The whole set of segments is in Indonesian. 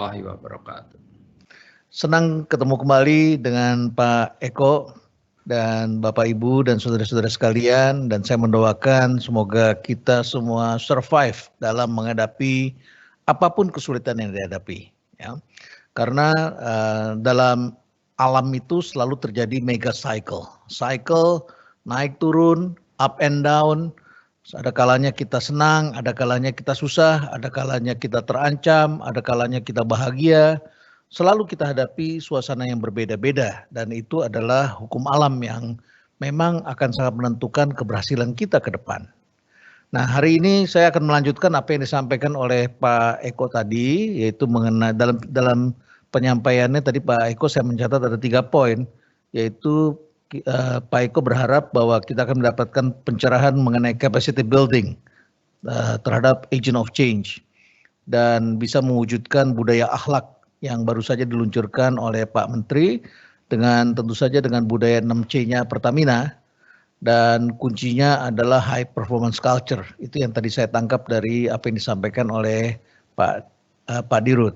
Warahmatullahi wabarakatuh. Senang ketemu kembali dengan Pak Eko dan Bapak Ibu dan saudara-saudara sekalian, dan saya mendoakan semoga kita semua survive dalam menghadapi apapun kesulitan yang dihadapi, ya. Karena dalam alam itu selalu terjadi mega cycle naik turun, up and down. Ada kalanya kita senang, ada kalanya kita susah, ada kalanya kita terancam, ada kalanya kita bahagia. Selalu kita hadapi suasana yang berbeda-beda, dan itu adalah hukum alam yang memang akan sangat menentukan keberhasilan kita ke depan. Nah, hari ini saya akan melanjutkan apa yang disampaikan oleh Pak Eko tadi, yaitu mengenai dalam penyampaiannya tadi Pak Eko saya mencatat ada 3 poin, yaitu Pak Eko berharap bahwa kita akan mendapatkan pencerahan mengenai capacity building terhadap agent of change dan bisa mewujudkan budaya akhlak yang baru saja diluncurkan oleh Pak Menteri dengan tentu saja dengan budaya 6C-nya Pertamina, dan kuncinya adalah high performance culture. Itu yang tadi saya tangkap dari apa yang disampaikan oleh Pak Dirut.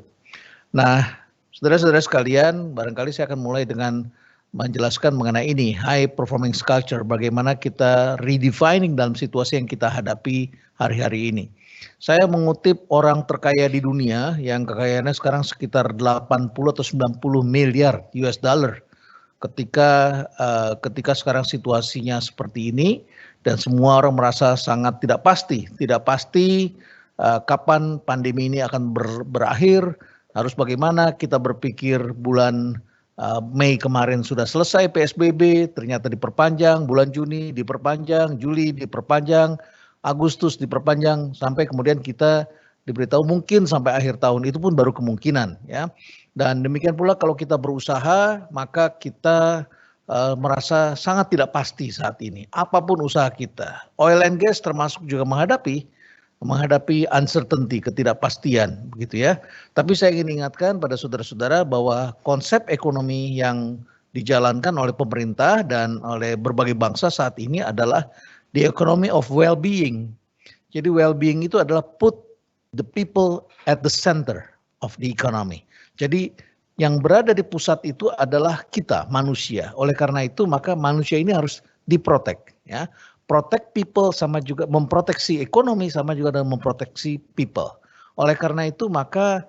Nah, saudara-saudara sekalian, barangkali saya akan mulai dengan menjelaskan mengenai ini, high performance culture, bagaimana kita redefining dalam situasi yang kita hadapi hari-hari ini. Saya mengutip orang terkaya di dunia yang kekayaannya sekarang sekitar 80 atau 90 miliar US dollar. Ketika sekarang situasinya seperti ini dan semua orang merasa sangat tidak pasti kapan pandemi ini akan berakhir, harus bagaimana kita berpikir bulan Mei kemarin sudah selesai PSBB, ternyata diperpanjang, bulan Juni diperpanjang, Juli diperpanjang, Agustus diperpanjang, sampai kemudian kita diberitahu mungkin sampai akhir tahun, itu pun baru kemungkinan, ya. Dan demikian pula kalau kita berusaha, maka kita merasa sangat tidak pasti saat ini, apapun usaha kita. Oil and gas termasuk juga menghadapi uncertainty, ketidakpastian, begitu ya. Tapi saya ingin ingatkan pada saudara-saudara bahwa konsep ekonomi yang dijalankan oleh pemerintah dan oleh berbagai bangsa saat ini adalah the economy of well-being. Jadi well-being itu adalah put the people at the center of the economy. Jadi yang berada di pusat itu adalah kita, manusia. Oleh karena itu maka manusia ini harus diprotek, ya. Protect people sama juga memproteksi ekonomi sama juga dengan memproteksi people. Oleh karena itu maka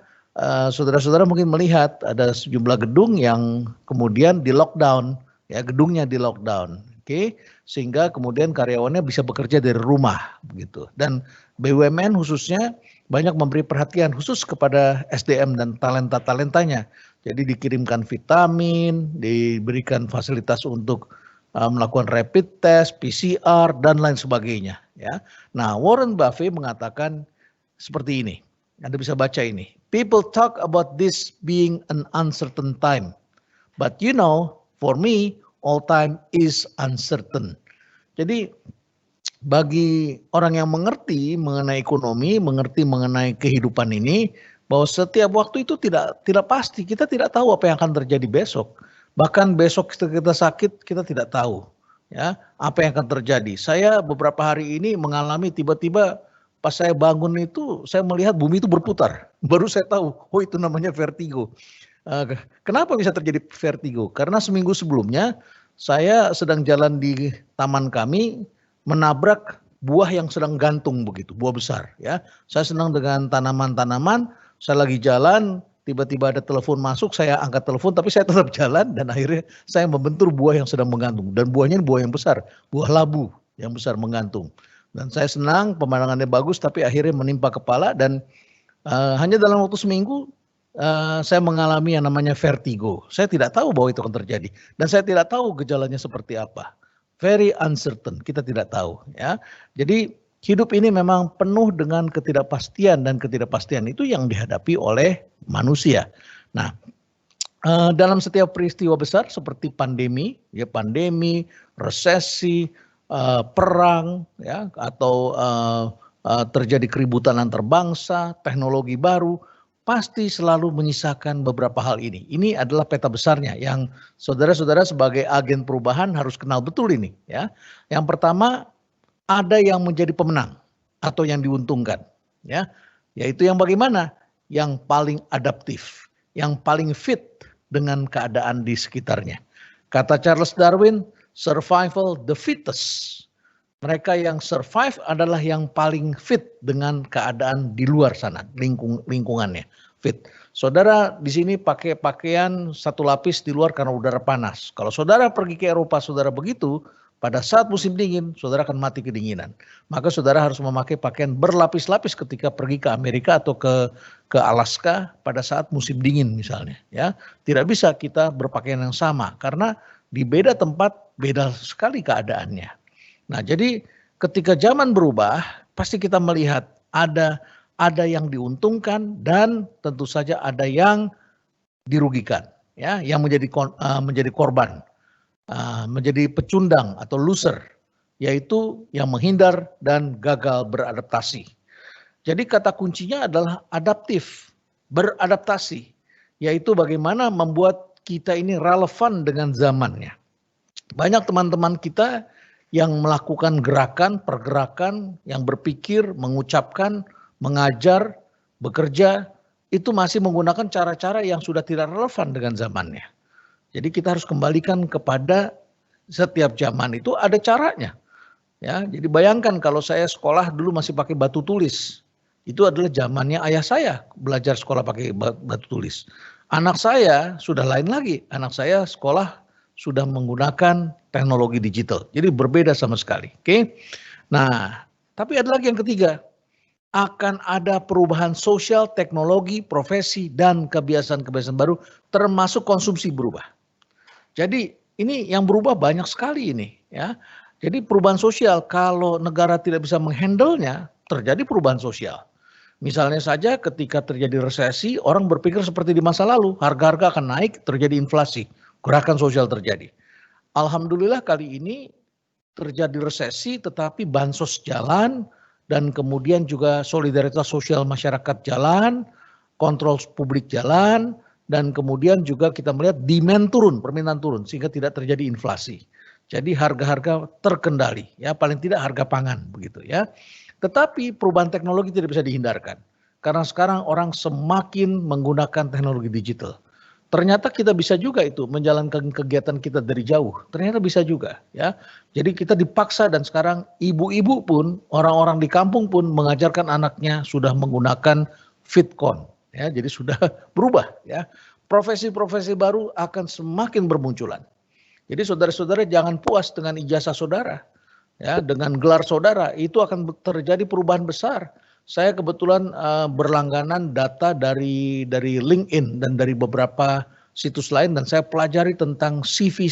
saudara-saudara mungkin melihat ada sejumlah gedung yang kemudian di lockdown, ya, gedungnya di lockdown. Oke, sehingga kemudian karyawannya bisa bekerja dari rumah begitu. Dan BUMN khususnya banyak memberi perhatian khusus kepada SDM dan talenta-talentanya. Jadi dikirimkan vitamin, diberikan fasilitas untuk melakukan rapid test, PCR dan lain sebagainya, ya. Nah, Warren Buffett mengatakan seperti ini. Anda bisa baca ini. People talk about this being an uncertain time. But you know, for me, all time is uncertain. Jadi bagi orang yang mengerti mengenai ekonomi, mengerti mengenai kehidupan ini, bahwa setiap waktu itu tidak pasti. Kita tidak tahu apa yang akan terjadi besok. Bahkan besok kita sakit, kita tidak tahu, ya, apa yang akan terjadi. Saya beberapa hari ini mengalami tiba-tiba pas saya bangun itu saya melihat bumi itu berputar. Baru saya tahu, oh itu namanya vertigo. Kenapa bisa terjadi vertigo? Karena seminggu sebelumnya saya sedang jalan di taman kami, menabrak buah yang sedang gantung begitu, buah besar, ya. Saya senang dengan tanaman-tanaman, saya lagi jalan, tiba-tiba ada telepon masuk, saya angkat telepon tapi saya tetap jalan dan akhirnya saya membentur buah yang sedang menggantung, dan buahnya buah yang besar, buah labu yang besar menggantung. Dan saya senang, pemandangannya bagus, tapi akhirnya menimpa kepala dan hanya dalam waktu seminggu saya mengalami yang namanya vertigo. Saya tidak tahu bahwa itu akan terjadi dan saya tidak tahu gejalanya seperti apa. Very uncertain, kita tidak tahu, ya. Jadi hidup ini memang penuh dengan ketidakpastian dan ketidakpastian itu yang dihadapi oleh manusia. Nah, dalam setiap peristiwa besar seperti pandemi, ya, pandemi, resesi, perang, ya, atau terjadi keributan antar bangsa, teknologi baru, pasti selalu menyisakan beberapa hal ini. Ini adalah peta besarnya yang saudara-saudara sebagai agen perubahan harus kenal betul ini, ya. Yang pertama, ada yang menjadi pemenang atau yang diuntungkan, ya. Yaitu yang bagaimana? yang paling adaptif, yang paling fit dengan keadaan di sekitarnya. Kata Charles Darwin, survival the fittest. Mereka yang survive adalah yang paling fit dengan keadaan di luar sana, lingkungannya fit. Saudara di sini pakai pakaian satu lapis di luar karena udara panas. Kalau saudara pergi ke Eropa, saudara begitu, pada saat musim dingin, saudara akan mati kedinginan. Maka saudara harus memakai pakaian berlapis-lapis ketika pergi ke Amerika atau ke Alaska pada saat musim dingin misalnya. Ya, tidak bisa kita berpakaian yang sama karena di beda tempat beda sekali keadaannya. Nah, jadi ketika zaman berubah, pasti kita melihat ada yang diuntungkan dan tentu saja ada yang dirugikan, ya, yang menjadi korban, menjadi pecundang atau loser, yaitu yang menghindar dan gagal beradaptasi. Jadi kata kuncinya adalah adaptif, beradaptasi, yaitu bagaimana membuat kita ini relevan dengan zamannya. Banyak teman-teman kita yang melakukan gerakan, pergerakan, yang berpikir, mengucapkan, mengajar, bekerja, itu masih menggunakan cara-cara yang sudah tidak relevan dengan zamannya. Jadi kita harus kembalikan kepada setiap zaman itu ada caranya. Ya, jadi bayangkan kalau saya sekolah dulu masih pakai batu tulis. Itu adalah zamannya ayah saya belajar sekolah pakai batu tulis. Anak saya sudah lain lagi. Anak saya sekolah sudah menggunakan teknologi digital. Jadi berbeda sama sekali. Oke. Nah, tapi ada lagi yang ketiga. Akan ada perubahan sosial, teknologi, profesi, dan kebiasaan-kebiasaan baru termasuk konsumsi berubah. Jadi ini yang berubah banyak sekali ini, ya. Jadi perubahan sosial kalau negara tidak bisa menghandle-nya, terjadi perubahan sosial. Misalnya saja ketika terjadi resesi, orang berpikir seperti di masa lalu, harga-harga akan naik, terjadi inflasi, gerakan sosial terjadi. Alhamdulillah kali ini terjadi resesi tetapi bansos jalan dan kemudian juga solidaritas sosial masyarakat jalan, kontrol publik jalan, dan kemudian juga kita melihat demand turun, permintaan turun sehingga tidak terjadi inflasi. Jadi harga-harga terkendali, ya paling tidak harga pangan begitu ya. Tetapi perubahan teknologi tidak bisa dihindarkan karena sekarang orang semakin menggunakan teknologi digital. Ternyata kita bisa juga itu menjalankan kegiatan kita dari jauh. Ternyata bisa juga ya. Jadi kita dipaksa dan sekarang ibu-ibu pun, orang-orang di kampung pun mengajarkan anaknya sudah menggunakan Fitcon ya. Jadi sudah berubah ya. Profesi-profesi baru akan semakin bermunculan. Jadi saudara-saudara jangan puas dengan ijazah saudara. Ya, dengan gelar saudara itu akan terjadi perubahan besar. Saya kebetulan berlangganan data dari LinkedIn dan dari beberapa situs lain dan saya pelajari tentang CV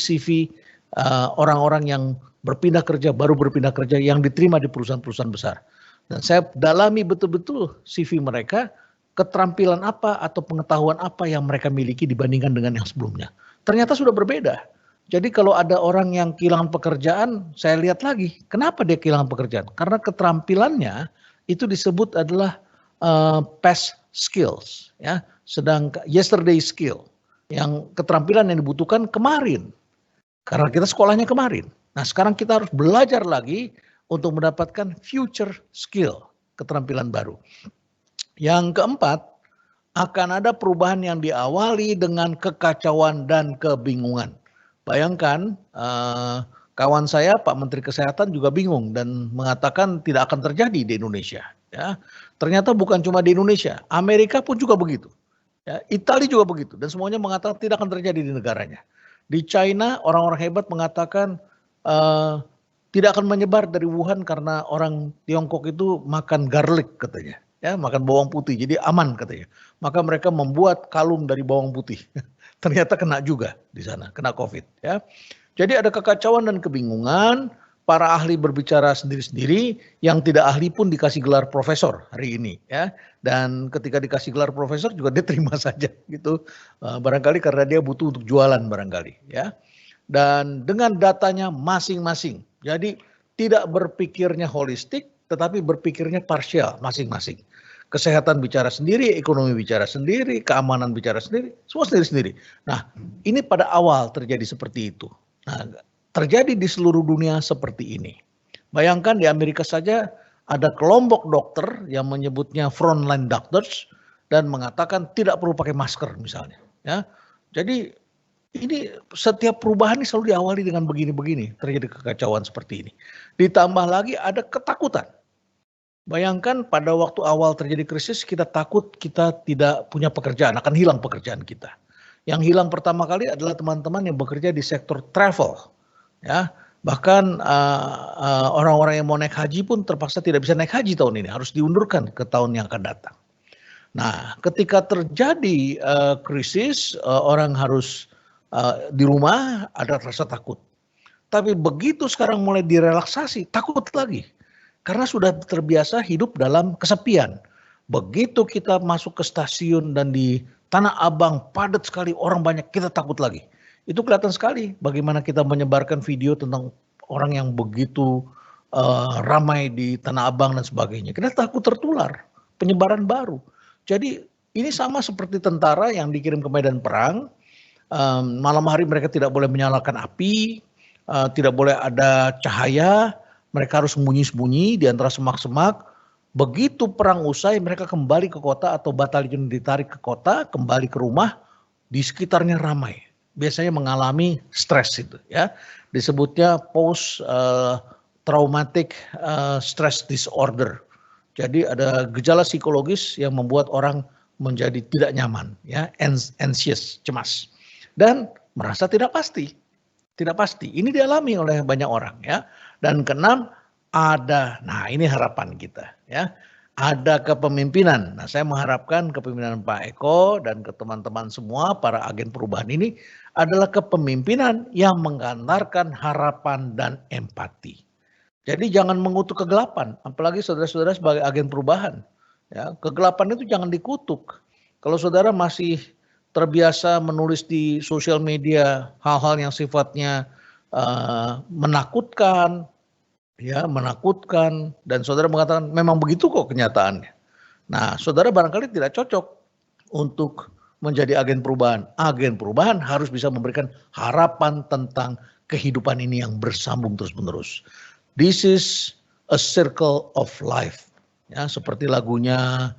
orang-orang yang berpindah kerja, baru berpindah kerja yang diterima di perusahaan-perusahaan besar. Dan saya dalami betul-betul CV mereka, keterampilan apa atau pengetahuan apa yang mereka miliki dibandingkan dengan yang sebelumnya. Ternyata sudah berbeda. Jadi kalau ada orang yang kehilangan pekerjaan, saya lihat lagi, kenapa dia kehilangan pekerjaan? Karena keterampilannya itu disebut adalah past skills, ya. Sedang yesterday skill, yang keterampilan yang dibutuhkan kemarin, karena kita sekolahnya kemarin. Nah sekarang kita harus belajar lagi untuk mendapatkan future skill, keterampilan baru. Yang keempat, akan ada perubahan yang diawali dengan kekacauan dan kebingungan. Bayangkan kawan saya Pak Menteri Kesehatan juga bingung dan mengatakan tidak akan terjadi di Indonesia. Ya, ternyata bukan cuma di Indonesia, Amerika pun juga begitu. Ya, Italia juga begitu dan semuanya mengatakan tidak akan terjadi di negaranya. Di China orang-orang hebat mengatakan tidak akan menyebar dari Wuhan karena orang Tiongkok itu makan garlic katanya, ya makan bawang putih jadi aman katanya. Maka mereka membuat kalung dari bawang putih. Ternyata kena juga di sana, kena COVID ya. Jadi ada kekacauan dan kebingungan, para ahli berbicara sendiri-sendiri, yang tidak ahli pun dikasih gelar profesor hari ini ya. Dan ketika dikasih gelar profesor juga dia terima saja gitu. Barangkali karena dia butuh untuk jualan barangkali ya. Dan dengan datanya masing-masing. Jadi tidak berpikirnya holistik tetapi berpikirnya parsial masing-masing. Kesehatan bicara sendiri, ekonomi bicara sendiri, keamanan bicara sendiri, semua sendiri-sendiri. Nah, ini pada awal terjadi seperti itu. Nah, terjadi di seluruh dunia seperti ini. Bayangkan di Amerika saja ada kelompok dokter yang menyebutnya frontline doctors dan mengatakan tidak perlu pakai masker misalnya. Ya, jadi ini setiap perubahan ini selalu diawali dengan begini-begini, terjadi kekacauan seperti ini. Ditambah lagi ada ketakutan. Bayangkan pada waktu awal terjadi krisis kita takut kita tidak punya pekerjaan, akan hilang pekerjaan kita. Yang hilang pertama kali adalah teman-teman yang bekerja di sektor travel, ya. Bahkan orang-orang yang mau naik haji pun terpaksa tidak bisa naik haji tahun ini, harus diundurkan ke tahun yang akan datang. Nah, ketika terjadi krisis, orang harus di rumah, ada rasa takut. Tapi begitu sekarang mulai direlaksasi, takut lagi. Karena sudah terbiasa hidup dalam kesepian. Begitu kita masuk ke stasiun dan di Tanah Abang padat sekali, orang banyak, kita takut lagi. Itu kelihatan sekali bagaimana kita menyebarkan video tentang orang yang begitu ramai di Tanah Abang dan sebagainya. Kita takut tertular, penyebaran baru. Jadi ini sama seperti tentara yang dikirim ke medan perang. Malam hari mereka tidak boleh menyalakan api, tidak boleh ada cahaya, mereka harus sembunyi-sembunyi di antara semak-semak. Begitu perang usai, mereka kembali ke kota atau batalion ditarik ke kota, kembali ke rumah, di sekitarnya ramai. Biasanya mengalami stres itu, ya. Disebutnya post traumatic stress disorder. Jadi ada gejala psikologis yang membuat orang menjadi tidak nyaman, ya, anxious, cemas, dan merasa tidak pasti. Tidak pasti. Ini dialami oleh banyak orang, ya. Dan keenam ada, nah ini harapan kita, ya. Ada kepemimpinan. Nah, saya mengharapkan kepemimpinan Pak Eko dan ke teman-teman semua para agen perubahan ini adalah kepemimpinan yang menggantarkan harapan dan empati. Jadi jangan mengutuk kegelapan, apalagi saudara-saudara sebagai agen perubahan. Ya, kegelapan itu jangan dikutuk. Kalau saudara masih terbiasa menulis di sosial media hal-hal yang sifatnya menakutkan, ya, menakutkan, dan saudara mengatakan memang begitu kok kenyataannya. Nah, saudara barangkali tidak cocok untuk menjadi agen perubahan. Agen perubahan harus bisa memberikan harapan tentang kehidupan ini yang bersambung terus-menerus. This is a circle of life, ya, seperti lagunya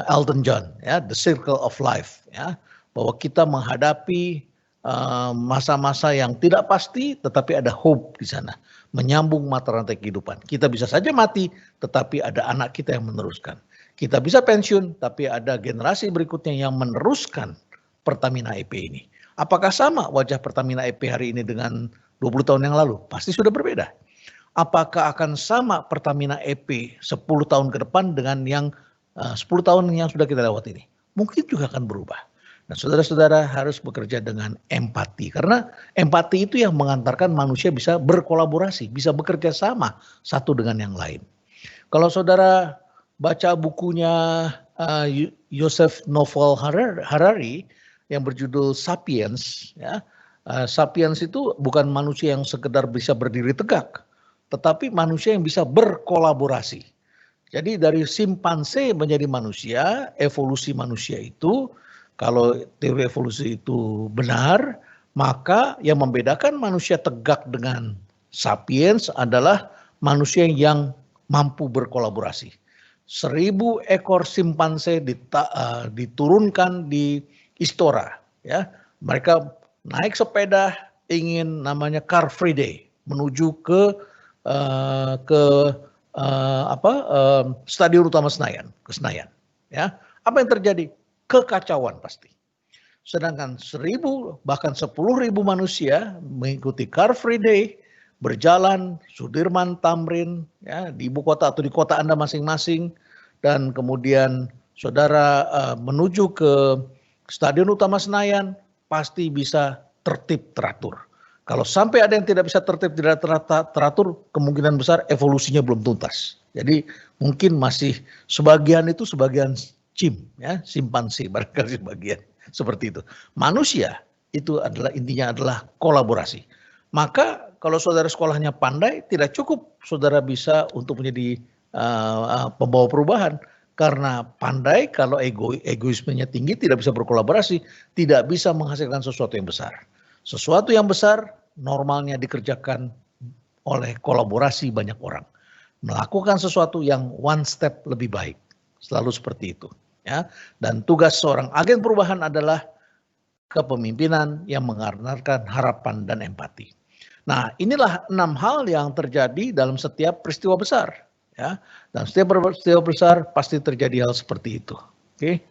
Elton John, ya, The Circle of Life, ya, bahwa kita menghadapi masa-masa yang tidak pasti, tetapi ada hope di sana, menyambung mata rantai kehidupan. Kita bisa saja mati, tetapi ada anak kita yang meneruskan. Kita bisa pensiun, tapi ada generasi berikutnya yang meneruskan Pertamina EP ini. Apakah sama wajah Pertamina EP hari ini dengan 20 tahun yang lalu? Pasti sudah berbeda. Apakah akan sama Pertamina EP 10 tahun ke depan dengan yang 10 tahun yang sudah kita lewati ini? Mungkin juga akan berubah. Nah, saudara-saudara harus bekerja dengan empati, karena empati itu yang mengantarkan manusia bisa berkolaborasi, bisa bekerja sama satu dengan yang lain. Kalau saudara baca bukunya Yuval Noah Harari yang berjudul Sapiens, ya, Sapiens itu bukan manusia yang sekedar bisa berdiri tegak, tetapi manusia yang bisa berkolaborasi. Jadi dari simpanse menjadi manusia, evolusi manusia itu, kalau teori evolusi itu benar, maka yang membedakan manusia tegak dengan sapiens adalah manusia yang mampu berkolaborasi. 1000 ekor simpanse diturunkan di Istora, ya. Mereka naik sepeda ingin namanya Car Free Day menuju ke Stadion Utama Senayan, ke Senayan, ya. Apa yang terjadi? Kekacauan pasti. Sedangkan 1000 bahkan 10.000 manusia mengikuti Car Free Day, berjalan Sudirman, Tamrin, ya, di ibu kota atau di kota Anda masing-masing, dan kemudian saudara menuju ke Stadion Utama Senayan, pasti bisa tertib teratur. Kalau sampai ada yang tidak bisa tertib, tidak teratur, kemungkinan besar evolusinya belum tuntas. Jadi mungkin masih sebagian ya, simpanse barangkali sebagian seperti itu. Manusia itu adalah intinya adalah kolaborasi. Maka kalau saudara sekolahnya pandai, tidak cukup saudara bisa untuk menjadi pembawa perubahan. Karena pandai kalau egoismenya tinggi, tidak bisa berkolaborasi, tidak bisa menghasilkan sesuatu yang besar. Sesuatu yang besar normalnya dikerjakan oleh kolaborasi banyak orang. Melakukan sesuatu yang one step lebih baik. Selalu seperti itu. ya. Dan tugas seorang agen perubahan adalah kepemimpinan yang mengandalkan harapan dan empati. Nah, inilah 6 hal yang terjadi dalam setiap peristiwa besar, ya. Dan setiap peristiwa besar pasti terjadi hal seperti itu. Oke.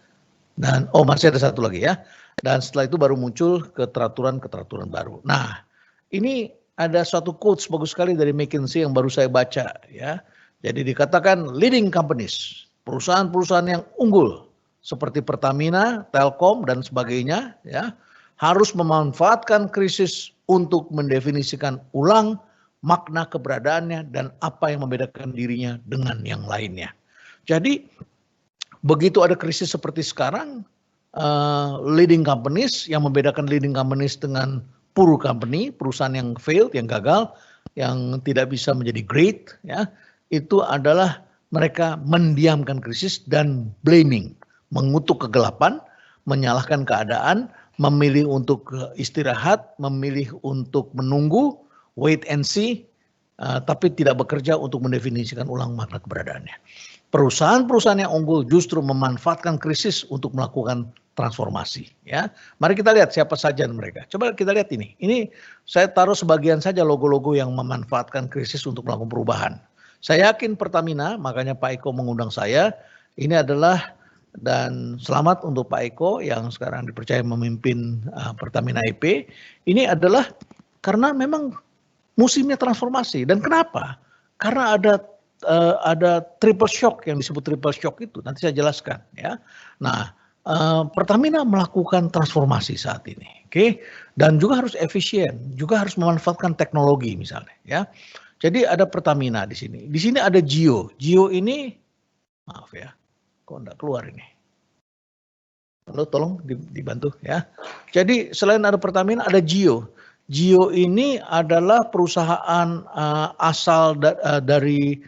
Dan masih ada satu lagi ya. Dan setelah itu baru muncul keteraturan baru. Nah, ini ada suatu quotes bagus sekali dari McKinsey yang baru saya baca ya. Jadi dikatakan leading companies, perusahaan-perusahaan yang unggul seperti Pertamina, Telkom dan sebagainya ya, harus memanfaatkan krisis untuk mendefinisikan ulang makna keberadaannya dan apa yang membedakan dirinya dengan yang lainnya. Jadi begitu ada krisis seperti sekarang, leading companies, yang membedakan leading companies dengan poor company, perusahaan yang failed, yang gagal, yang tidak bisa menjadi great, ya, itu adalah mereka mendiamkan krisis dan blaming, mengutuk kegelapan, menyalahkan keadaan, memilih untuk istirahat, memilih untuk menunggu, wait and see, tapi tidak bekerja untuk mendefinisikan ulang makna keberadaannya. Perusahaan-perusahaan yang unggul justru memanfaatkan krisis untuk melakukan transformasi. Ya, mari kita lihat siapa saja mereka. Coba kita lihat ini. Ini saya taruh sebagian saja logo-logo yang memanfaatkan krisis untuk melakukan perubahan. Saya yakin Pertamina, makanya Pak Eko mengundang saya. Ini adalah, dan selamat untuk Pak Eko yang sekarang dipercaya memimpin Pertamina EP. Ini adalah karena memang musimnya transformasi. Dan kenapa? Karena ada triple shock, yang disebut triple shock itu nanti saya jelaskan ya. Nah, Pertamina melakukan transformasi saat ini, oke? Dan juga harus efisien, juga harus memanfaatkan teknologi misalnya ya. Jadi ada Pertamina di sini. Di sini ada Jio. Jio ini, maaf ya, kok enggak keluar ini. Halo, tolong dibantu ya. Jadi selain ada Pertamina, ada Jio. Jio ini adalah perusahaan asal dari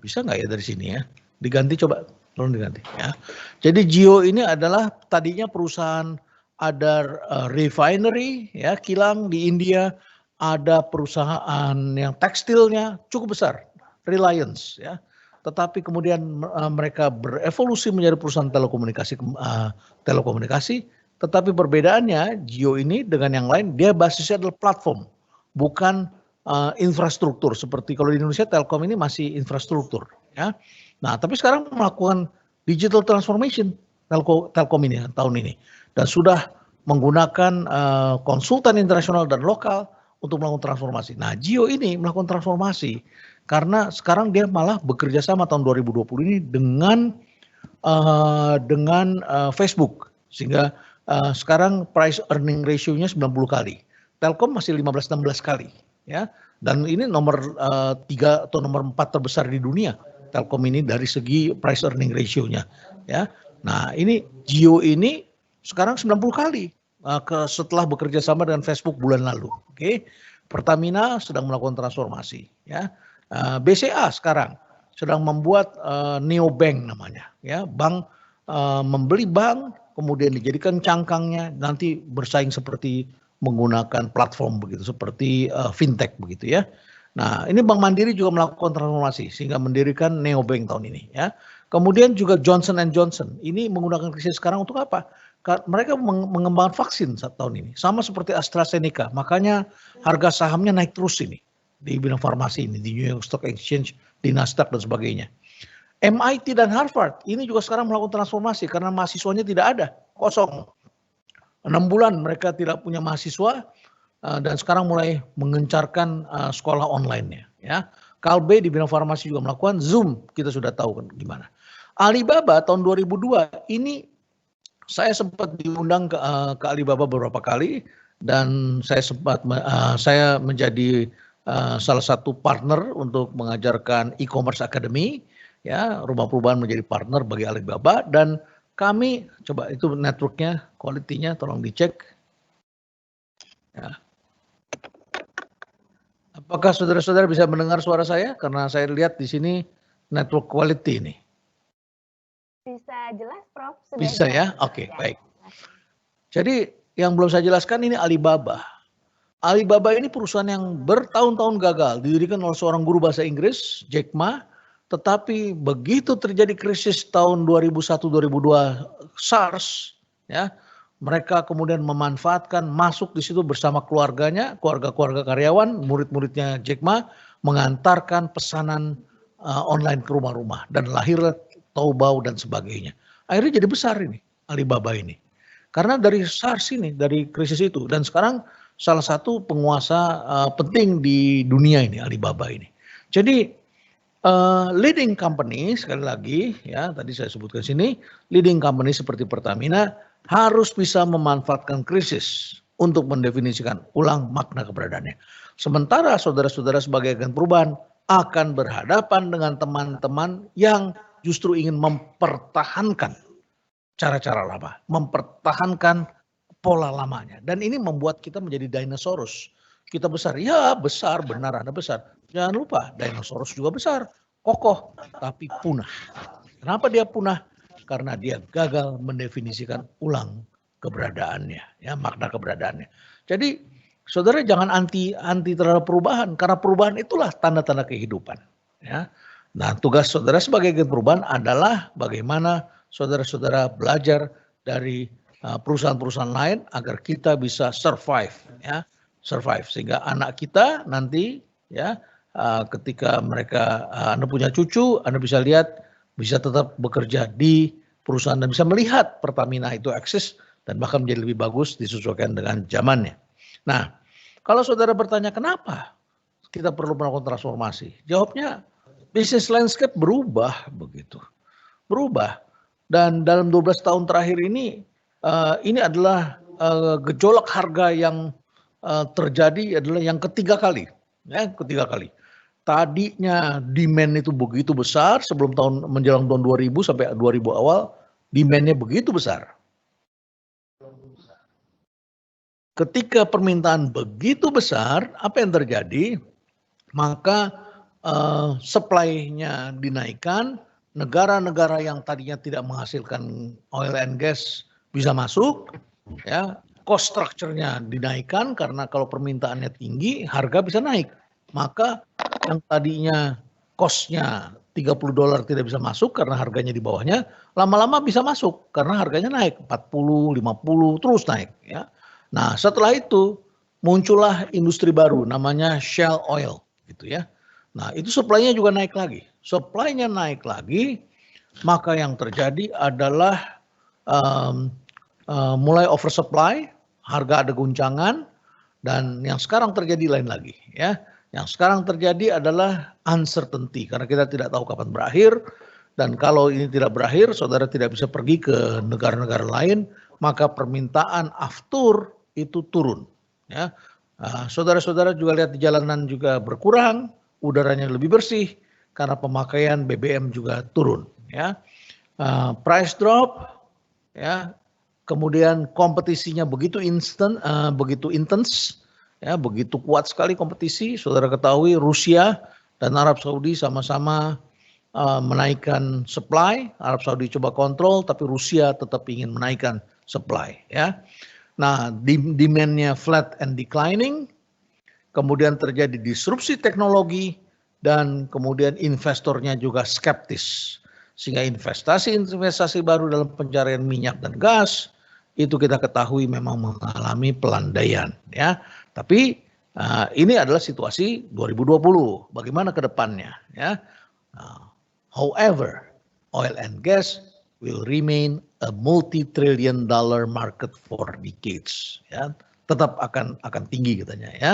bisa nggak ya dari sini ya? Diganti coba, tolong diganti ya. Jadi Jio ini adalah tadinya perusahaan, ada refinery ya, kilang di India, ada perusahaan yang tekstilnya cukup besar, Reliance ya. Tetapi kemudian mereka berevolusi menjadi perusahaan telekomunikasi. Tetapi perbedaannya Jio ini dengan yang lain, dia basisnya adalah platform, bukan infrastruktur. Seperti kalau di Indonesia Telkom ini masih infrastruktur ya. Nah, tapi sekarang melakukan digital transformation Telkom ini tahun ini, dan sudah menggunakan konsultan internasional dan lokal untuk melakukan transformasi. Nah, Jio ini melakukan transformasi karena sekarang dia malah bekerja sama tahun 2020 ini dengan Facebook, sehingga sekarang price earning ratio-nya 90 kali. Telkom masih 15-16 kali ya. Dan ini nomor 3 atau nomor 4 terbesar di dunia Telkom ini dari segi price earning ratio-nya ya. Nah, ini Jio ini sekarang 90 kali setelah bekerja sama dengan Facebook bulan lalu. Oke. Pertamina sedang melakukan transformasi ya. BCA sekarang sedang membuat neobank namanya ya, bank, membeli bank kemudian dijadikan cangkangnya, nanti bersaing seperti menggunakan platform begitu, seperti fintech begitu ya. Nah, ini Bank Mandiri juga melakukan transformasi sehingga mendirikan neobank tahun ini ya. Kemudian juga Johnson & Johnson ini menggunakan krisis sekarang untuk apa? Mereka mengembangkan vaksin saat tahun ini, sama seperti AstraZeneca. Makanya harga sahamnya naik terus ini di bidang farmasi ini, di New York Stock Exchange, di Nasdaq dan sebagainya. MIT dan Harvard ini juga sekarang melakukan transformasi karena mahasiswanya tidak ada, kosong. 6 bulan mereka tidak punya mahasiswa, dan sekarang mulai mengencarkan sekolah online-nya ya. Kalbe di bidang farmasi juga melakukan Zoom, kita sudah tahu kan gimana. Alibaba tahun 2002 ini saya sempat diundang ke Alibaba beberapa kali, dan saya menjadi salah satu partner untuk mengajarkan e-commerce academy ya. Rumah Perubahan menjadi partner bagi Alibaba, dan kami coba itu networknya, quality-nya tolong dicek ya. Apakah saudara-saudara bisa mendengar suara saya? Karena saya lihat di sini network quality ini. Bisa jelas, Prof? Sudah bisa jelas. Ya? Oke, baik. Jadi yang belum saya jelaskan ini Alibaba. Alibaba ini perusahaan yang bertahun-tahun gagal, didirikan oleh seorang guru bahasa Inggris, Jack Ma, tetapi begitu terjadi krisis tahun 2001-2002 SARS, ya, mereka kemudian memanfaatkan, masuk di situ bersama keluarganya, keluarga-keluarga karyawan, murid-muridnya Jack Ma, mengantarkan pesanan online ke rumah-rumah, dan lahirlah Taobao dan sebagainya. Akhirnya jadi besar ini, Alibaba ini. Karena dari SARS ini, dari krisis itu, dan sekarang salah satu penguasa penting di dunia ini, Alibaba ini. Jadi leading company, sekali lagi ya, tadi saya sebutkan sini, leading company seperti Pertamina harus bisa memanfaatkan krisis untuk mendefinisikan ulang makna keberadaannya. Sementara saudara-saudara sebagai agen perubahan akan berhadapan dengan teman-teman yang justru ingin mempertahankan cara-cara lama, mempertahankan pola lamanya. Dan ini membuat kita menjadi dinosaurus. Kita besar, ya besar, benar Anda besar. Jangan lupa, dinosaurus juga besar, kokoh, tapi punah. Kenapa dia punah? Karena dia gagal mendefinisikan ulang keberadaannya, ya, makna keberadaannya. Jadi, saudara jangan anti terhadap perubahan, karena perubahan itulah tanda-tanda kehidupan. Ya. Nah, tugas saudara sebagai agen perubahan adalah bagaimana saudara-saudara belajar dari perusahaan-perusahaan lain agar kita bisa survive, ya, survive sehingga anak kita nanti, ya, ketika mereka Anda punya cucu, Anda bisa lihat, bisa tetap bekerja di perusahaan dan bisa melihat Pertamina itu eksis dan bahkan menjadi lebih bagus disesuaikan dengan zamannya. Nah, kalau saudara bertanya kenapa kita perlu melakukan transformasi, jawabnya bisnis landscape berubah begitu, berubah. Dan dalam 12 tahun terakhir ini adalah gejolak harga yang terjadi adalah yang ketiga kali, ya, ketiga kali. Tadinya demand itu begitu besar sebelum tahun menjelang tahun 2000 sampai 2000 awal, demandnya begitu besar. Ketika permintaan begitu besar, apa yang terjadi? Maka supply-nya dinaikkan, negara-negara yang tadinya tidak menghasilkan oil and gas bisa masuk, ya, cost structure-nya dinaikkan karena kalau permintaannya tinggi, harga bisa naik. Maka yang tadinya cost-nya $30 tidak bisa masuk karena harganya di bawahnya, lama-lama bisa masuk karena harganya naik 40, 50 terus naik, ya. Nah, setelah itu muncullah industri baru namanya shale oil gitu ya. Nah, itu supply-nya juga naik lagi. Supply-nya naik lagi, maka yang terjadi adalah mulai oversupply, harga ada guncangan, dan yang sekarang terjadi lain lagi, ya. Yang sekarang terjadi adalah uncertainty karena kita tidak tahu kapan berakhir, dan kalau ini tidak berakhir, saudara tidak bisa pergi ke negara-negara lain, maka permintaan aftur itu turun, ya. Saudara-saudara juga lihat di jalanan juga berkurang, udaranya lebih bersih karena pemakaian BBM juga turun, ya. Price drop, ya. Kemudian kompetisinya begitu instan, begitu intens, ya, begitu kuat sekali kompetisi. Saudara ketahui Rusia dan Arab Saudi sama-sama menaikkan supply. Arab Saudi coba kontrol, tapi Rusia tetap ingin menaikkan supply, ya. Nah, demand-nya flat and declining, kemudian terjadi disrupsi teknologi, dan kemudian investornya juga skeptis. Sehingga investasi-investasi baru dalam pencarian minyak dan gas, itu kita ketahui memang mengalami pelandaian, ya. Tapi ini adalah situasi 2020, bagaimana ke depannya, ya. However, oil and gas will remain a multi-trillion dollar market for decades, ya. Tetap akan tinggi katanya, ya.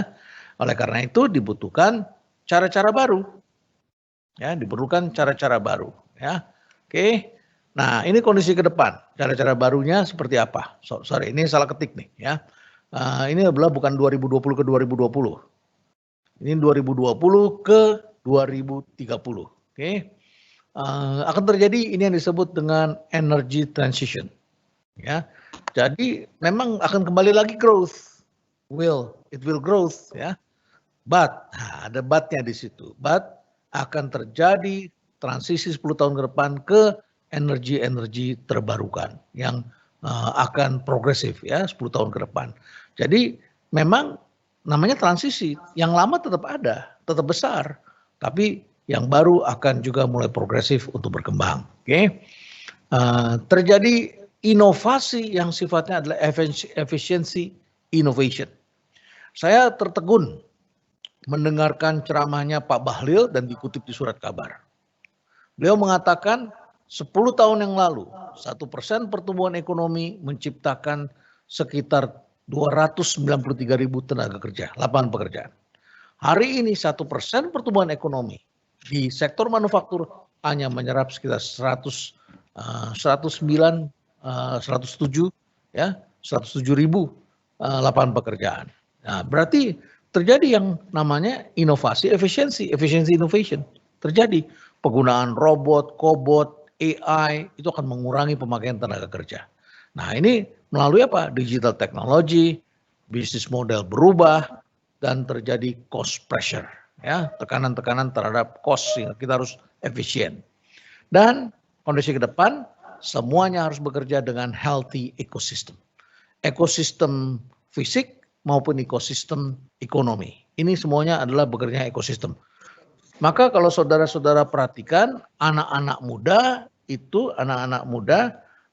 Oleh karena itu dibutuhkan cara-cara baru, ya, diperlukan cara-cara baru, ya. Oke. Nah, ini kondisi ke depan, cara-cara barunya seperti apa? Sorry, ini salah ketik nih, ya. Ini adalah bukan 2020 ke 2020. Ini 2020 ke 2030, oke. Akan terjadi ini yang disebut dengan energy transition, ya. Jadi memang akan kembali lagi growth, it will growth, ya. But ada but-nya di situ. But akan terjadi transisi 10 tahun ke depan ke energi terbarukan yang akan progresif, ya, 10 tahun ke depan. Jadi memang namanya transisi. Yang lama tetap ada, tetap besar, tapi yang baru akan juga mulai progresif untuk berkembang. Oke, terjadi inovasi yang sifatnya adalah efficiency innovation. Saya tertegun mendengarkan ceramahnya Pak Bahlil dan dikutip di surat kabar. Beliau mengatakan 10 tahun yang lalu 1% pertumbuhan ekonomi menciptakan sekitar 293.000 tenaga kerja, lapangan pekerjaan. Hari ini 1% pertumbuhan ekonomi di sektor manufaktur hanya menyerap sekitar 107 ya, 107.000 lapangan pekerjaan. Nah, berarti terjadi yang namanya inovasi efisiensi innovation. Terjadi penggunaan robot, cobot, AI itu akan mengurangi pemakaian tenaga kerja. Nah, ini melalui apa? Digital technology, bisnis model berubah dan terjadi cost pressure, ya, tekanan-tekanan terhadap cost sehingga kita harus efisien. Dan kondisi ke depan semuanya harus bekerja dengan healthy ecosystem. Ekosistem fisik maupun ekosistem ekonomi. Ini semuanya adalah bekerja ekosistem. Maka kalau saudara-saudara perhatikan anak-anak muda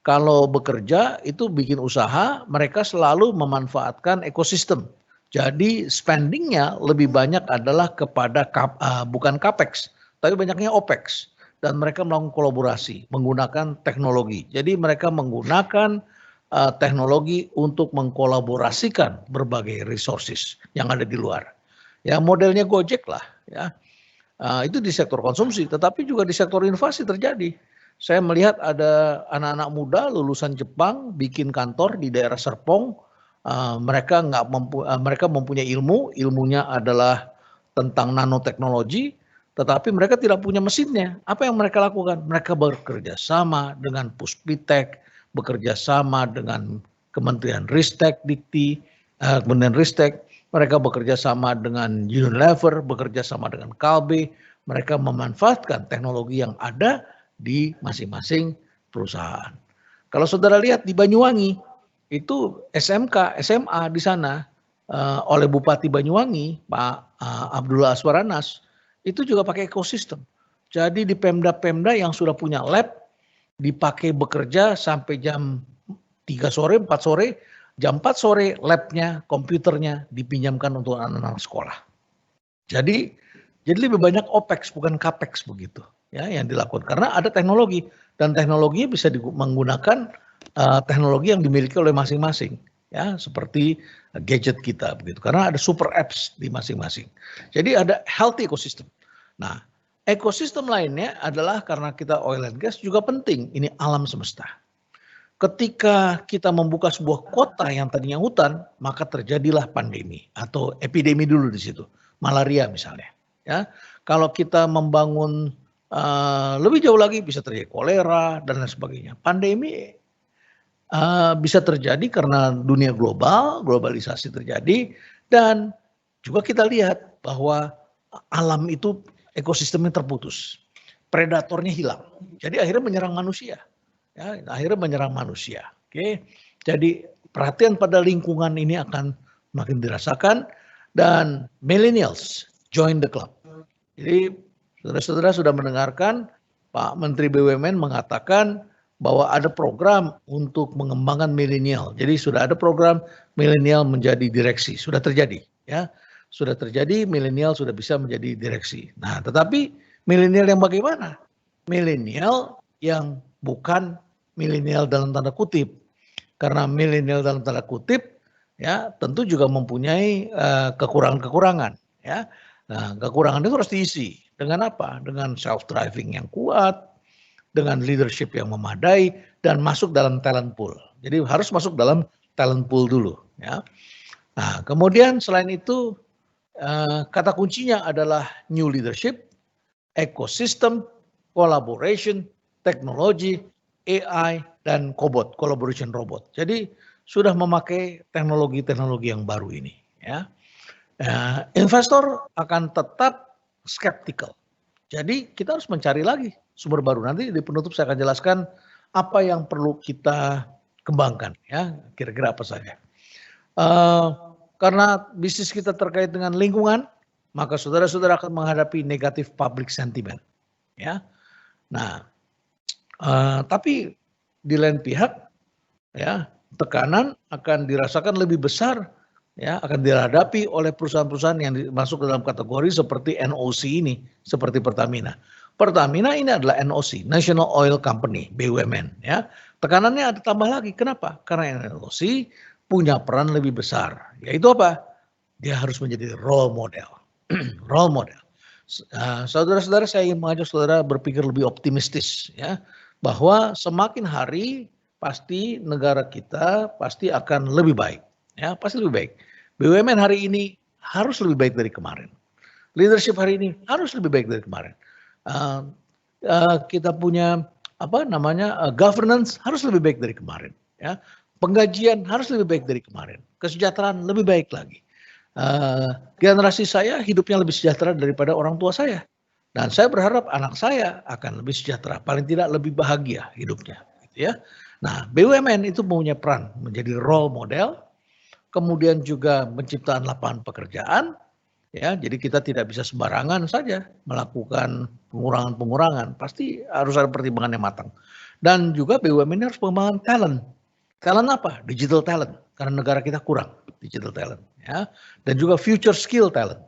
kalau bekerja itu bikin usaha, mereka selalu memanfaatkan ekosistem. Jadi spendingnya lebih banyak adalah kepada bukan capex, tapi banyaknya opex. Dan mereka melakukan kolaborasi menggunakan teknologi. Jadi mereka menggunakan teknologi untuk mengkolaborasikan berbagai resources yang ada di luar. Ya modelnya Gojek lah, ya. Itu di sektor konsumsi, tetapi juga di sektor inovasi terjadi. Saya melihat ada anak-anak muda lulusan Jepang bikin kantor di daerah Serpong. Mereka mempunyai ilmunya adalah tentang nanoteknologi, tetapi mereka tidak punya mesinnya. Apa yang mereka lakukan? Mereka bekerja sama dengan Puspitek, bekerja sama dengan Kementerian Ristek Dikti, Kementerian Ristek. Mereka bekerja sama dengan Unilever, bekerja sama dengan Kalbe. Mereka memanfaatkan teknologi yang ada di masing-masing perusahaan. Kalau saudara lihat di Banyuwangi, itu SMK, SMA di sana oleh Bupati Banyuwangi, Pak Abdullah Aswaranas, itu juga pakai ekosistem. Jadi di Pemda-Pemda yang sudah punya lab, dipakai bekerja sampai jam 3 sore, 4 sore, jam 4 sore labnya, komputernya dipinjamkan untuk anak-anak sekolah. Jadi lebih banyak OPEX bukan CAPEX begitu, ya, yang dilakukan. Karena ada teknologi dan teknologinya bisa menggunakan teknologi yang dimiliki oleh masing-masing, ya, seperti gadget kita begitu. Karena ada super apps di masing-masing. Jadi ada healthy ecosystem. Nah, ekosistem lainnya adalah karena kita oil and gas juga penting. Ini alam semesta. Ketika kita membuka sebuah kota yang tadinya hutan, maka terjadilah pandemi atau epidemi dulu di situ, malaria misalnya. Ya, kalau kita membangun lebih jauh lagi bisa terjadi kolera dan lain sebagainya. Pandemi bisa terjadi karena dunia globalisasi terjadi dan juga kita lihat bahwa alam itu ekosistemnya terputus, predatornya hilang, jadi akhirnya menyerang manusia. Ya, akhirnya menyerang manusia. Oke, jadi perhatian pada lingkungan ini akan makin dirasakan dan millennials join the club. Jadi saudara-saudara sudah mendengarkan Pak Menteri BUMN mengatakan bahwa ada program untuk mengembangkan milenial. Jadi sudah ada program milenial menjadi direksi, sudah terjadi, ya, sudah terjadi milenial sudah bisa menjadi direksi. Nah, tetapi milenial yang bagaimana? Milenial yang bukan milenial dalam tanda kutip, karena milenial dalam tanda kutip ya tentu juga mempunyai kekurangan-kekurangan, ya. Nah, kekurangan itu harus diisi dengan apa? Dengan self driving yang kuat, dengan leadership yang memadai dan masuk dalam talent pool. Jadi harus masuk dalam talent pool dulu, ya. Nah, kemudian selain itu kata kuncinya adalah new leadership, ecosystem, collaboration, teknologi, AI, dan cobot, collaboration robot. Jadi sudah memakai teknologi-teknologi yang baru ini, ya. Investor akan tetap skeptical. Jadi kita harus mencari lagi sumber baru. Nanti di penutup saya akan jelaskan apa yang perlu kita kembangkan, ya, kira-kira apa saja. karena bisnis kita terkait dengan lingkungan, maka saudara-saudara akan menghadapi negatif public sentiment. Ya, nah, tapi di lain pihak, ya, tekanan akan dirasakan lebih besar, ya, akan dihadapi oleh perusahaan-perusahaan yang masuk dalam kategori seperti NOC ini, seperti Pertamina. Pertamina ini adalah NOC, National Oil Company, BUMN. Ya, tekanannya ada tambah lagi. Kenapa? Karena NOC punya peran lebih besar, yaitu apa? Dia harus menjadi role model. Role model. Saudara-saudara, saya ingin mengajak saudara berpikir lebih optimistis, ya, bahwa semakin hari pasti negara kita pasti akan lebih baik, ya, pasti lebih baik. BUMN hari ini harus lebih baik dari kemarin. Leadership hari ini harus lebih baik dari kemarin. Kita punya governance harus lebih baik dari kemarin, ya. Penggajian harus lebih baik dari kemarin. Kesejahteraan lebih baik lagi. Generasi saya hidupnya lebih sejahtera daripada orang tua saya. Dan saya berharap anak saya akan lebih sejahtera, paling tidak lebih bahagia hidupnya. Gitu ya. Nah, BUMN itu punya peran menjadi role model, kemudian juga menciptakan lapangan pekerjaan. Ya, jadi kita tidak bisa sembarangan saja melakukan pengurangan-pengurangan. Pasti harus ada pertimbangan yang matang. Dan juga BUMN harus pengembangan talent. Talent apa? Digital talent. Karena negara kita kurang digital talent. Ya, dan juga future skill talent.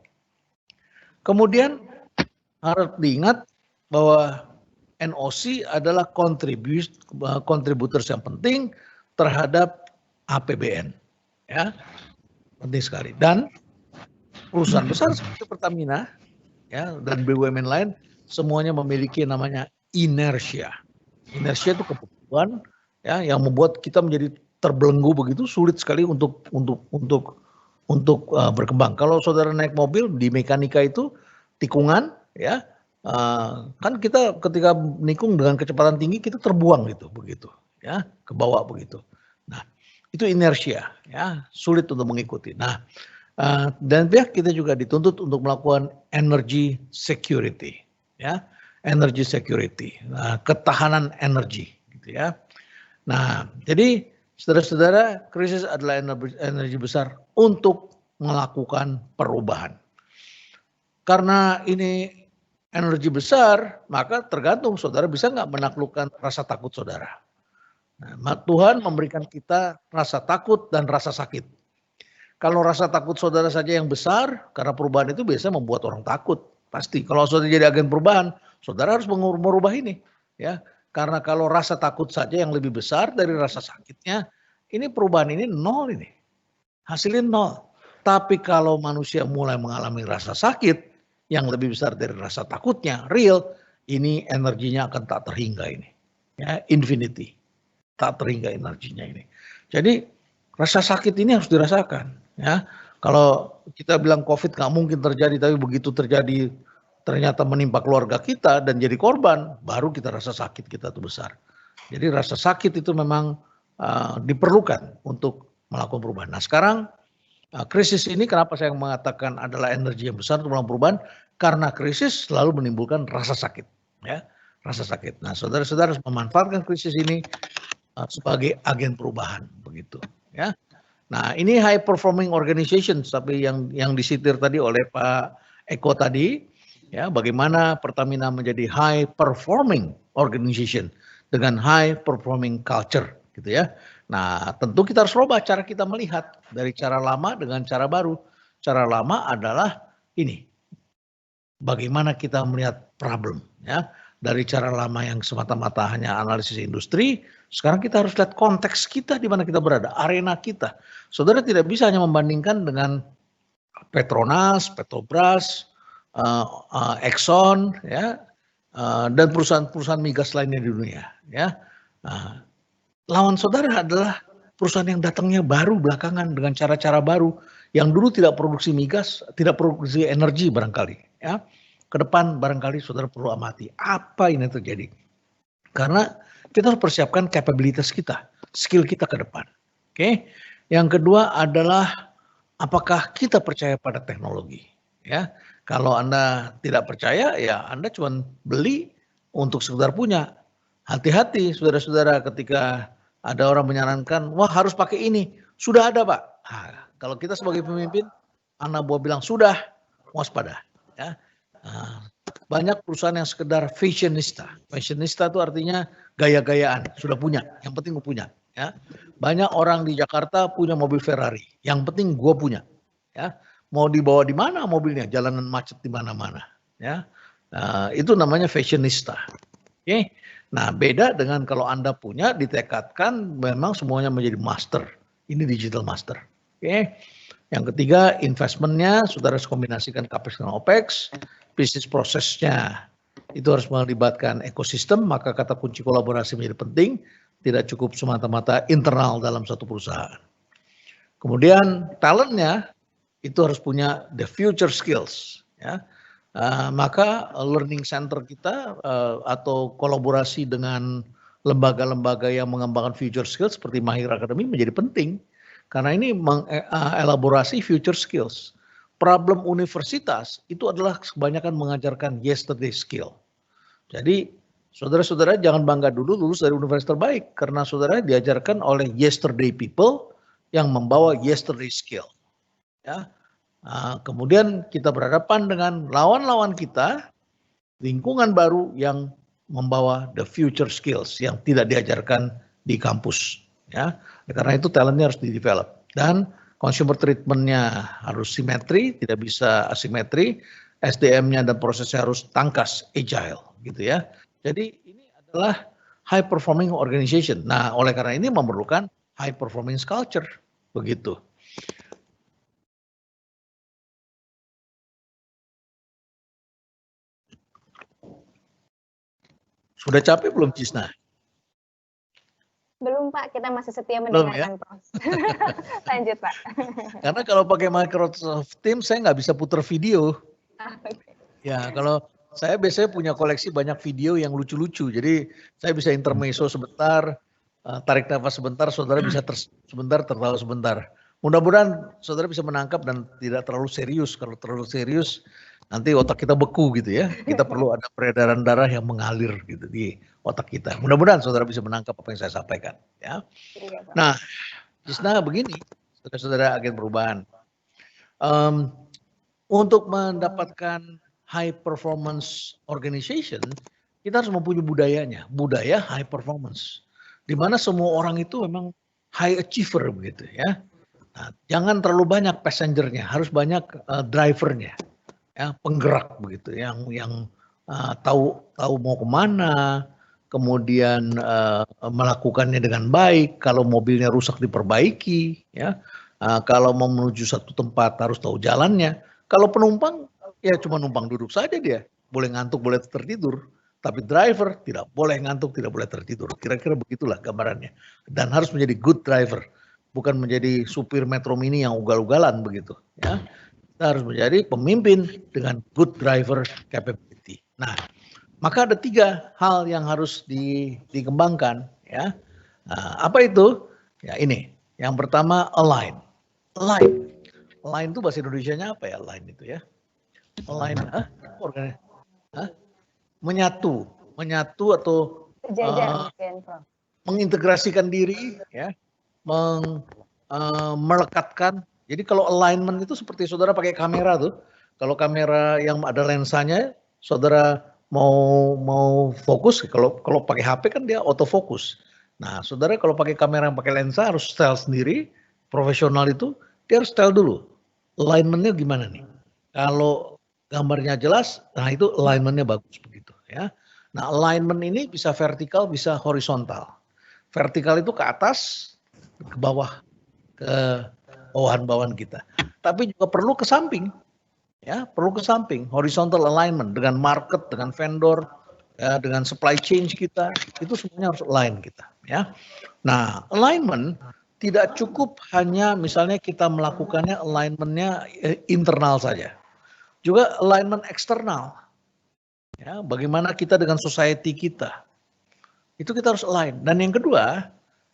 Kemudian harus diingat bahwa NOC adalah kontributor yang penting terhadap APBN. Ya, penting sekali. Dan perusahaan besar seperti Pertamina, ya, dan BUMN lain semuanya memiliki namanya inersia. Inersia itu kebutuhan, ya, yang membuat kita menjadi terbelenggu begitu, sulit sekali untuk berkembang. Kalau saudara naik mobil di mekanika itu tikungan, ya, kan kita ketika nikung dengan kecepatan tinggi kita terbuang gitu, begitu, ya, ke bawah begitu. Nah, itu inersia, ya, sulit untuk mengikuti. Nah, dan pihak kita juga dituntut untuk melakukan energy security, ya, energy security, ketahanan energi, gitu ya. Nah, jadi saudara-saudara, krisis adalah energi besar untuk melakukan perubahan. Karena ini energi besar, maka tergantung saudara bisa nggak menaklukkan rasa takut saudara. Nah, Tuhan memberikan kita rasa takut dan rasa sakit. Kalau rasa takut saudara saja yang besar, karena perubahan itu biasanya membuat orang takut. Pasti. Kalau saudara jadi agen perubahan, saudara harus merubah ini. Ya, karena kalau rasa takut saja yang lebih besar dari rasa sakitnya, ini perubahan ini nol ini. Hasilnya nol. Tapi kalau manusia mulai mengalami rasa sakit yang lebih besar dari rasa takutnya, real, ini energinya akan tak terhingga ini. Ya, infinity. Tak terhingga energinya ini. Jadi rasa sakit ini harus dirasakan. Ya, kalau kita bilang COVID nggak mungkin terjadi, tapi begitu terjadi ternyata menimpa keluarga kita dan jadi korban, baru kita rasa sakit kita itu besar. Jadi rasa sakit itu memang diperlukan untuk melakukan perubahan. Nah, sekarang krisis ini kenapa saya mengatakan adalah energi yang besar untuk melakukan perubahan? Karena krisis selalu menimbulkan rasa sakit, ya, rasa sakit. Nah, saudara-saudara harus memanfaatkan krisis ini sebagai agen perubahan, begitu, ya. Nah, ini high performing organization, tapi yang disitir tadi oleh Pak Eko tadi, ya, bagaimana Pertamina menjadi high performing organization dengan high performing culture, gitu ya. Nah, tentu kita harus rubah cara kita melihat dari cara lama dengan cara baru. Cara lama adalah ini, bagaimana kita melihat problem, ya. Dari cara lama yang semata-mata hanya analisis industri, sekarang kita harus lihat konteks kita di mana kita berada, arena kita. Saudara tidak bisa hanya membandingkan dengan Petronas, Petrobras, Exxon, ya, dan perusahaan-perusahaan migas lainnya di dunia. Ya, lawan saudara adalah perusahaan yang datangnya baru belakangan dengan cara-cara baru, yang dulu tidak produksi migas, tidak produksi energi barangkali. Ya, ke depan barangkali saudara perlu amati apa ini terjadi. Karena kita harus persiapkan kapabilitas kita, skill kita ke depan. Oke. Yang kedua adalah apakah kita percaya pada teknologi, ya. Kalau Anda tidak percaya, ya Anda cuma beli untuk sekedar punya. Hati-hati saudara-saudara ketika ada orang menyarankan, wah harus pakai ini. Sudah ada Pak, Nah, kalau kita sebagai pemimpin, anak buah bilang sudah, waspada. Ya. Nah, banyak perusahaan yang sekedar fashionista. Fashionista itu artinya gaya-gayaan, sudah punya, yang penting gue punya. Ya. Banyak orang di Jakarta punya mobil Ferrari, yang penting gue punya. Ya. Mau dibawa di mana mobilnya, jalanan macet di mana-mana. Ya. Nah, itu namanya fashionista. Oke. Nah, beda dengan kalau Anda punya, ditekadkan memang semuanya menjadi master. Ini digital master. Oke. Yang ketiga, investmentnya saudara harus kombinasikan capex dan opex. Bisnis prosesnya itu harus melibatkan ekosistem, maka kata kunci kolaborasi menjadi penting. Tidak cukup semata-mata internal dalam satu perusahaan. Kemudian talentnya itu harus punya the future skills. Ya. Maka learning center kita atau kolaborasi dengan lembaga-lembaga yang mengembangkan future skills seperti Mahir Academy menjadi penting. Karena ini mengelaborasi future skills. Problem universitas itu adalah kebanyakan mengajarkan yesterday skill. Jadi saudara-saudara jangan bangga dulu lulus dari universitas terbaik. Karena saudara diajarkan oleh yesterday people yang membawa yesterday skill. Ya. Kemudian kita berhadapan dengan lawan-lawan kita, lingkungan baru yang membawa the future skills yang tidak diajarkan di kampus. Ya, karena itu talentnya harus di-develop dan consumer treatmentnya harus simetri, tidak bisa asimetri. SDM-nya dan prosesnya harus tangkas, agile, gitu ya. Jadi ini adalah high performing organization. Nah, oleh karena ini memerlukan high performance culture, begitu. Sudah capek belum Cisna? Belum Pak, kita masih setia mendengarkan Prof. Lanjut Pak. Karena kalau pakai Microsoft Teams saya nggak bisa putar video. Ya kalau saya biasanya punya koleksi banyak video yang lucu-lucu, jadi saya bisa intermezzo sebentar, tarik nafas sebentar, saudara bisa sebentar tertawa sebentar. Mudah-mudahan saudara bisa menangkap dan tidak terlalu serius. Kalau terlalu serius nanti otak kita beku gitu ya. Kita perlu ada peredaran darah yang mengalir gitu di otak kita. Mudah-mudahan saudara bisa menangkap apa yang saya sampaikan. Ya. Nah, Cisna begini, saudara-saudara agen perubahan. Untuk mendapatkan high performance organization, kita harus mempunyai budayanya, budaya high performance, di mana semua orang itu memang high achiever begitu ya. Nah, jangan terlalu banyak passengernya, harus banyak drivernya, ya, penggerak begitu, yang tahu mau kemana, kemudian melakukannya dengan baik. Kalau mobilnya rusak diperbaiki, ya. Kalau mau menuju satu tempat harus tahu jalannya. Kalau penumpang ya cuma numpang duduk saja dia, boleh ngantuk, boleh tertidur. Tapi driver tidak boleh ngantuk, tidak boleh tertidur. Kira-kira begitulah gambarannya. Dan harus menjadi good driver, bukan menjadi supir Metro Mini yang ugal-ugalan begitu. Ya, kita harus menjadi pemimpin dengan good driver capability. Nah, maka ada 3 hal yang harus dikembangkan. Ya, apa itu? Ya ini. Yang pertama align. Align itu bahasa Indonesianya apa ya? Align itu ya. Align, menyatu atau mengintegrasikan diri, ya, melekatkan. Jadi kalau alignment itu seperti saudara pakai kamera tuh, kalau kamera yang ada lensanya, saudara mau fokus, kalau pakai HP kan dia autofokus. Nah, saudara kalau pakai kamera yang pakai lensa harus style sendiri, profesional itu dia harus style dulu. Alignmentnya gimana nih? Kalau gambarnya jelas, nah itu alignmentnya bagus begitu ya. Nah, alignment ini bisa vertikal, bisa horizontal. Vertikal itu ke atas, ke bawah, ke bawahan-bawahan kita. Tapi juga perlu ke samping, ya, perlu ke samping. Horizontal alignment dengan market, dengan vendor, ya, dengan supply chain kita, itu semuanya harus align kita, ya. Nah, alignment tidak cukup hanya misalnya kita melakukannya alignmentnya internal saja, juga alignment eksternal. Ya, bagaimana kita dengan society kita, itu kita harus align. Dan yang kedua,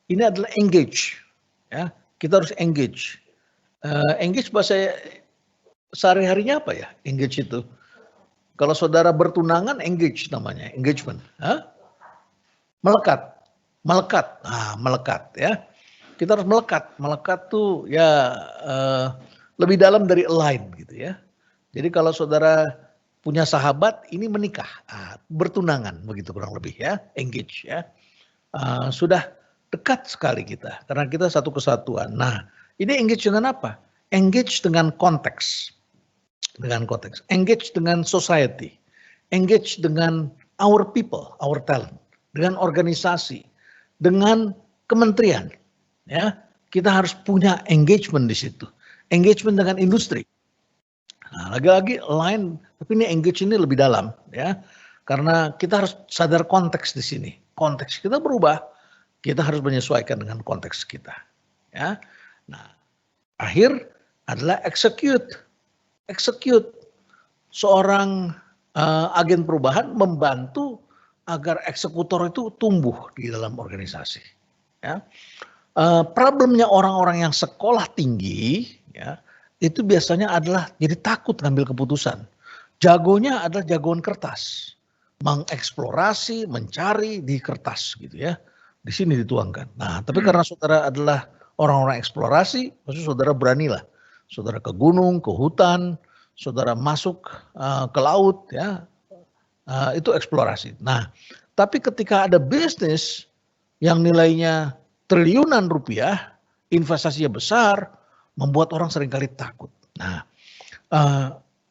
ini adalah engage. Ya, kita harus engage. Engage bahasa sehari-harinya apa ya? Engage itu. Kalau saudara bertunangan, engage namanya, engagement. Melekat. Nah, melekat ya. kita harus melekat. Melekat tuh ya lebih dalam dari align gitu ya. Jadi kalau saudara punya sahabat, ini menikah, bertunangan begitu kurang lebih ya, engage ya. Sudah dekat sekali kita karena kita satu kesatuan. Nah, ini engage dengan apa? Engage dengan konteks. Engage dengan society. Engage dengan our people, our talent, dengan organisasi, dengan kementerian. Ya, kita harus punya engagement di situ. Engagement dengan industri. Nah, lagi-lagi lain, tapi ini engage ini lebih dalam ya. Karena kita harus sadar konteks di sini. Konteks kita berubah, kita harus menyesuaikan dengan konteks kita. Ya. Nah, akhir adalah execute. Execute. Seorang agen perubahan membantu agar eksekutor itu tumbuh di dalam organisasi. Ya. Problemnya orang-orang yang sekolah tinggi, ya, itu biasanya adalah jadi takut ngambil keputusan. Jagonya adalah jagoan kertas, mengeksplorasi, mencari di kertas gitu ya. Di sini dituangkan. Nah, tapi karena saudara adalah orang-orang eksplorasi, maksud saudara beranilah. Saudara ke gunung, ke hutan, saudara masuk ke laut ya. Itu eksplorasi. Nah, tapi ketika ada bisnis yang nilainya triliunan rupiah, investasinya besar, membuat orang seringkali takut. Nah,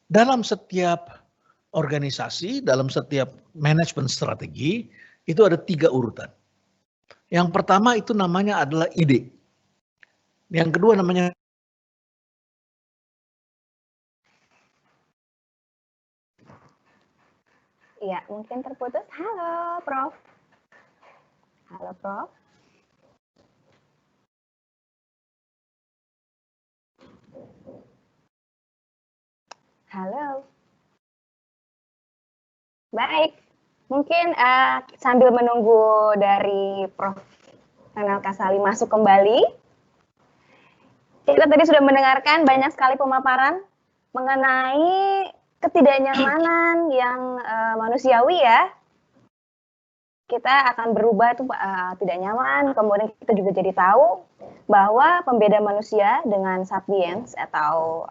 dalam setiap organisasi, dalam setiap manajemen strategi, itu ada 3 urutan. Yang pertama itu namanya adalah ide. Yang kedua namanya Iya, mungkin terputus. Halo, Prof. Halo, Prof. Halo. Baik, mungkin sambil menunggu dari Prof. Renal Kasali masuk kembali, kita tadi sudah mendengarkan banyak sekali pemaparan mengenai ketidaknyamanan yang manusiawi ya. Kita akan berubah itu tidak nyaman, kemudian kita juga jadi tahu bahwa pembeda manusia dengan sapiens atau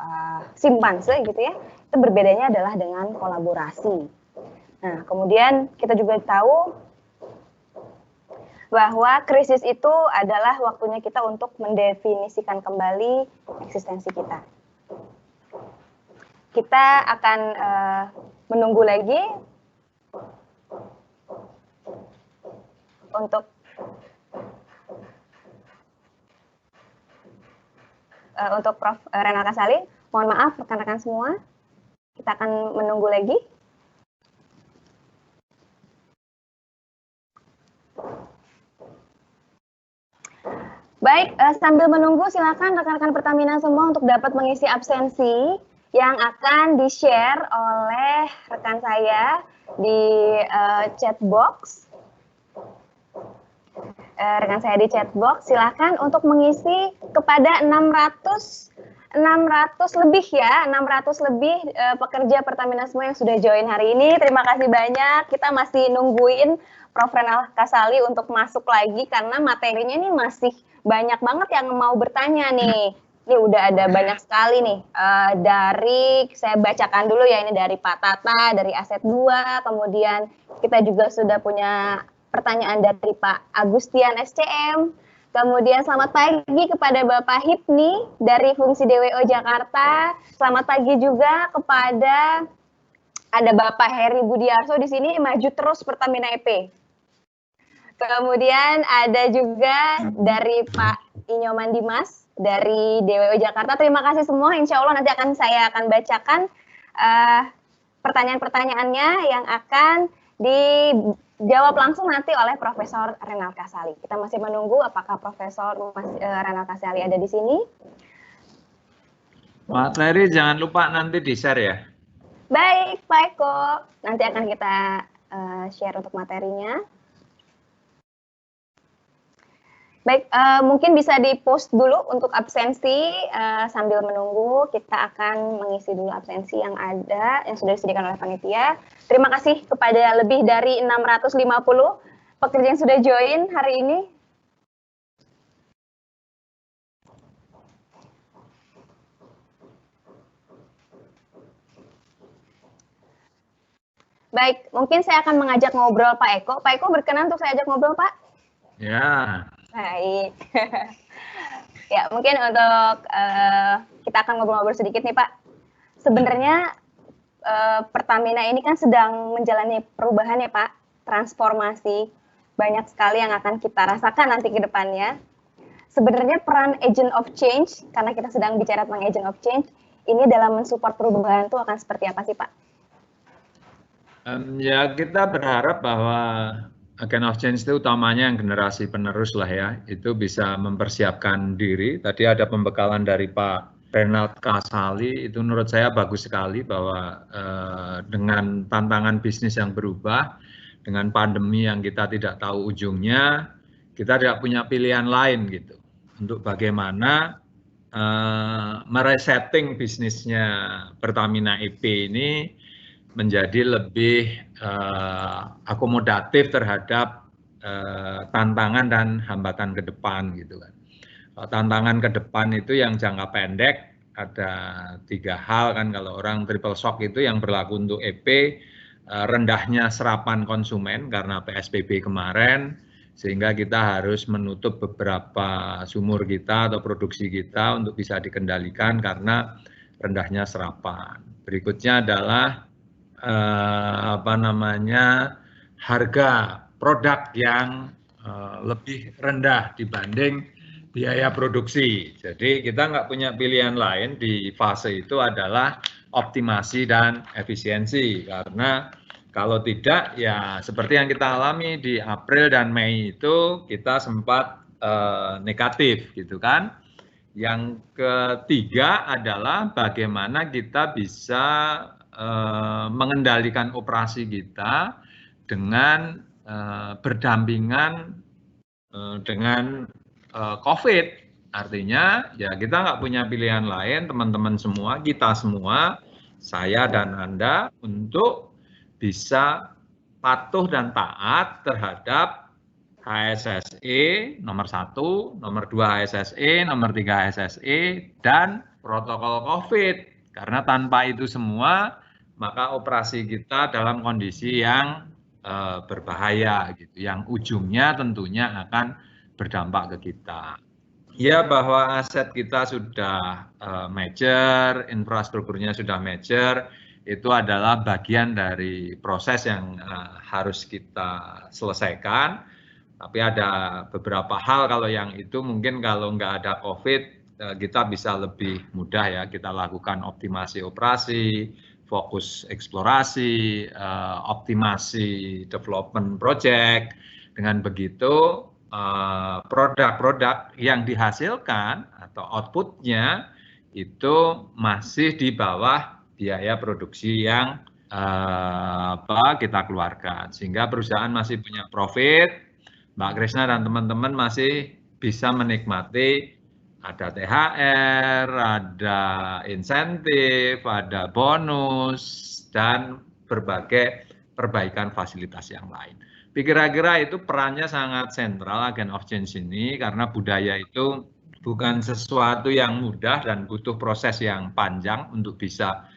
simpanse gitu ya, itu berbedanya adalah dengan kolaborasi. Nah, kemudian kita juga tahu bahwa krisis itu adalah waktunya kita untuk mendefinisikan kembali eksistensi kita. Kita akan menunggu lagi untuk Prof. Renal Kasali. Mohon maaf rekan-rekan semua, kita akan menunggu lagi. Baik, sambil menunggu silakan rekan-rekan Pertamina semua untuk dapat mengisi absensi yang akan di-share oleh rekan saya di chat box. Rekan saya di chat box, silakan untuk mengisi kepada 600 lebih ya, 600 lebih pekerja Pertamina semua yang sudah join hari ini. Terima kasih banyak. Kita masih nungguin Prof. Renal Kasali untuk masuk lagi karena materinya ini masih banyak banget yang mau bertanya nih. Ini udah ada banyak sekali nih. Dari saya bacakan dulu ya, ini dari Pak Tata, dari Aset 2, kemudian kita juga sudah punya pertanyaan dari Pak Agustian SCM. Kemudian selamat pagi kepada Bapak Hipni dari Fungsi DWO Jakarta. Selamat pagi juga kepada ada Bapak Heri Budiarso di sini, maju terus Pertamina EP. Kemudian ada juga dari Pak Inyoman Dimas dari DWO Jakarta. Terima kasih semua. Insya Allah nanti saya akan bacakan pertanyaan-pertanyaannya yang akan dijawab langsung nanti oleh Profesor Renal Kasali. Kita masih menunggu apakah Profesor Renal Kasali ada di sini. Materi jangan lupa nanti di-share ya. Baik, Pak Eko. Nanti akan kita share untuk materinya. Baik, mungkin bisa di-post dulu untuk absensi sambil menunggu. Kita akan mengisi dulu absensi yang ada, yang sudah disediakan oleh panitia. Terima kasih kepada lebih dari 650 pekerja yang sudah join hari ini. Baik, mungkin saya akan mengajak ngobrol Pak Eko. Pak Eko berkenan untuk saya ajak ngobrol, Pak? Ya. Baik. Ya, mungkin untuk kita akan ngobrol-ngobrol sedikit nih, Pak. Sebenarnya Pertamina ini kan sedang menjalani perubahan ya, Pak. Transformasi. Banyak sekali yang akan kita rasakan nanti ke depannya. Sebenarnya peran agent of change, karena kita sedang bicara tentang agent of change, ini dalam mensupport perubahan itu akan seperti apa sih, Pak? Ya, kita berharap bahwa agent of change itu utamanya yang generasi penerus lah ya, itu bisa mempersiapkan diri. Tadi ada pembekalan dari Pak Renald Kasali, itu menurut saya bagus sekali bahwa dengan tantangan bisnis yang berubah, dengan pandemi yang kita tidak tahu ujungnya, kita tidak punya pilihan lain gitu untuk bagaimana meresetting bisnisnya Pertamina EP ini menjadi lebih akomodatif terhadap tantangan dan hambatan ke depan gitu kan. Tantangan ke depan itu yang jangka pendek ada 3 hal kan, kalau orang triple shock itu yang berlaku untuk EP, rendahnya serapan konsumen karena PSBB kemarin, sehingga kita harus menutup beberapa sumur kita atau produksi kita untuk bisa dikendalikan karena rendahnya serapan. Berikutnya adalah harga produk yang lebih rendah dibanding biaya produksi. Jadi kita nggak punya pilihan lain di fase itu adalah optimasi dan efisiensi, karena kalau tidak ya seperti yang kita alami di April dan Mei itu kita sempat negatif gitu kan. Yang ketiga adalah bagaimana kita bisa mengendalikan operasi kita dengan berdampingan dengan COVID. Artinya ya kita nggak punya pilihan lain, teman-teman semua, kita semua, saya dan Anda, untuk bisa patuh dan taat terhadap HSSE nomor 1, nomor 2 HSSE, nomor 3 HSSE, dan protokol COVID. Karena tanpa itu semua, maka operasi kita dalam kondisi yang berbahaya, gitu, yang ujungnya tentunya akan berdampak ke kita. Ya, bahwa aset kita sudah mature, infrastrukturnya sudah mature, itu adalah bagian dari proses yang harus kita selesaikan. Tapi ada beberapa hal kalau yang itu mungkin kalau nggak ada COVID, kita bisa lebih mudah ya, kita lakukan optimasi operasi, fokus eksplorasi, optimasi development project. Dengan begitu produk-produk yang dihasilkan atau outputnya itu masih di bawah biaya produksi yang kita keluarkan, sehingga perusahaan masih punya profit. Mbak Krisna dan teman-teman masih bisa menikmati ada THR, ada insentif, ada bonus, dan berbagai perbaikan fasilitas yang lain. Kira-kira itu perannya sangat sentral agen of change ini, karena budaya itu bukan sesuatu yang mudah dan butuh proses yang panjang untuk bisa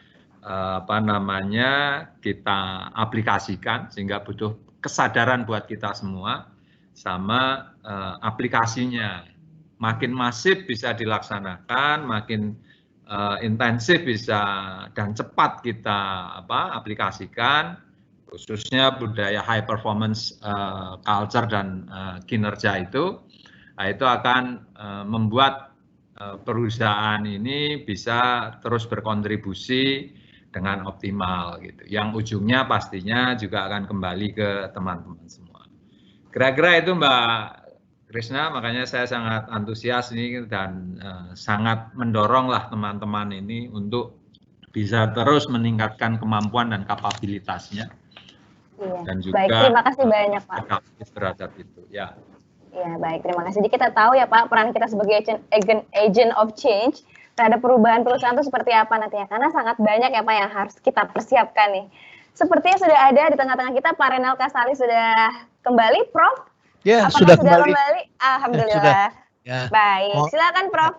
kita aplikasikan, sehingga butuh kesadaran buat kita semua, sama aplikasinya. Makin masif bisa dilaksanakan, makin intensif bisa dan cepat kita aplikasikan, khususnya budaya high performance culture dan kinerja itu akan membuat perusahaan ini bisa terus berkontribusi dengan optimal gitu. Yang ujungnya pastinya juga akan kembali ke teman-teman semua. Kira-kira itu Mbak Krisna, makanya saya sangat antusias ini dan sangat mendoronglah teman-teman ini untuk bisa terus meningkatkan kemampuan dan kapabilitasnya. Iya. Dan juga baik, terima kasih banyak Pak. Terhadap itu, ya. Ya, baik, terima kasih. Jadi kita tahu ya Pak, peran kita sebagai agent of change terhadap perubahan perusahaan itu seperti apa nantinya. Karena sangat banyak ya Pak yang harus kita persiapkan nih. Sepertinya sudah ada di tengah-tengah kita Pak Renald Kasali sudah kembali, Prof. Ya, apakah sudah kembali. Alhamdulillah. Sudah. Ya. Baik, silakan Prof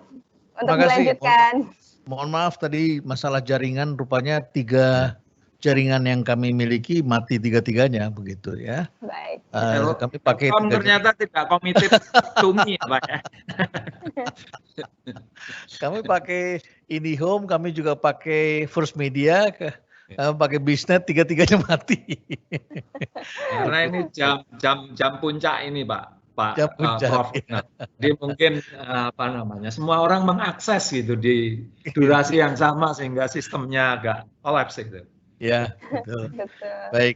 untuk melanjutkan. Mohon maaf tadi masalah jaringan, rupanya 3 jaringan yang kami miliki mati tiga-tiganya begitu ya. Baik. Kami pakai ternyata tidak committed to me ya Pak ya. Kami pakai IndiHome, kami juga pakai First Media, pakai Bisnet, tiga-tiganya mati. Karena ini jam puncak ini Pak Jam puncak, Prof. Nah, jadi mungkin semua orang mengakses gitu di durasi yang sama sehingga sistemnya agak kolaps gitu. Ya, betul. Betul. Baik,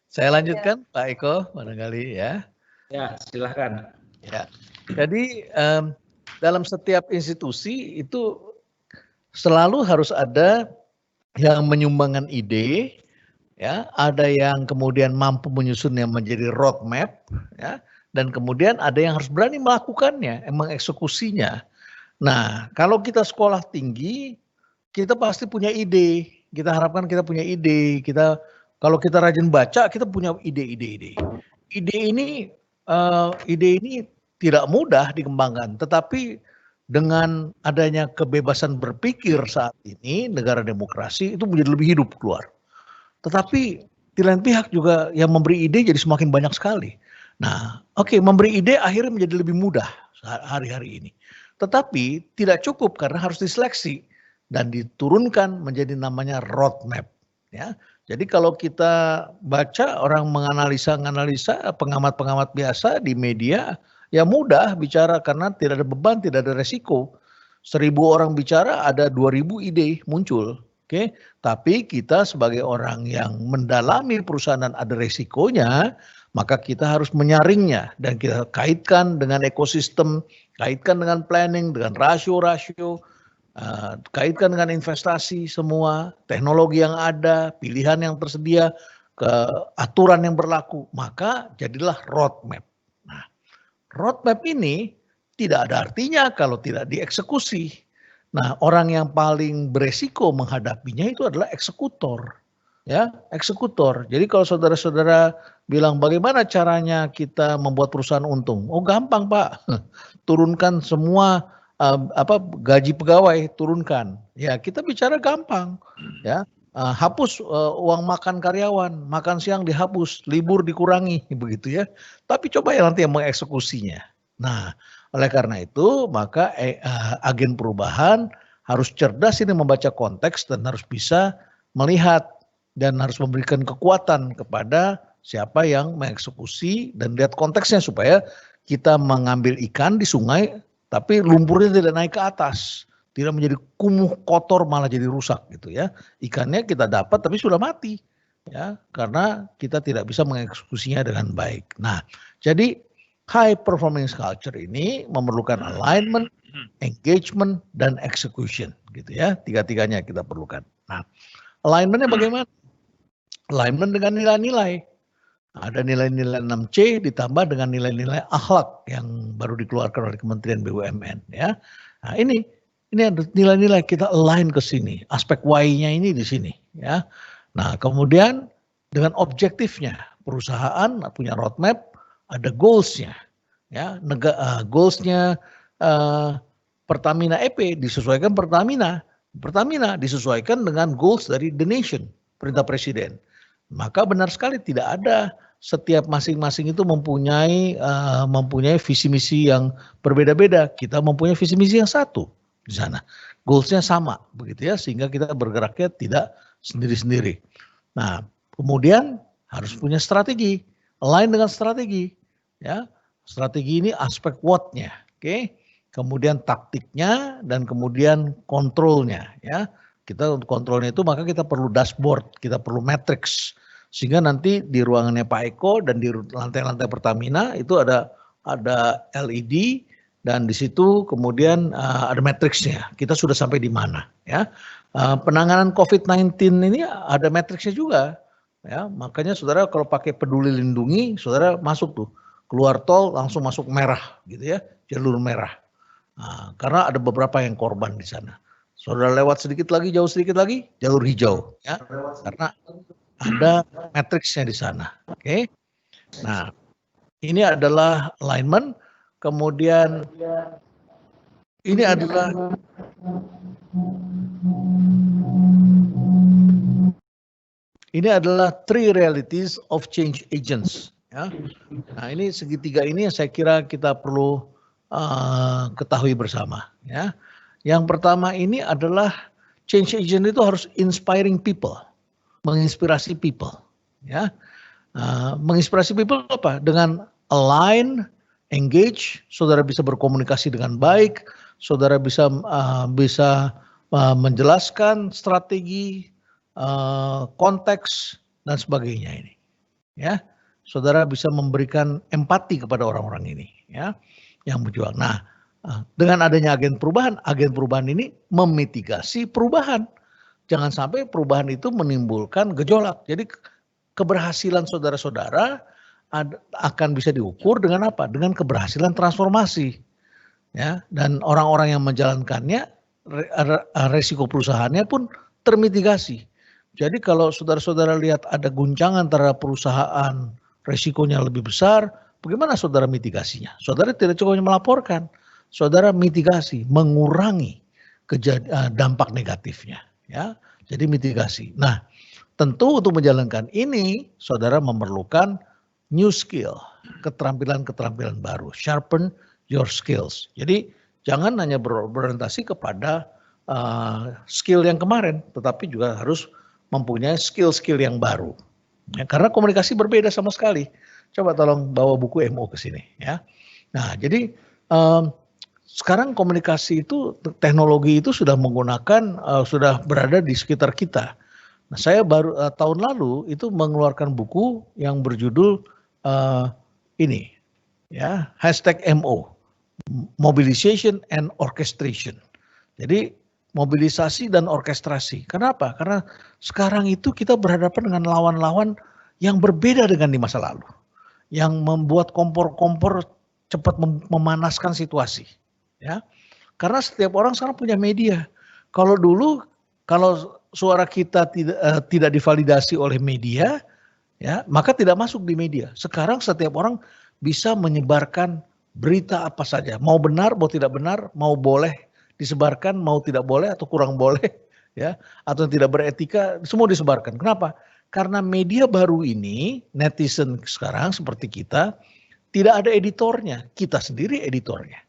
saya lanjutkan Pak Eko barangkali ya. Ya, silakan. Ya, jadi dalam setiap institusi itu selalu harus ada yang menyumbangkan ide, ya, ada yang kemudian mampu menyusunnya menjadi roadmap, ya, dan kemudian ada yang harus berani melakukannya, mengeksekusinya. Nah, kalau kita sekolah tinggi, kita pasti punya ide. Kita harapkan kita punya ide. Kalau kita rajin baca, kita punya ide-ide. Ide ini tidak mudah dikembangkan, tetapi dengan adanya kebebasan berpikir saat ini, negara demokrasi itu menjadi lebih hidup keluar. Tetapi di lain pihak juga yang memberi ide jadi semakin banyak sekali. Nah, memberi ide akhirnya menjadi lebih mudah hari-hari ini. Tetapi tidak cukup karena harus diseleksi dan diturunkan menjadi namanya roadmap. Ya, jadi kalau kita baca orang menganalisa pengamat-pengamat biasa di media, ya mudah bicara karena tidak ada beban, tidak ada resiko. 1000 orang bicara ada 2000 ide muncul. Oke, tapi kita sebagai orang yang mendalami perusahaan dan ada resikonya, maka kita harus menyaringnya dan kita kaitkan dengan ekosistem, kaitkan dengan planning, dengan rasio-rasio, kaitkan dengan investasi semua, teknologi yang ada, pilihan yang tersedia, aturan yang berlaku, maka jadilah roadmap. Nah, roadmap ini tidak ada artinya kalau tidak dieksekusi. Nah, orang yang paling beresiko menghadapinya itu adalah eksekutor. Ya, eksekutor. Jadi kalau saudara-saudara bilang bagaimana caranya kita membuat perusahaan untung? Oh, gampang, Pak. Turunkan semua gaji pegawai, turunkan. Ya, kita bicara gampang. Ya, hapus uang makan karyawan, makan siang dihapus, libur dikurangi, begitu ya. Tapi coba ya nanti yang mengeksekusinya. Nah, oleh karena itu maka agen perubahan harus cerdas ini membaca konteks dan harus bisa melihat dan harus memberikan kekuatan kepada siapa yang mengeksekusi dan lihat konteksnya supaya kita mengambil ikan di sungai tapi lumpurnya tidak naik ke atas, tidak menjadi kumuh kotor malah jadi rusak gitu ya. Ikannya kita dapat tapi sudah mati ya karena kita tidak bisa mengeksekusinya dengan baik. Nah, jadi high performance culture ini memerlukan alignment, engagement, dan execution, gitu ya. Tiga-tiganya kita perlukan. Nah, alignmentnya bagaimana? Alignment dengan nilai-nilai. Ada nilai-nilai 6C ditambah dengan nilai-nilai akhlak yang baru dikeluarkan oleh Kementerian BUMN, ya. Nah, ini ada nilai-nilai kita align ke sini. Aspek Y-nya ini di sini, ya. Nah, kemudian dengan objektifnya, perusahaan punya roadmap, ada goals-nya, ya, goals-nya Pertamina EP disesuaikan Pertamina disesuaikan dengan goals dari the nation, perintah presiden. Maka benar sekali tidak ada setiap masing-masing itu mempunyai visi misi yang berbeda-beda. Kita mempunyai visi misi yang satu di sana, goals-nya sama, begitu ya, sehingga kita bergeraknya tidak sendiri-sendiri. Nah, kemudian harus punya strategi, align dengan strategi. Ya, strategi ini aspek what-nya, oke. Kemudian taktiknya dan kemudian kontrolnya, ya. Kita untuk kontrolnya itu maka kita perlu dashboard, kita perlu matrix. Sehingga nanti di ruangannya Pak Eko dan di lantai-lantai Pertamina itu ada LED dan di situ kemudian ada matriksnya. Kita sudah sampai di mana, ya. Penanganan COVID-19 ini ada matriksnya juga, ya. Makanya saudara kalau pakai Peduli Lindungi, saudara masuk tuh. Keluar tol langsung masuk merah gitu ya, jalur merah. Nah, karena ada beberapa yang korban di sana. Saudara lewat sedikit lagi, jauh sedikit lagi, jalur hijau ya. Karena ada matriksnya di sana. Oke. Nah, ini adalah alignment, kemudian ini adalah Ini adalah three realities of change agents. Ya. Nah, ini segitiga ini yang saya kira kita perlu ketahui bersama. Ya. Yang pertama ini adalah change agent itu harus inspiring people, menginspirasi people. Ya. Menginspirasi people apa? Dengan align, engage, saudara bisa berkomunikasi dengan baik, saudara bisa menjelaskan strategi, konteks dan sebagainya ini. Ya, saudara bisa memberikan empati kepada orang-orang ini, ya, yang berjuang. Nah, dengan adanya agen perubahan ini memitigasi perubahan. Jangan sampai perubahan itu menimbulkan gejolak. Jadi keberhasilan saudara-saudara akan bisa diukur dengan apa? Dengan keberhasilan transformasi. Ya, dan orang-orang yang menjalankannya, resiko perusahaannya pun termitigasi. Jadi kalau saudara-saudara lihat ada guncangan terhadap perusahaan, resikonya lebih besar, bagaimana saudara mitigasinya? Saudara tidak cukup melaporkan, saudara mitigasi, mengurangi dampak negatifnya. Ya, jadi mitigasi. Nah, tentu untuk menjalankan ini, saudara memerlukan new skill, keterampilan-keterampilan baru, sharpen your skills. Jadi jangan hanya berorientasi kepada skill yang kemarin, tetapi juga harus mempunyai skill-skill yang baru. Ya, karena komunikasi berbeda sama sekali. Coba tolong bawa buku MO ke sini. Ya. Nah, jadi sekarang komunikasi itu, teknologi itu sudah menggunakan, sudah berada di sekitar kita. Nah, saya baru tahun lalu itu mengeluarkan buku yang berjudul ini, ya, #MO, Mobilization and Orchestration. Jadi mobilisasi dan orkestrasi. Kenapa? Karena sekarang itu kita berhadapan dengan lawan-lawan yang berbeda dengan di masa lalu. Yang membuat kompor-kompor cepat memanaskan situasi. Ya. Karena setiap orang sekarang punya media. Kalau dulu, kalau suara kita tidak divalidasi oleh media, ya, maka tidak masuk di media. Sekarang setiap orang bisa menyebarkan berita apa saja. Mau benar, mau tidak benar, mau boleh disebarkan, mau tidak boleh atau kurang boleh, ya, atau tidak beretika, semua disebarkan. Kenapa? Karena media baru ini, netizen sekarang seperti kita, tidak ada editornya, kita sendiri editornya.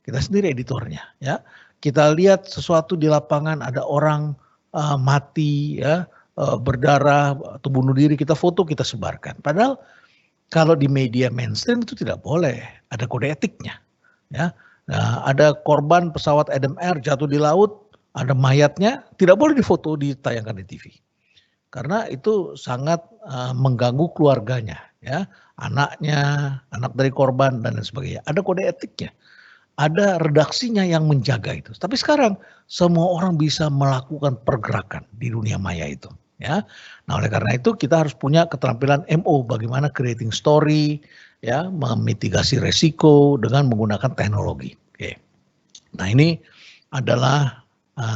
Kita sendiri editornya, ya. Kita lihat sesuatu di lapangan, ada orang mati, ya, berdarah atau bunuh diri, kita foto, kita sebarkan. Padahal kalau di media mainstream itu tidak boleh, ada kode etiknya, ya. Nah, ada korban pesawat Adam Air jatuh di laut, ada mayatnya, tidak boleh difoto, ditayangkan di TV. Karena itu sangat mengganggu keluarganya, ya, anaknya, anak dari korban dan lain sebagainya. Ada kode etiknya, ada redaksinya yang menjaga itu. Tapi sekarang semua orang bisa melakukan pergerakan di dunia maya itu, ya. Nah, oleh karena itu kita harus punya keterampilan MO, bagaimana creating story, ya, memitigasi resiko dengan menggunakan teknologi. Oke. Nah, ini adalah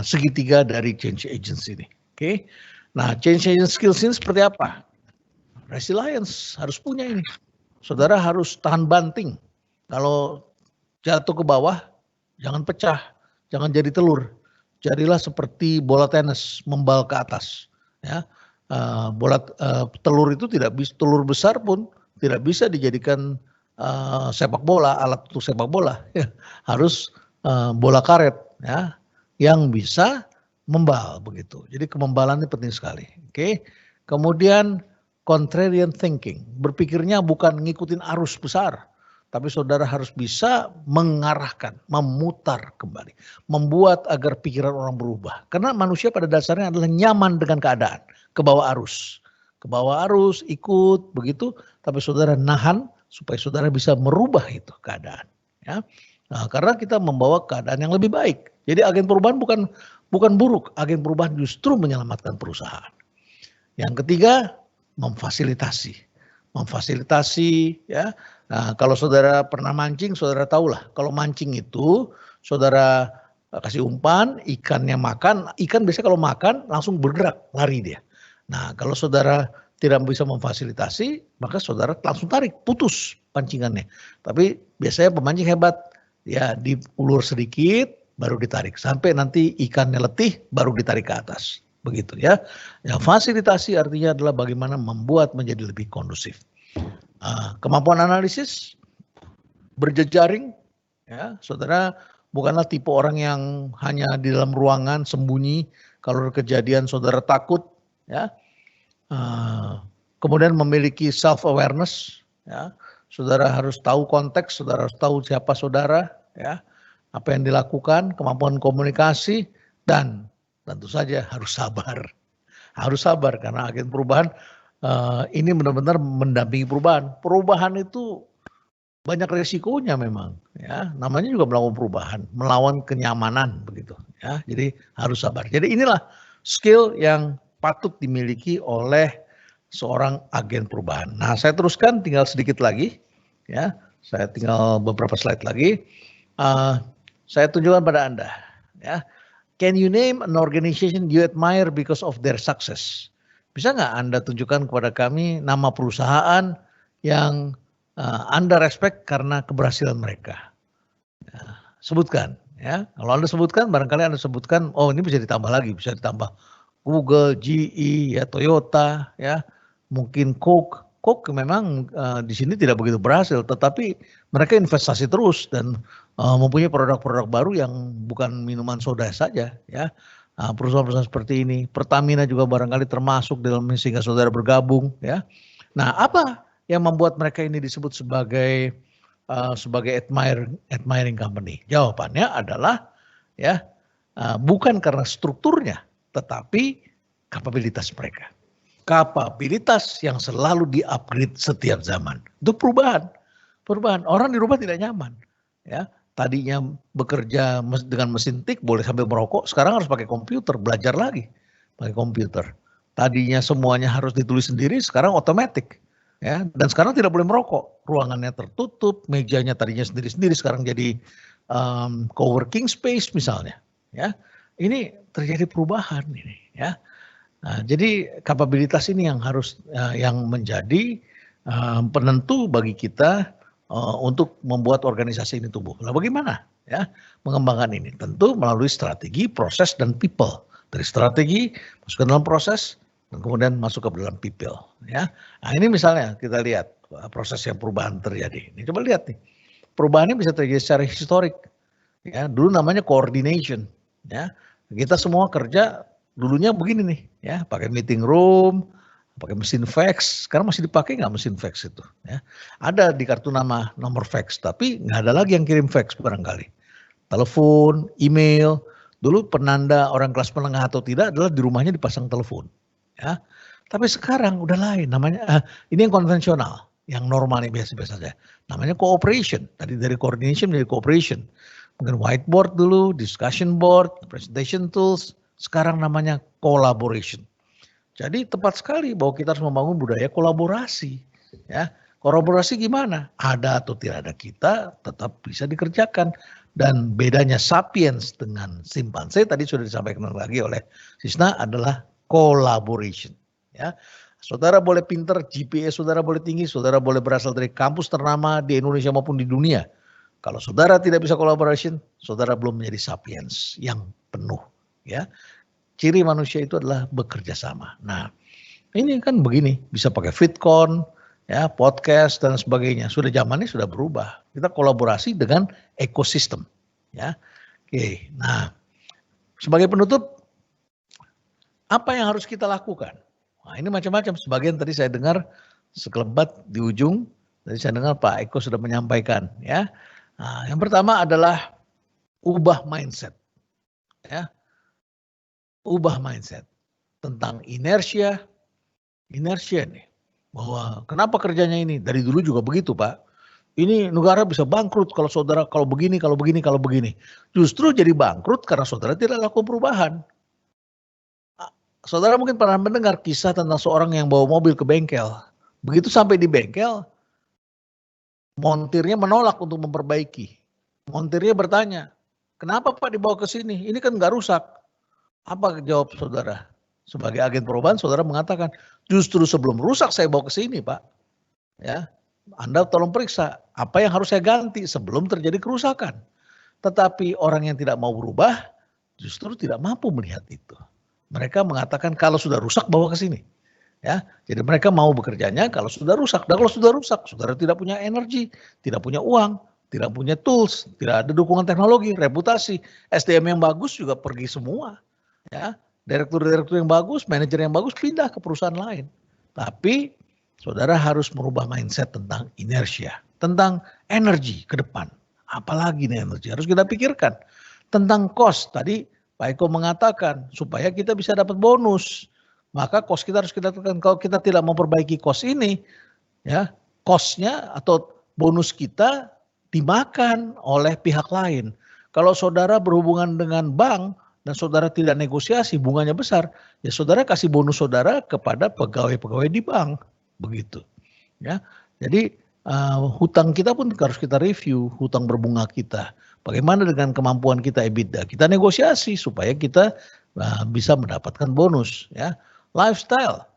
segitiga dari change agents ini. Oke. Nah, change agent skills ini seperti apa? Resilience harus punya ini. Saudara harus tahan banting. Kalau jatuh ke bawah, jangan pecah, jangan jadi telur. Jadilah seperti bola tenis, membal ke atas. Ya, telur itu tidak bisa, telur besar pun tidak bisa dijadikan sepak bola, alat untuk sepak bola. Ya, harus bola karet, ya, yang bisa membal begitu. Jadi kemembalan ini penting sekali. Oke. Kemudian contrarian thinking, berpikirnya bukan ngikutin arus besar, tapi saudara harus bisa mengarahkan, memutar kembali, membuat agar pikiran orang berubah. Karena manusia pada dasarnya adalah nyaman dengan keadaan, ke bawah arus. Ke bawah arus, ikut begitu, tapi saudara nahan supaya saudara bisa merubah itu keadaan. Ya. Nah, karena kita membawa keadaan yang lebih baik. Jadi agen perubahan bukan buruk, agen perubahan justru menyelamatkan perusahaan. Yang ketiga, memfasilitasi. Memfasilitasi, ya. Nah, kalau saudara pernah mancing, saudara tahulah. Kalau mancing itu, saudara kasih umpan, ikannya makan. Ikan biasanya kalau makan langsung bergerak, lari dia. Nah, kalau saudara tidak bisa memfasilitasi, maka saudara langsung tarik, putus pancingannya. Tapi biasanya pemancing hebat, ya diulur sedikit, baru ditarik. Sampai nanti ikannya letih, baru ditarik ke atas. begitu ya. Ya, fasilitasi artinya adalah bagaimana membuat menjadi lebih kondusif. Kemampuan analisis berjejaring, ya, saudara bukanlah tipe orang yang hanya di dalam ruangan sembunyi. Kalau kejadian saudara takut, ya. Kemudian memiliki self awareness, ya. Saudara harus tahu konteks, saudara harus tahu siapa saudara, ya, apa yang dilakukan, kemampuan komunikasi, dan tentu saja harus sabar. Harus sabar karena agen perubahan ini benar-benar mendampingi perubahan. Perubahan itu banyak resikonya memang, ya. Namanya juga melawan perubahan, melawan kenyamanan begitu, ya. Jadi harus sabar. Jadi inilah skill yang patut dimiliki oleh seorang agen perubahan. Nah, saya teruskan tinggal sedikit lagi, ya. Saya tinggal beberapa slide lagi. Saya tunjukkan pada Anda, ya. Can you name an organization you admire because of their success? Bisa nggak Anda tunjukkan kepada kami nama perusahaan yang Anda respect karena keberhasilan mereka? Ya, sebutkan, ya. Kalau Anda sebutkan, barangkali Anda sebutkan, oh ini bisa ditambah lagi, bisa ditambah Google, GE, ya, Toyota, ya, mungkin Coke. Coke memang di sini tidak begitu berhasil, tetapi mereka investasi terus dan mempunyai produk-produk baru yang bukan minuman soda saja, ya. Perusahaan-perusahaan seperti ini, Pertamina juga barangkali termasuk dalam sehingga saudara bergabung, ya. Nah, apa yang membuat mereka ini disebut sebagai admiring company? Jawabannya adalah, ya, bukan karena strukturnya, tetapi kapabilitas mereka. Kapabilitas yang selalu di-upgrade setiap zaman. Itu perubahan. Orang di rumah tidak nyaman, ya. Tadinya bekerja dengan mesin tik boleh sambil merokok, sekarang harus pakai komputer, belajar lagi pakai komputer. Tadinya semuanya harus ditulis sendiri, sekarang otomatis, ya. Dan sekarang tidak boleh merokok, ruangannya tertutup, mejanya tadinya sendiri-sendiri, sekarang jadi coworking space misalnya, ya. Ini terjadi perubahan ini, ya. Nah, jadi kapabilitas ini yang harus yang menjadi penentu bagi kita untuk membuat organisasi ini tumbuh. Nah, bagaimana, ya, mengembangkan ini? Tentu melalui strategi, proses, dan people. Dari strategi masuk ke dalam proses dan kemudian masuk ke dalam people, ya. Nah, ini misalnya kita lihat proses yang perubahan terjadi. Ini coba lihat nih, perubahannya bisa terjadi secara historik, ya. Dulu namanya coordination, ya. Kita semua kerja dulunya begini nih, ya, pakai meeting room, pakai mesin fax. Sekarang masih dipakai nggak mesin fax itu, ya. Ada di kartu nama nomor fax, tapi nggak ada lagi yang kirim fax barangkali. Telepon, email. Dulu penanda orang kelas menengah atau tidak adalah di rumahnya dipasang telepon, ya. Tapi sekarang udah lain, namanya ini yang konvensional, yang normalnya biasa-biasa saja. Namanya cooperation. Tadi dari coordination menjadi cooperation. Mungkin whiteboard dulu, discussion board, presentation tools. Sekarang namanya collaboration. Jadi tepat sekali bahwa kita harus membangun budaya kolaborasi, ya. Kolaborasi gimana? Ada atau tidak ada kita tetap bisa dikerjakan. Dan bedanya sapiens dengan simpanse tadi sudah disampaikan lagi oleh Sisna adalah collaboration, ya. Saudara boleh pinter, GPA saudara boleh tinggi, saudara boleh berasal dari kampus ternama di Indonesia maupun di dunia. Kalau saudara tidak bisa collaboration, saudara belum menjadi sapiens yang penuh, ya. Ciri manusia itu adalah bekerja sama. Nah, ini kan begini, bisa pakai VidCon, ya, podcast dan sebagainya. Sudah zamannya sudah berubah. Kita kolaborasi dengan ekosistem, ya. Oke, nah, sebagai penutup, apa yang harus kita lakukan? Nah, ini macam-macam. Sebagian tadi saya dengar sekelebat di ujung. Tadi saya dengar Pak Eko sudah menyampaikan, ya. Nah, yang pertama adalah ubah mindset, ya. Ubah mindset tentang inersia nih, bahwa kenapa kerjanya ini dari dulu juga begitu Pak. Ini negara bisa bangkrut kalau saudara kalau begini. Justru jadi bangkrut karena saudara tidak lakukan perubahan. Saudara mungkin pernah mendengar kisah tentang seorang yang bawa mobil ke bengkel. Begitu sampai di bengkel, montirnya menolak untuk memperbaiki. Montirnya bertanya, kenapa Pak dibawa ke sini? Ini kan nggak rusak. Apa jawab saudara? Sebagai agen perubahan, saudara mengatakan, justru sebelum rusak saya bawa ke sini, Pak. Ya, Anda tolong periksa apa yang harus saya ganti sebelum terjadi kerusakan. Tetapi orang yang tidak mau berubah, justru tidak mampu melihat itu. Mereka mengatakan kalau sudah rusak bawa ke sini. Ya, jadi mereka mau bekerjanya kalau sudah rusak. Dan kalau sudah rusak, saudara tidak punya energi, tidak punya uang, tidak punya tools, tidak ada dukungan teknologi, reputasi, SDM yang bagus juga pergi semua. Ya, direktur-direktur yang bagus, manajer yang bagus pindah ke perusahaan lain. Tapi saudara harus merubah mindset tentang inersia, tentang energi ke depan. Apalagi nih energi harus kita pikirkan tentang cost. Tadi Pak Eko mengatakan supaya kita bisa dapat bonus. Maka cost kita harus kita tekan. Kalau kita tidak memperbaiki cost ini, ya cost-nya atau bonus kita dimakan oleh pihak lain. Kalau saudara berhubungan dengan bank dan saudara tidak negosiasi, bunganya besar, ya saudara kasih bonus saudara kepada pegawai-pegawai di bank, begitu. Ya, jadi hutang kita pun harus kita review, hutang berbunga kita. Bagaimana dengan kemampuan kita EBITDA? Kita negosiasi supaya kita bisa mendapatkan bonus, ya. Lifestyle.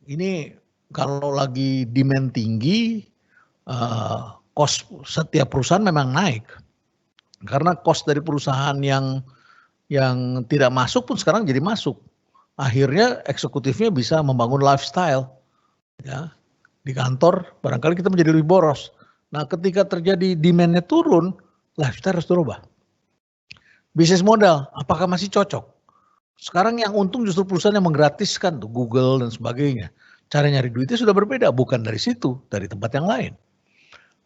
Ini kalau lagi demand tinggi, cost setiap perusahaan memang naik. Karena cost dari perusahaan yang tidak masuk pun sekarang jadi masuk. Akhirnya eksekutifnya bisa membangun lifestyle. Ya, di kantor barangkali kita menjadi lebih boros. Nah, ketika terjadi demand-nya turun, lifestyle harus berubah. Bisnis modal, apakah masih cocok? Sekarang yang untung justru perusahaan yang menggratiskan tuh Google dan sebagainya. Cara nyari duitnya sudah berbeda, bukan dari situ, dari tempat yang lain.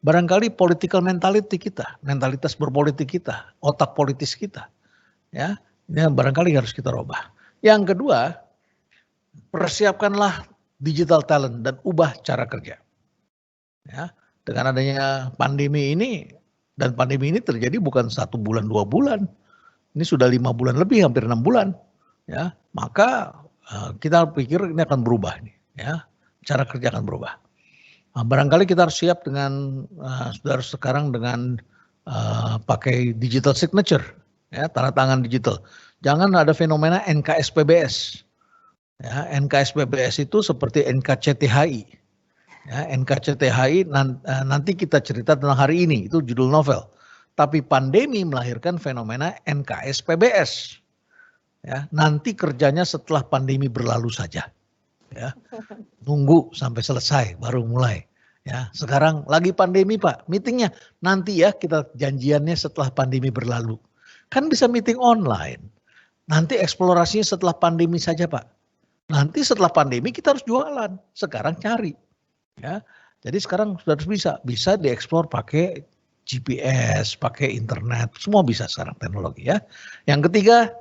Barangkali political mentality kita, mentalitas berpolitik kita, otak politis kita, ya, ini barangkali harus kita rubah. Yang kedua, persiapkanlah digital talent dan ubah cara kerja. Ya, dengan adanya pandemi ini, dan pandemi ini terjadi bukan 1 bulan 2 bulan, ini sudah 5 bulan lebih, hampir 6 bulan. Ya, maka kita pikir ini akan berubah nih, ya, cara kerja akan berubah. Nah, barangkali kita harus siap dengan saudara sekarang dengan pakai digital signature, ya, tanda tangan digital. Jangan ada fenomena NKSPBS. Ya, NKSPBS itu seperti NKCTHI. Ya, NKCTHI nanti kita cerita tentang hari ini, itu judul novel. Tapi pandemi melahirkan fenomena NKSPBS. Ya, nanti kerjanya setelah pandemi berlalu saja. Ya, tunggu sampai selesai baru mulai. Ya, sekarang lagi pandemi Pak, meetingnya nanti ya kita janjiannya setelah pandemi berlalu. Kan bisa meeting online. Nanti eksplorasinya setelah pandemi saja Pak. Nanti setelah pandemi kita harus jualan. Sekarang cari. Ya, jadi sekarang sudah harus bisa dieksplor pakai GPS, pakai internet, semua bisa sekarang teknologi ya. Yang ketiga,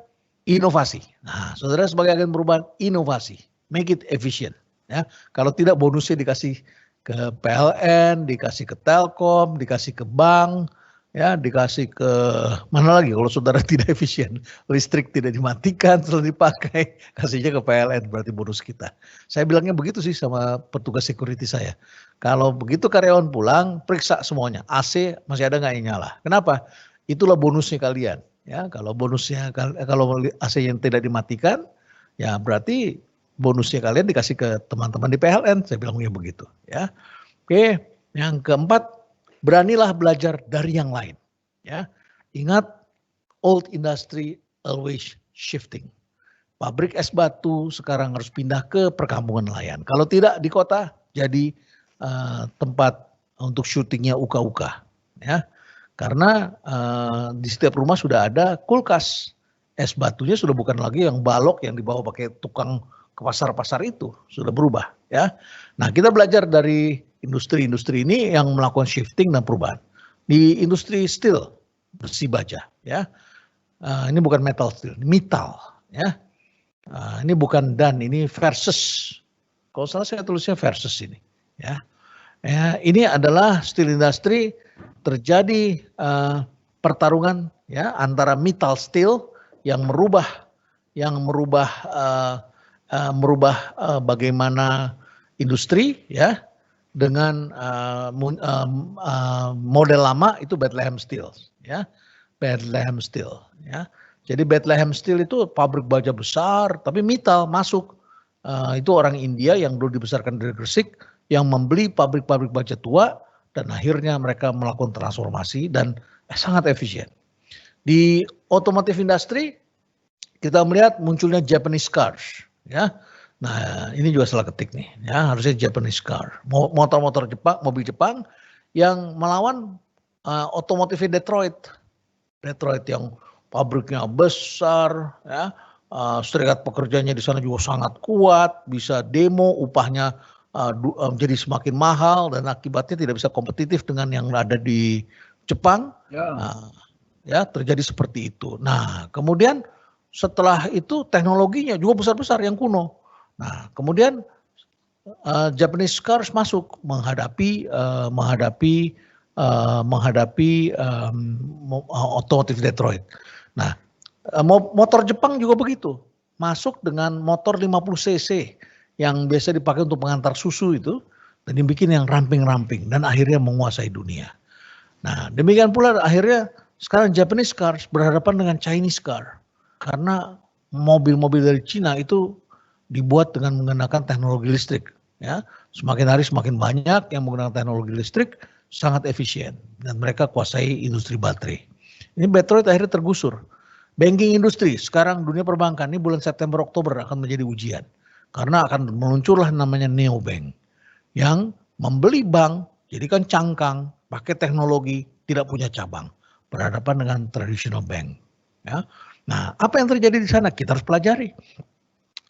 inovasi. Nah, saudara sebagai agen perubahan, inovasi, make it efficient. Ya, kalau tidak bonusnya dikasih ke PLN, dikasih ke Telkom, dikasih ke bank, ya, dikasih ke mana lagi kalau saudara tidak efisien, listrik tidak dimatikan setelah dipakai, kasihnya ke PLN berarti bonus kita. Saya bilangnya begitu sih sama petugas security saya. Kalau begitu karyawan pulang, periksa semuanya, AC masih ada nggak yang nyala. Kenapa? Itulah bonusnya kalian. Ya, kalau bonusnya kalau AC yang tidak dimatikan, ya berarti bonusnya kalian dikasih ke teman-teman di PLN. Saya bilangnya begitu. Ya, oke. Yang keempat, beranilah belajar dari yang lain. Ya, ingat old industry always shifting. Pabrik es batu sekarang harus pindah ke perkampungan nelayan. Kalau tidak di kota, jadi tempat untuk syutingnya uka-uka. Ya. Karena di setiap rumah sudah ada kulkas. Es batunya sudah bukan lagi yang balok yang dibawa pakai tukang ke pasar-pasar itu. Sudah berubah. Ya. Nah, kita belajar dari industri-industri ini yang melakukan shifting dan perubahan. Di industri steel, besi baja. Ya. Ini bukan metal steel, ini metal. Ya. Ini bukan dan, ini versus. Kalau salah saya tulisnya versus ini. Ya. Ini adalah steel industry. Terjadi pertarungan ya antara metal steel yang merubah bagaimana industri ya dengan model lama itu Bethlehem Steel ya, Bethlehem Steel ya. Jadi Bethlehem Steel itu pabrik baja besar tapi metal masuk, itu orang India yang dulu dibesarkan dari Gresik yang membeli pabrik-pabrik baja tua. Dan akhirnya mereka melakukan transformasi dan sangat efisien. Di otomotif industri kita melihat munculnya Japanese cars, ya. Nah, ini juga salah ketik nih, ya, harusnya Japanese car. Motor-motor Jepang, mobil Jepang yang melawan otomotif Detroit. Detroit yang pabriknya besar, ya, serikat pekerjanya di sana juga sangat kuat, bisa demo, upahnya jadi semakin mahal dan akibatnya tidak bisa kompetitif dengan yang ada di Jepang. Ya, terjadi seperti itu. Nah, kemudian setelah itu teknologinya juga besar-besar yang kuno. Nah, kemudian Japanese cars masuk menghadapi otomotif Detroit. Nah, motor Jepang juga begitu, masuk dengan motor 50 cc yang biasa dipakai untuk mengantar susu itu, dan dibikin yang ramping-ramping dan akhirnya menguasai dunia. Nah, demikian pula akhirnya sekarang Japanese cars berhadapan dengan Chinese car karena mobil-mobil dari Cina itu dibuat dengan menggunakan teknologi listrik. Ya, semakin hari semakin banyak yang menggunakan teknologi listrik, sangat efisien dan mereka kuasai industri baterai. Ini Detroit akhirnya tergusur. Banking industri sekarang dunia perbankan ini bulan September Oktober akan menjadi ujian karena akan meluncurlah namanya neobank yang membeli bank jadikan cangkang pakai teknologi tidak punya cabang. Berhadapan dengan traditional bank. Ya. Nah, apa yang terjadi di sana kita harus pelajari.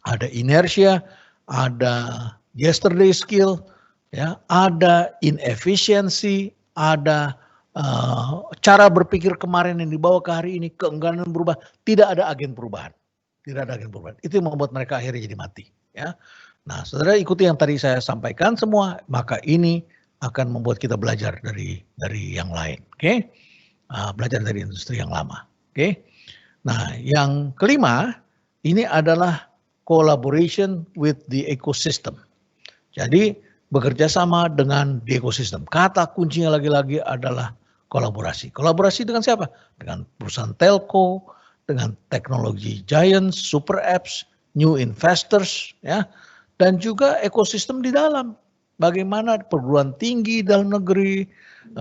Ada inertia, ada yesterday skill, ya, ada inefisiensi, ada cara berpikir kemarin yang dibawa ke hari ini, keengganan berubah, tidak ada agen perubahan. Tidak ada agen perubahan. Itu yang membuat mereka akhirnya jadi mati. Ya. Nah, saudara ikuti yang tadi saya sampaikan semua, maka ini akan membuat kita belajar dari yang lain. Oke? Belajar dari industri yang lama. Oke. Nah, yang kelima ini adalah collaboration with the ecosystem. Jadi bekerja sama dengan the ecosystem. Kata kuncinya lagi-lagi adalah kolaborasi. Kolaborasi dengan siapa? Dengan perusahaan telco, dengan teknologi giants, super apps, new investors, ya, dan juga ekosistem di dalam. Bagaimana perguruan tinggi dalam negeri,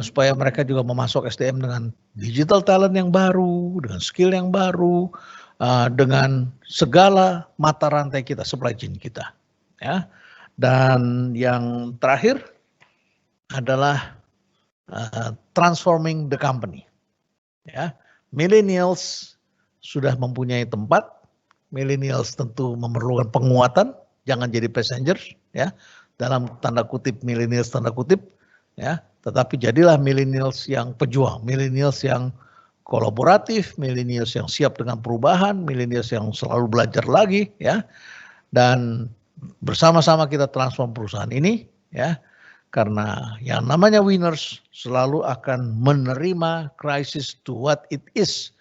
supaya mereka juga memasok SDM dengan digital talent yang baru, dengan skill yang baru, dengan segala mata rantai kita, supply chain kita. Ya. Dan yang terakhir adalah transforming the company. Ya. Millennials sudah mempunyai tempat, millennials tentu memerlukan penguatan, jangan jadi passengers, ya. Dalam tanda kutip millennials tanda kutip, ya, tetapi jadilah millennials yang pejuang, millennials yang kolaboratif, millennials yang siap dengan perubahan, millennials yang selalu belajar lagi, ya, dan bersama-sama kita transform perusahaan ini, ya, karena yang namanya winners selalu akan menerima crisis to what it is,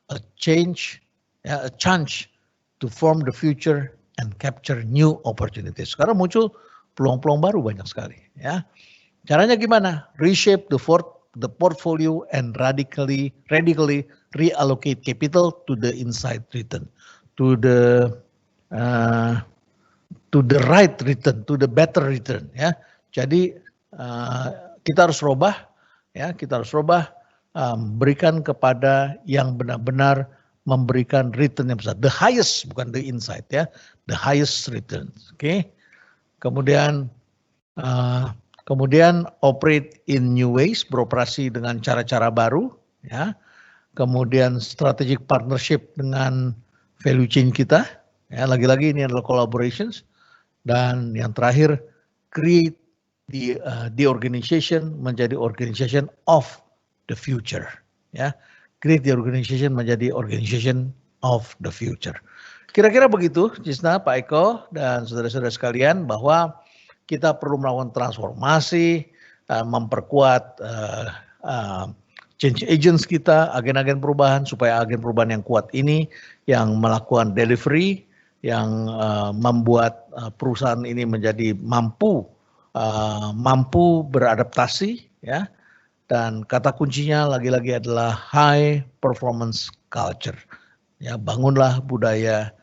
a change, ya, a chance to form the future and capture new opportunities. Sekarang muncul peluang-peluang baru banyak sekali, ya. Caranya gimana? Reshape the portfolio and radically reallocate capital to the inside return, to the right return, to the better return, ya. Jadi kita harus rubah, ya, kita harus rubah, berikan kepada yang benar-benar memberikan return yang besar, the highest, bukan the inside, ya, the highest return. Oke. Kemudian operate in new ways, beroperasi dengan cara-cara baru, ya. Kemudian strategic partnership dengan value chain kita, ya. Lagi-lagi ini adalah collaborations. Dan yang terakhir, create the organization menjadi organization of the future, ya. Create the organization menjadi organization of the future. Kira-kira begitu, Cisna, Pak Eko, dan saudara-saudara sekalian, bahwa kita perlu melakukan transformasi, memperkuat change agents kita, agen-agen perubahan, supaya agen perubahan yang kuat ini yang melakukan delivery, yang membuat perusahaan ini menjadi mampu beradaptasi, ya. Dan kata kuncinya lagi-lagi adalah high performance culture. Ya, bangunlah budaya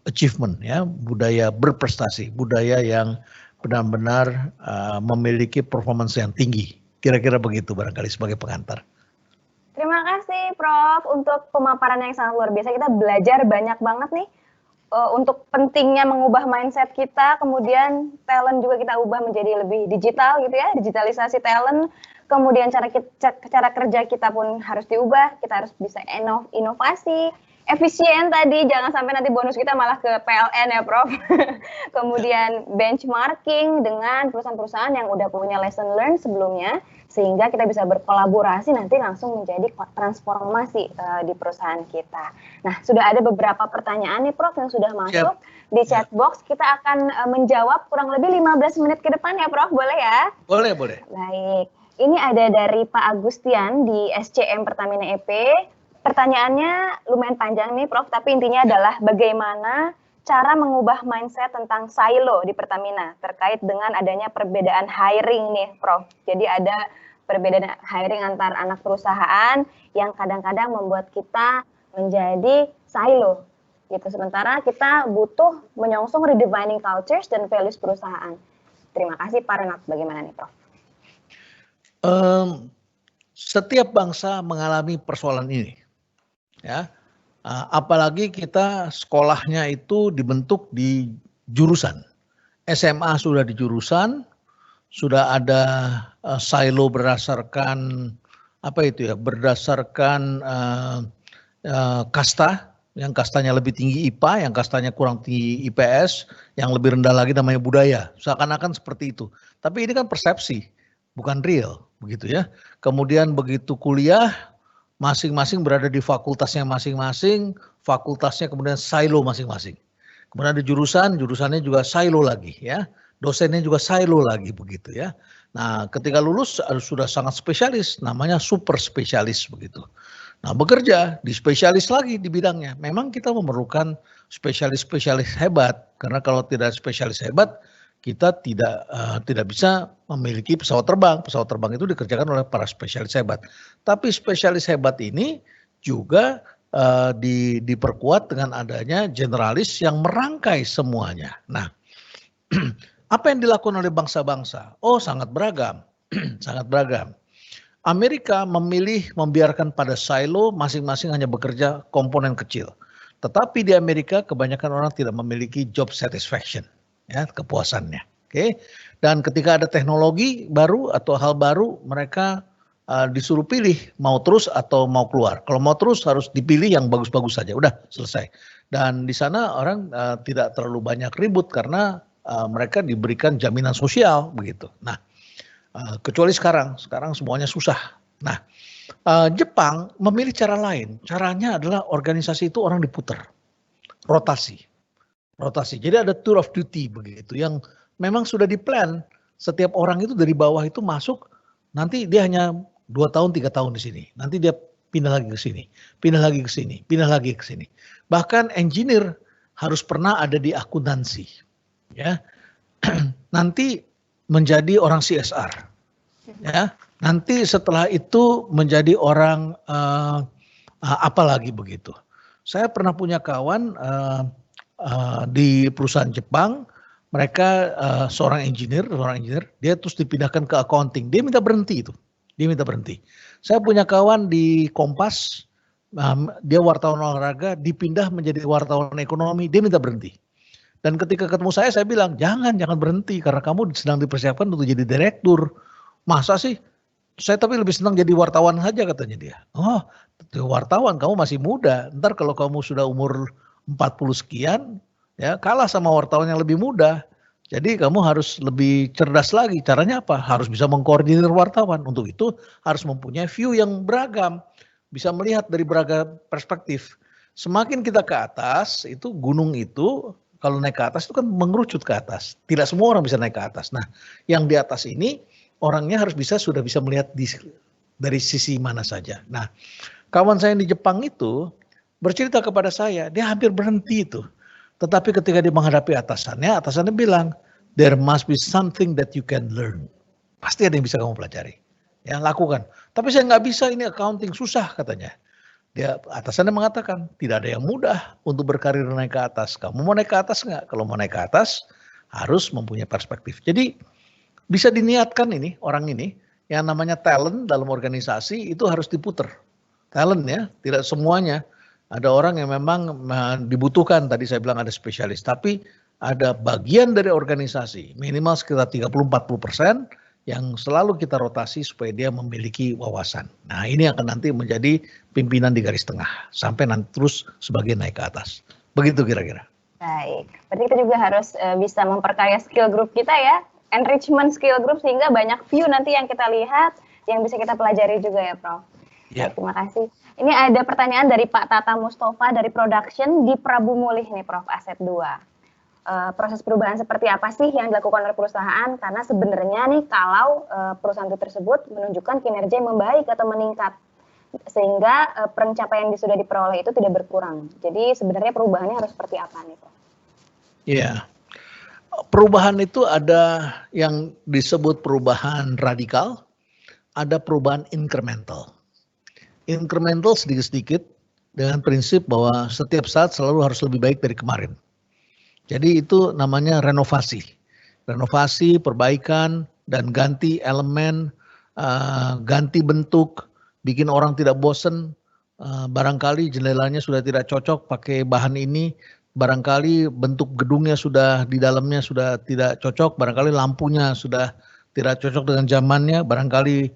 achievement, ya, budaya berprestasi, budaya yang benar-benar memiliki performance yang tinggi. Kira-kira begitu barangkali sebagai pengantar. Terima kasih Prof untuk pemaparan yang sangat luar biasa. Kita belajar banyak banget nih untuk pentingnya mengubah mindset kita, kemudian talent juga kita ubah menjadi lebih digital gitu ya, digitalisasi talent. Kemudian cara kerja kita pun harus diubah, kita harus bisa inovasi, efisien tadi, jangan sampai nanti bonus kita malah ke PLN ya Prof. Kemudian benchmarking dengan perusahaan-perusahaan yang udah punya lesson learned sebelumnya, sehingga kita bisa berkolaborasi nanti langsung menjadi transformasi di perusahaan kita. Nah, sudah ada beberapa pertanyaan nih Prof yang sudah masuk di chat box. Kita akan menjawab kurang lebih 15 menit ke depan ya Prof, boleh ya? Boleh, boleh. Baik. Ini ada dari Pak Agustian di SCM Pertamina EP. Pertanyaannya lumayan panjang nih Prof, tapi intinya adalah bagaimana cara mengubah mindset tentang silo di Pertamina terkait dengan adanya perbedaan hiring nih Prof. Jadi ada perbedaan hiring antar anak perusahaan yang kadang-kadang membuat kita menjadi silo. Gitu. Sementara kita butuh menyongsong redefining cultures dan values perusahaan. Terima kasih Pak Renat, bagaimana nih Prof? Setiap bangsa mengalami persoalan ini, ya. Apalagi kita sekolahnya itu dibentuk di jurusan. SMA sudah di jurusan, sudah ada silo berdasarkan apa itu ya? Berdasarkan kasta, yang kastanya lebih tinggi IPA, yang kastanya kurang tinggi IPS, yang lebih rendah lagi namanya budaya. Seakan-akan seperti itu. Tapi ini kan persepsi, bukan real, begitu ya. Kemudian begitu kuliah, masing-masing berada di fakultasnya masing-masing, fakultasnya kemudian silo masing-masing. Kemudian ada jurusan, jurusannya juga silo lagi ya. Dosennya juga silo lagi begitu ya. Nah, ketika lulus sudah sangat spesialis, namanya super spesialis begitu. Nah, bekerja di spesialis lagi di bidangnya. Memang kita memerlukan spesialis-spesialis hebat, karena kalau tidak spesialis hebat, kita tidak bisa memiliki pesawat terbang. Pesawat terbang itu dikerjakan oleh para spesialis hebat. Tapi spesialis hebat ini juga diperkuat dengan adanya generalis yang merangkai semuanya. Nah, apa yang dilakukan oleh bangsa-bangsa? Oh, sangat beragam, sangat beragam. Amerika memilih membiarkan pada silo masing-masing hanya bekerja komponen kecil. Tetapi di Amerika kebanyakan orang tidak memiliki job satisfaction. Ya, kepuasannya. Oke. Dan ketika ada teknologi baru atau hal baru, mereka disuruh pilih mau terus atau mau keluar. Kalau mau terus harus dipilih yang bagus-bagus saja. Udah selesai. Dan di sana orang tidak terlalu banyak ribut karena mereka diberikan jaminan sosial begitu. Nah, kecuali sekarang semuanya susah. Nah, Jepang memilih cara lain. Caranya adalah organisasi itu orang diputar, rotasi. Jadi ada tour of duty begitu yang memang sudah diplan. Setiap orang itu dari bawah itu masuk, nanti dia hanya 2 tahun 3 tahun di sini. Nanti dia pindah lagi ke sini, pindah lagi ke sini, pindah lagi ke sini. Bahkan engineer harus pernah ada di akuntansi. Ya. Nanti menjadi orang CSR. Ya. Nanti setelah itu menjadi orang apa lagi begitu. Saya pernah punya kawan di perusahaan Jepang, mereka seorang engineer, dia terus dipindahkan ke accounting, dia minta berhenti itu, Saya punya kawan di Kompas, dia wartawan olahraga, dipindah menjadi wartawan ekonomi, dia minta berhenti. Dan ketika ketemu saya bilang, jangan berhenti, karena kamu sedang dipersiapkan untuk jadi direktur. Masa sih? Saya tapi lebih senang jadi wartawan saja katanya dia. Oh, wartawan kamu masih muda, ntar kalau kamu sudah umur 40 sekian, ya kalah sama wartawan yang lebih muda. Jadi kamu harus lebih cerdas lagi. Caranya apa? Harus bisa mengkoordinir wartawan. Untuk itu harus mempunyai view yang beragam. Bisa melihat dari beragam perspektif. Semakin kita ke atas, itu gunung itu, kalau naik ke atas itu kan mengerucut ke atas. Tidak semua orang bisa naik ke atas. Nah, yang di atas ini, orangnya harus sudah bisa melihat dari sisi mana saja. Nah, kawan saya di Jepang itu, bercerita kepada saya, dia hampir berhenti itu. Tetapi ketika dia menghadapi atasannya bilang, there must be something that you can learn. Pasti ada yang bisa kamu pelajari. Ya, lakukan. Tapi saya nggak bisa, ini accounting susah katanya. Dia atasannya mengatakan, tidak ada yang mudah untuk berkarir naik ke atas. Kamu mau naik ke atas nggak? Kalau mau naik ke atas, harus mempunyai perspektif. Jadi bisa diniatkan ini, orang ini, yang namanya talent dalam organisasi itu harus diputer. talent ya, tidak semuanya. Ada orang yang memang dibutuhkan, tadi saya bilang ada spesialis, tapi ada bagian dari organisasi, minimal sekitar 30-40% yang selalu kita rotasi supaya dia memiliki wawasan. Nah ini akan nanti menjadi pimpinan di garis tengah, sampai nanti terus sebagai naik ke atas. Begitu kira-kira. Baik, berarti kita juga harus bisa memperkaya skill group kita ya, enrichment skill group, sehingga banyak view nanti yang kita lihat, yang bisa kita pelajari juga ya Prof. Ya. Terima kasih. Ini ada pertanyaan dari Pak Tata Mustafa dari production di Prabu Mulih nih Prof, Aset 2. Proses perubahan seperti apa sih yang dilakukan oleh perusahaan? Karena sebenarnya nih kalau perusahaan itu tersebut menunjukkan kinerja yang membaik atau meningkat, sehingga pencapaian yang sudah diperoleh itu tidak berkurang. Jadi sebenarnya perubahannya harus seperti apa nih Prof? Iya, perubahan itu ada yang disebut perubahan radikal, ada perubahan incremental. Incremental sedikit-sedikit dengan prinsip bahwa setiap saat selalu harus lebih baik dari kemarin. Jadi itu namanya renovasi. Renovasi, perbaikan, dan ganti elemen, ganti bentuk, bikin orang tidak bosen. Barangkali jendelanya sudah tidak cocok pakai bahan ini, barangkali bentuk gedungnya sudah di dalamnya sudah tidak cocok, barangkali lampunya sudah tidak cocok dengan zamannya, barangkali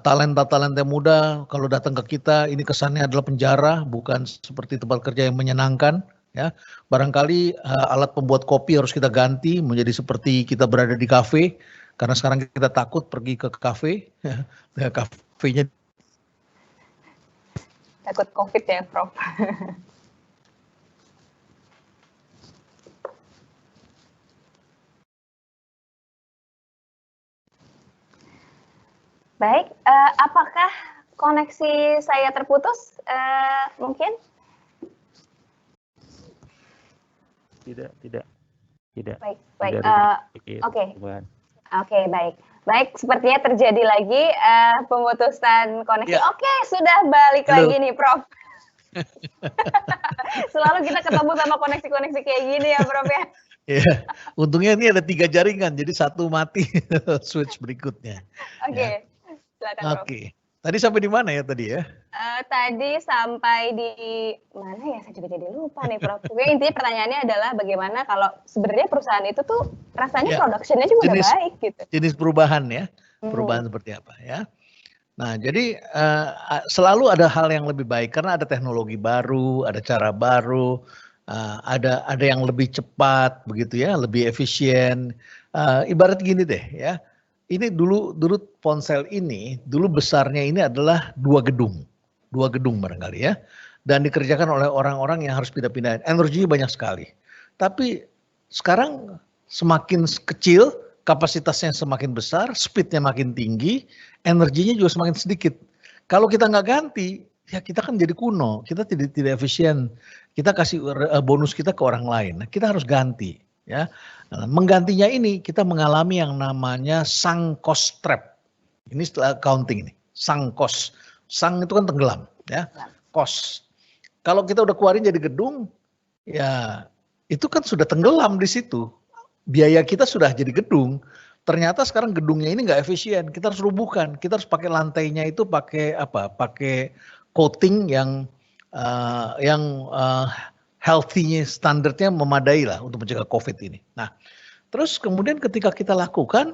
talenta-talenta muda kalau datang ke kita ini kesannya adalah penjara, bukan seperti tempat kerja yang menyenangkan. Ya, barangkali alat pembuat kopi harus kita ganti menjadi seperti kita berada di kafe, karena sekarang kita takut pergi ke kafe, ya, kafenya takut COVID ya, Prof. Baik, apakah koneksi saya terputus? Mungkin? Tidak. Baik. Oke, baik. Baik, sepertinya terjadi lagi pemutusan koneksi. Ya. Oke, sudah balik lagi nih, Prof. Selalu kita ketemu sama koneksi-koneksi kayak gini ya, Prof ya. Ya, untungnya ini ada 3 jaringan, jadi satu mati, switch berikutnya. Oke, ya. Silakan, Prof. Oke, tadi sampai di mana ya tadi ya? Tadi sampai di mana ya, saya juga jadi lupa nih Prof. Oke, intinya pertanyaannya adalah bagaimana kalau sebenarnya perusahaan itu tuh rasanya production-nya juga udah baik gitu. Jenis perubahan ya, perubahan seperti apa ya. Nah jadi selalu ada hal yang lebih baik karena ada teknologi baru, ada cara baru, ada yang lebih cepat begitu ya, lebih efisien. Ibarat gini deh ya, ini dulu ponsel ini, dulu besarnya ini adalah 2 gedung barangkali ya, dan dikerjakan oleh orang-orang yang harus pindah-pindah, energinya banyak sekali. Tapi sekarang semakin kecil, kapasitasnya semakin besar, speednya makin tinggi, energinya juga semakin sedikit. Kalau kita nggak ganti, ya kita kan jadi kuno, kita tidak efisien. Kita kasih bonus kita ke orang lain, nah, kita harus ganti. Ya, nah, menggantinya ini kita mengalami yang namanya sunk cost trap. Ini setelah accounting ini, sunk cost. Sang itu kan tenggelam, ya, cost. Kalau kita udah keluarin jadi gedung, ya itu kan sudah tenggelam di situ. Biaya kita sudah jadi gedung. Ternyata sekarang gedungnya ini nggak efisien. Kita harus rubuhkan. Kita harus pakai lantainya itu pakai apa? Pakai coating yang healthy-nya, standarnya memadai lah untuk mencegah COVID ini. Nah, terus kemudian ketika kita lakukan,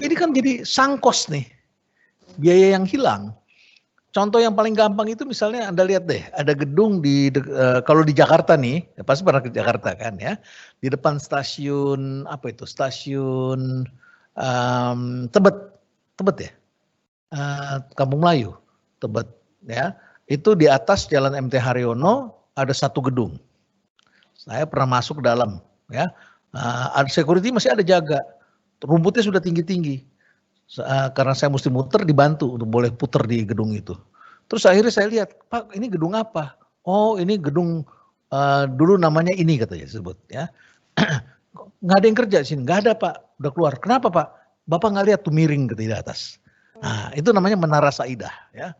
ini kan jadi sunk cost nih, biaya yang hilang. Contoh yang paling gampang itu misalnya Anda lihat deh, ada gedung kalau di Jakarta nih, ya pasti pernah ke Jakarta kan ya, di depan stasiun apa itu, stasiun Tebet ya, Kampung Melayu, Tebet ya, itu di atas Jalan MT Haryono ada satu gedung. Saya pernah masuk ke dalam ya, ada security masih ada jaga, rumputnya sudah tinggi-tinggi. Karena saya mesti muter, dibantu untuk boleh puter di gedung itu. Terus akhirnya saya lihat, Pak ini gedung apa? Oh ini gedung dulu namanya ini katanya sebut ya. Nggak ada yang kerja di sini, nggak ada Pak, udah keluar. Kenapa Pak? Bapak nggak lihat tuh miring ke atas. Nah itu namanya Menara Saidah ya.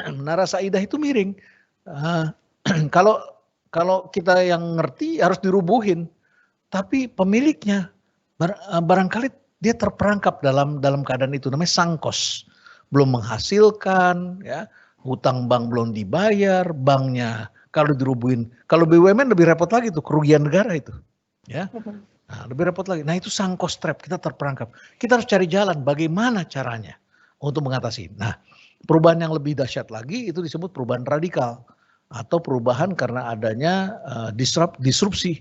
Menara Saidah itu miring. Kalau kita yang ngerti harus dirubuhin, tapi pemiliknya barangkali dia terperangkap dalam keadaan itu, namanya sunk cost, belum menghasilkan ya, hutang bank belum dibayar, banknya kalau dirubuhin, kalau BUMN lebih repot lagi tuh, kerugian negara itu, ya. Nah, lebih repot lagi. Nah, itu sunk cost trap, kita terperangkap. Kita harus cari jalan bagaimana caranya untuk mengatasi. Nah, perubahan yang lebih dahsyat lagi itu disebut perubahan radikal atau perubahan karena adanya disrupsi.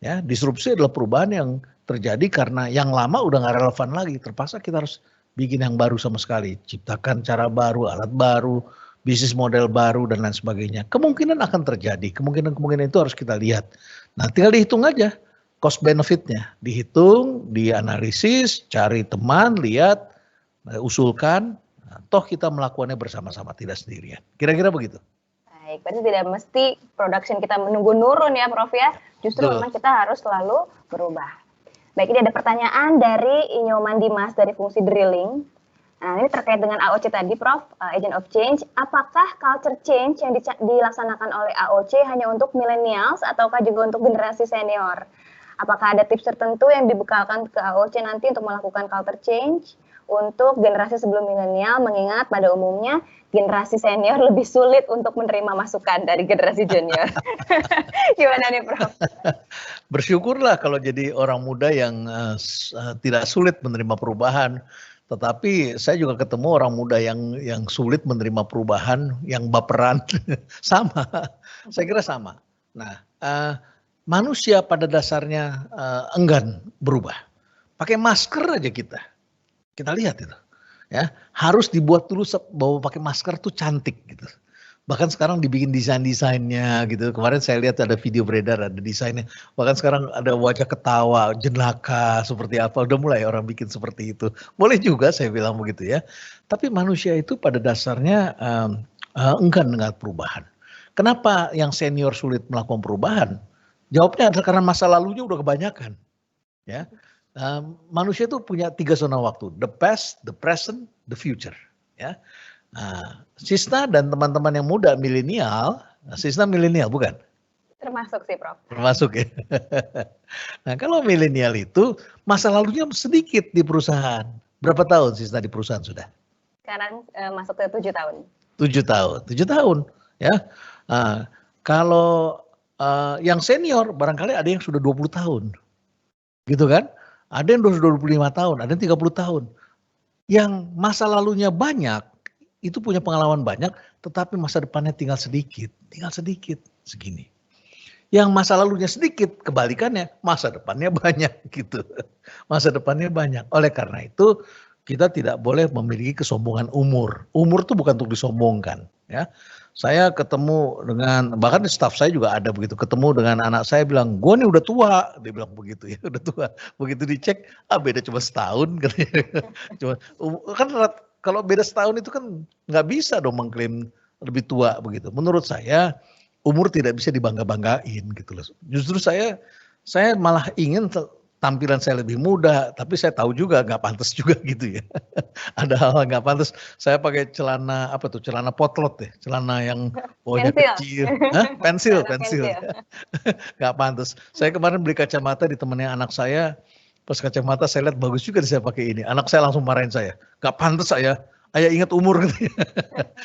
Ya, disrupsi adalah perubahan yang terjadi karena yang lama udah nggak relevan lagi. Terpaksa kita harus bikin yang baru sama sekali, ciptakan cara baru, alat baru, bisnis model baru dan lain sebagainya. Kemungkinan akan terjadi, kemungkinan itu harus kita lihat. Nah, tinggal dihitung aja cost benefitnya, dihitung, dianalisis, cari teman, lihat, usulkan. Nah, toh kita melakukannya bersama-sama, tidak sendirian. Kira-kira begitu. Baik, berarti tidak mesti production kita menunggu nurun ya Prof ya, justru memang kita harus selalu berubah. Baik, ini ada pertanyaan dari Inyoman Dimas dari fungsi drilling. Nah, ini terkait dengan AOC tadi Prof, Agent of Change. Apakah culture change yang dilaksanakan oleh AOC hanya untuk millennials ataukah juga untuk generasi senior? Apakah ada tips tertentu yang dibekalkan ke AOC nanti untuk melakukan culture change untuk generasi sebelum milenial, mengingat pada umumnya generasi senior lebih sulit untuk menerima masukan dari generasi junior. Gimana nih Prof? Bersyukurlah kalau jadi orang muda yang tidak sulit menerima perubahan. Tetapi saya juga ketemu orang muda yang sulit menerima perubahan, yang baperan. Sama, saya kira sama. Nah, manusia pada dasarnya enggan berubah. Pakai masker aja kita lihat itu, ya harus dibuat dulu bahwa pakai masker tuh cantik gitu. Bahkan sekarang dibikin desainnya gitu. Kemarin saya lihat ada video beredar, ada desainnya. Bahkan sekarang ada wajah ketawa, jenaka seperti apa. Udah mulai orang bikin seperti itu. Boleh juga saya bilang begitu ya. Tapi manusia itu pada dasarnya enggan dengan perubahan. Kenapa yang senior sulit melakukan perubahan? Jawabnya adalah karena masa lalunya udah kebanyakan. Ya, manusia itu punya 3 zona waktu: the past, the present, the future. Ya, Sisna dan teman-teman yang muda milenial, Sisna milenial bukan? Termasuk sih Prof. Termasuk ya. Nah, kalau milenial itu masa lalunya sedikit di perusahaan. Berapa tahun Sisna di perusahaan sudah? Sekarang masuk ke 7 tahun. 7 tahun, 7 tahun. Ya, kalau yang senior barangkali ada yang sudah 20 tahun. Gitu kan? Ada yang sudah 25 tahun, ada yang 30 tahun. Yang masa lalunya banyak, itu punya pengalaman banyak, tetapi masa depannya tinggal sedikit segini. Yang masa lalunya sedikit, kebalikannya, masa depannya banyak gitu. Masa depannya banyak. Oleh karena itu, kita tidak boleh memiliki kesombongan umur. Umur itu bukan untuk disombongkan, ya. Saya ketemu dengan, bahkan staff saya juga ada begitu, ketemu dengan anak saya bilang, gue nih udah tua, dia bilang begitu ya, udah tua. Begitu dicek, beda cuma setahun, cuma kan kalau beda setahun itu kan nggak bisa dong mengklaim lebih tua begitu. Menurut saya umur tidak bisa dibangga-banggain gitu loh. Justru saya malah ingin tampilan saya lebih muda, tapi saya tahu juga nggak pantas juga gitu ya. Ada hal nggak pantas. Saya pakai celana celana potlot ya, celana yang bawahnya kecil, pensil. Nggak pantas. Saya kemarin beli kacamata di temennya anak saya, pas kacamata saya lihat bagus juga saya pakai ini. Anak saya langsung marahin saya, nggak pantas saya. Ayah ingat umur gitu.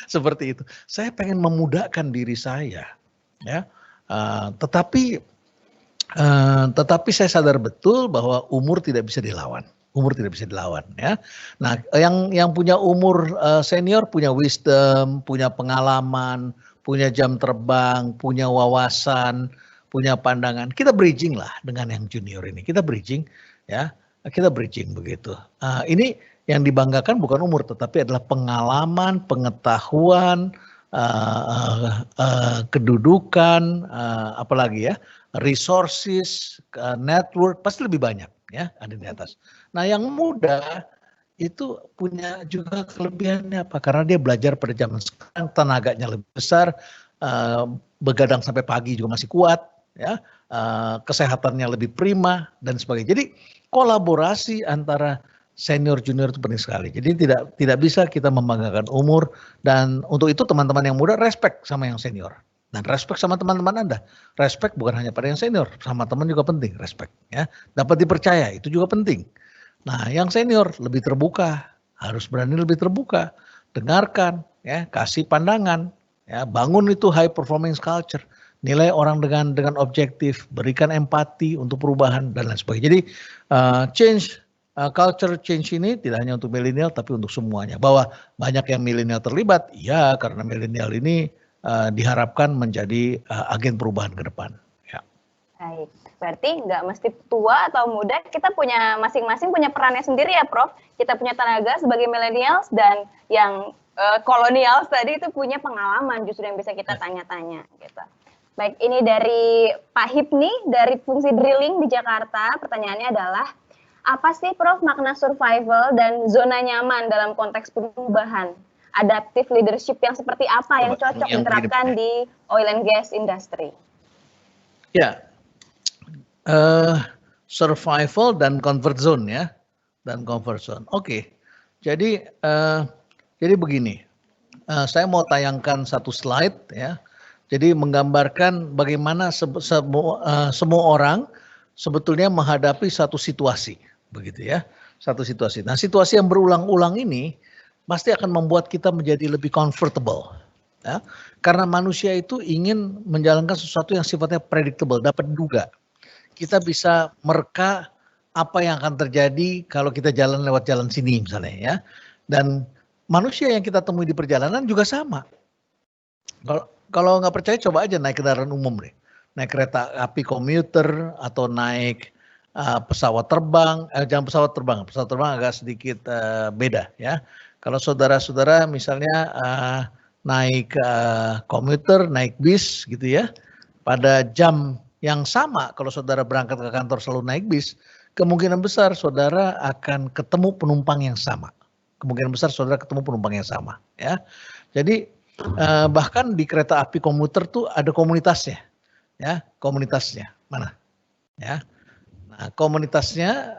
Seperti itu. Saya pengen memudahkan diri saya, ya. Tetapi saya sadar betul bahwa umur tidak bisa dilawan. Ya. Nah, yang punya umur senior punya wisdom, punya pengalaman, punya jam terbang, punya wawasan, punya pandangan. Kita bridging lah dengan yang junior ini. Kita bridging, ya. Kita bridging begitu. Ini yang dibanggakan bukan umur, tetapi adalah pengalaman, pengetahuan, kedudukan, apalagi ya, resources, network, pasti lebih banyak ya ada di atas. Nah, yang muda itu punya juga kelebihannya apa? Karena dia belajar pada zaman sekarang, tenaganya lebih besar, begadang sampai pagi juga masih kuat, ya, kesehatannya lebih prima dan sebagainya. Jadi kolaborasi antara senior junior itu penting sekali. Jadi tidak bisa kita membanggakan umur, dan untuk itu teman-teman yang muda respect sama yang senior. Dan respect sama teman-teman Anda. Respect bukan hanya pada yang senior, sama teman juga penting respect ya. Dapat dipercaya itu juga penting. Nah, yang senior lebih terbuka, harus berani lebih terbuka. Dengarkan, ya, kasih pandangan, ya, bangun itu high performance culture, nilai orang dengan objektif, berikan empati untuk perubahan dan lain sebagainya. Jadi culture change ini tidak hanya untuk milenial tapi untuk semuanya. Bahwa banyak yang milenial terlibat, ya karena milenial ini diharapkan menjadi agen perubahan ke depan. Ya. Baik, berarti nggak mesti tua atau muda, kita punya masing-masing punya perannya sendiri ya Prof. Kita punya tenaga sebagai millennials dan yang kolonials tadi itu punya pengalaman justru yang bisa kita tanya-tanya gitu. Baik, ini dari Pak Hipni dari fungsi drilling di Jakarta. Pertanyaannya adalah, apa sih Prof makna survival dan zona nyaman dalam konteks perubahan? Adaptive leadership yang seperti apa yang cocok diterapkan di oil and gas industry? Ya, survival dan comfort zone ya, dan comfort zone. Oke, jadi begini, saya mau tayangkan satu slide ya. Jadi menggambarkan bagaimana semua orang sebetulnya menghadapi satu situasi, begitu ya, satu situasi. Nah, situasi yang berulang-ulang ini pasti akan membuat kita menjadi lebih comfortable, ya, karena manusia itu ingin menjalankan sesuatu yang sifatnya predictable, dapat diduga. Kita bisa mereka apa yang akan terjadi kalau kita jalan lewat jalan sini misalnya ya. Dan manusia yang kita temui di perjalanan juga sama. Kalau nggak percaya coba aja naik kendaraan umum deh. Naik kereta api komuter atau naik pesawat terbang, jangan pesawat terbang agak sedikit beda ya. Kalau saudara-saudara misalnya naik komuter, naik bis gitu ya, pada jam yang sama kalau saudara berangkat ke kantor selalu naik bis, kemungkinan besar saudara akan ketemu penumpang yang sama. Kemungkinan besar saudara ketemu penumpang yang sama ya. Jadi bahkan di kereta api komuter tuh ada komunitasnya. Ya, komunitasnya. Mana? Ya. Nah, komunitasnya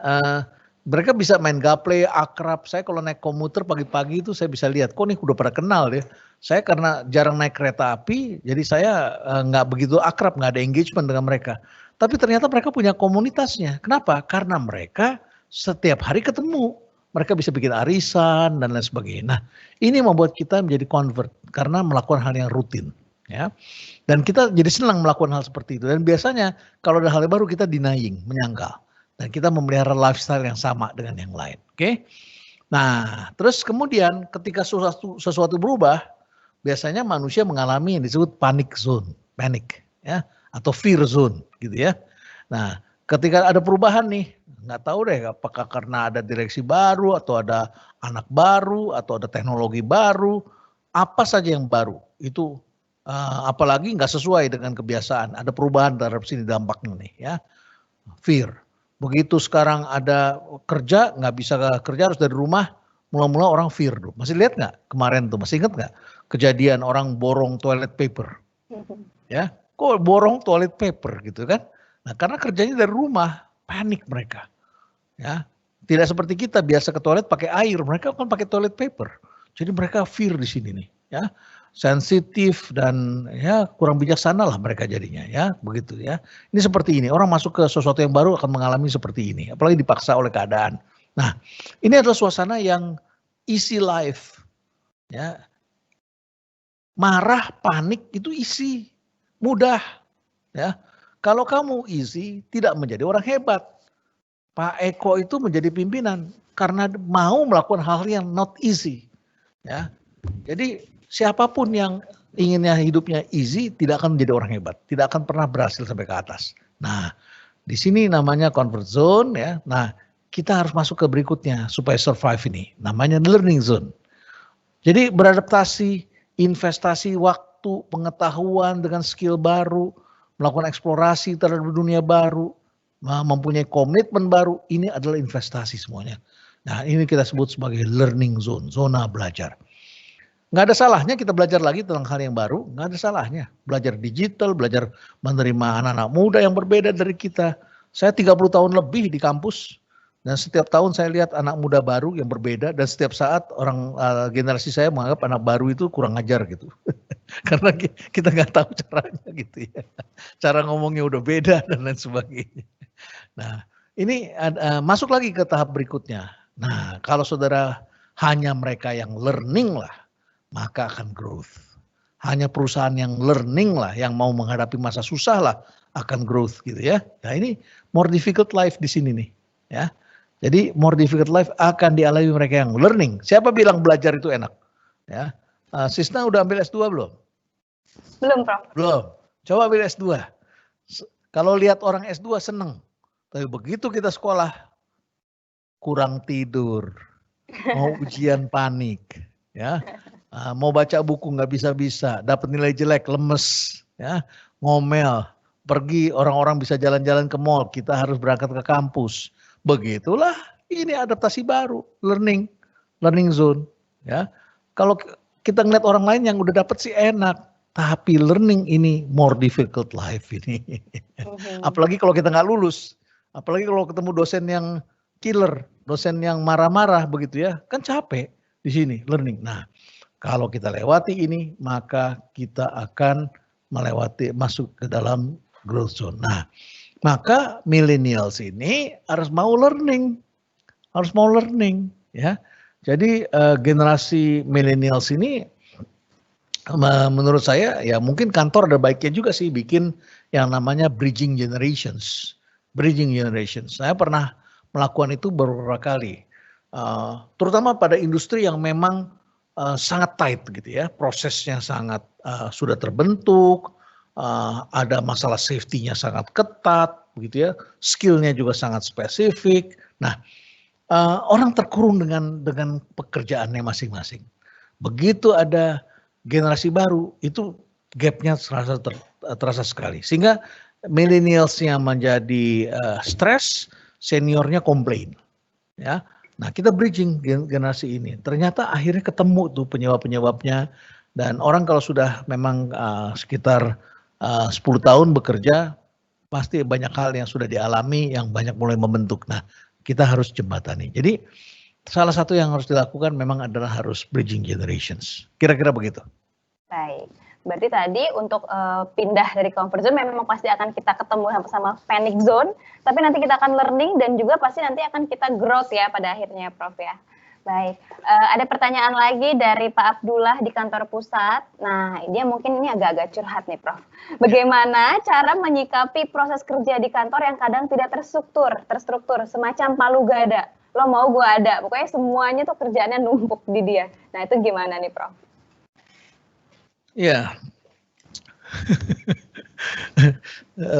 mereka bisa main gaple, akrab. Saya kalau naik komuter pagi-pagi itu saya bisa lihat, kok nih udah pada kenal deh. Saya karena jarang naik kereta api, jadi saya nggak begitu akrab, nggak ada engagement dengan mereka. Tapi ternyata mereka punya komunitasnya. Kenapa? Karena mereka setiap hari ketemu. Mereka bisa bikin arisan dan lain sebagainya. Nah, ini membuat kita menjadi convert karena melakukan hal yang rutin. Ya, dan kita jadi senang melakukan hal seperti itu. Dan biasanya kalau ada hal yang baru kita denying, menyangkal. Dan kita memelihara lifestyle yang sama dengan yang lain. Oke? Nah, terus kemudian ketika sesuatu berubah, biasanya manusia mengalami yang disebut panic zone, panic, ya, atau fear zone, gitu ya. Nah, ketika ada perubahan nih, nggak tahu deh apakah karena ada direksi baru atau ada anak baru atau ada teknologi baru, apa saja yang baru itu apalagi nggak sesuai dengan kebiasaan, ada perubahan terhadap sini dampaknya nih ya, fear. Begitu sekarang ada kerja, nggak bisa kerja harus dari rumah, mula-mula orang fear tuh. Masih lihat nggak kemarin tuh, masih ingat nggak kejadian orang borong toilet paper? Ya, kok borong toilet paper gitu kan? Nah, karena kerjanya dari rumah, panik mereka. Ya, tidak seperti kita biasa ke toilet pakai air, mereka kan pakai toilet paper. Jadi mereka fear di sini nih, ya, sensitif dan ya kurang bijaksana lah mereka jadinya, ya, begitu ya. Ini seperti ini, orang masuk ke sesuatu yang baru akan mengalami seperti ini, apalagi dipaksa oleh keadaan. Nah, ini adalah suasana yang easy life, ya. Marah, panik itu easy, mudah, ya. Kalau kamu easy, tidak menjadi orang hebat. Pak Eko itu menjadi pimpinan karena mau melakukan hal yang not easy. Ya, jadi siapapun yang inginnya hidupnya easy tidak akan menjadi orang hebat, tidak akan pernah berhasil sampai ke atas. Nah, di sini namanya comfort zone ya. Nah, kita harus masuk ke berikutnya supaya survive ini, namanya learning zone. Jadi beradaptasi, investasi waktu, pengetahuan dengan skill baru, melakukan eksplorasi terhadap dunia baru, mempunyai komitmen baru, ini adalah investasi semuanya. Nah, ini kita sebut sebagai learning zone, zona belajar. Nggak ada salahnya kita belajar lagi tentang hal yang baru, nggak ada salahnya. Belajar digital, belajar menerima anak-anak muda yang berbeda dari kita. Saya 30 tahun lebih di kampus, dan setiap tahun saya lihat anak muda baru yang berbeda, dan setiap saat orang generasi saya menganggap anak baru itu kurang ajar gitu. Karena kita nggak tahu caranya gitu ya. Cara ngomongnya udah beda dan lain sebagainya. Nah, ini masuk lagi ke tahap berikutnya. Nah, kalau saudara hanya mereka yang learning lah, maka akan growth. Hanya perusahaan yang learning lah, yang mau menghadapi masa susah lah akan growth gitu ya. Nah ini more difficult life di sini nih ya. Jadi more difficult life akan dialami mereka yang learning. Siapa bilang belajar itu enak? Ya. Sisna udah ambil S2 belum? Belum, Prof. Belum. Coba ambil S2. Kalau lihat orang S2 seneng. Tapi begitu kita sekolah kurang tidur, mau ujian panik, ya. Mau baca buku nggak bisa-bisa, dapat nilai jelek, lemes, ya, ngomel, pergi orang-orang bisa jalan-jalan ke mall, kita harus berangkat ke kampus. Begitulah, ini adaptasi baru, learning zone, ya. Kalau kita ngeliat orang lain yang udah dapat sih enak, tapi learning ini more difficult life ini. Apalagi kalau kita nggak lulus, apalagi kalau ketemu dosen yang killer, dosen yang marah-marah begitu ya, kan capek di sini learning. Nah, kalau kita lewati ini, maka kita akan masuk ke dalam growth zone. Nah, maka millennials ini harus mau learning, ya. Jadi generasi millennials ini, menurut saya ya mungkin kantor ada baiknya juga sih bikin yang namanya bridging generations. Saya pernah melakukan itu beberapa kali, terutama pada industri yang memang sangat tight gitu ya, prosesnya sangat sudah terbentuk, ada masalah safety-nya sangat ketat begitu ya, skill-nya juga sangat spesifik. Nah, orang terkurung dengan pekerjaannya masing-masing. Begitu ada generasi baru, itu gap-nya terasa sekali. Sehingga millennials-nya menjadi stres, seniornya komplain. Ya. Nah, kita bridging generasi ini. Ternyata akhirnya ketemu tuh penyebab-penyebabnya, dan orang kalau sudah memang sekitar 10 tahun bekerja, pasti banyak hal yang sudah dialami yang banyak mulai membentuk. Nah, kita harus jembatani. Jadi salah satu yang harus dilakukan memang adalah harus bridging generations. Kira-kira begitu. Baik. Berarti tadi untuk pindah dari comfort zone memang pasti akan kita ketemu sama panic zone, tapi nanti kita akan learning dan juga pasti nanti akan kita growth ya pada akhirnya, Prof ya. Baik, ada pertanyaan lagi dari Pak Abdullah di kantor pusat. Nah, dia mungkin ini agak-agak curhat nih, Prof. Bagaimana cara menyikapi proses kerja di kantor yang kadang tidak terstruktur, semacam palu gada. Lo mau gue ada, pokoknya semuanya tuh kerjaannya numpuk di dia. Nah, itu gimana nih, Prof? Ya,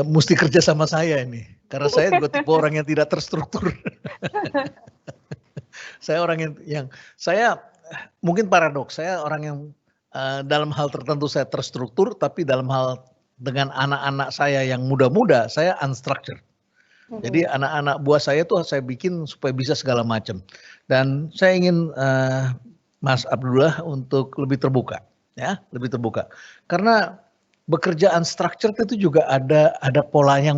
mesti kerja sama saya ini, karena saya juga tipe orang yang tidak terstruktur. Saya orang yang saya mungkin paradoks, saya orang yang dalam hal tertentu saya terstruktur, tapi dalam hal dengan anak-anak saya yang muda-muda, saya unstructured. Jadi anak-anak buah saya tuh saya bikin supaya bisa segala macam. Dan saya ingin Mas Abdullah untuk lebih terbuka. Ya, lebih terbuka. Karena bekerja unstructured itu juga ada polanya.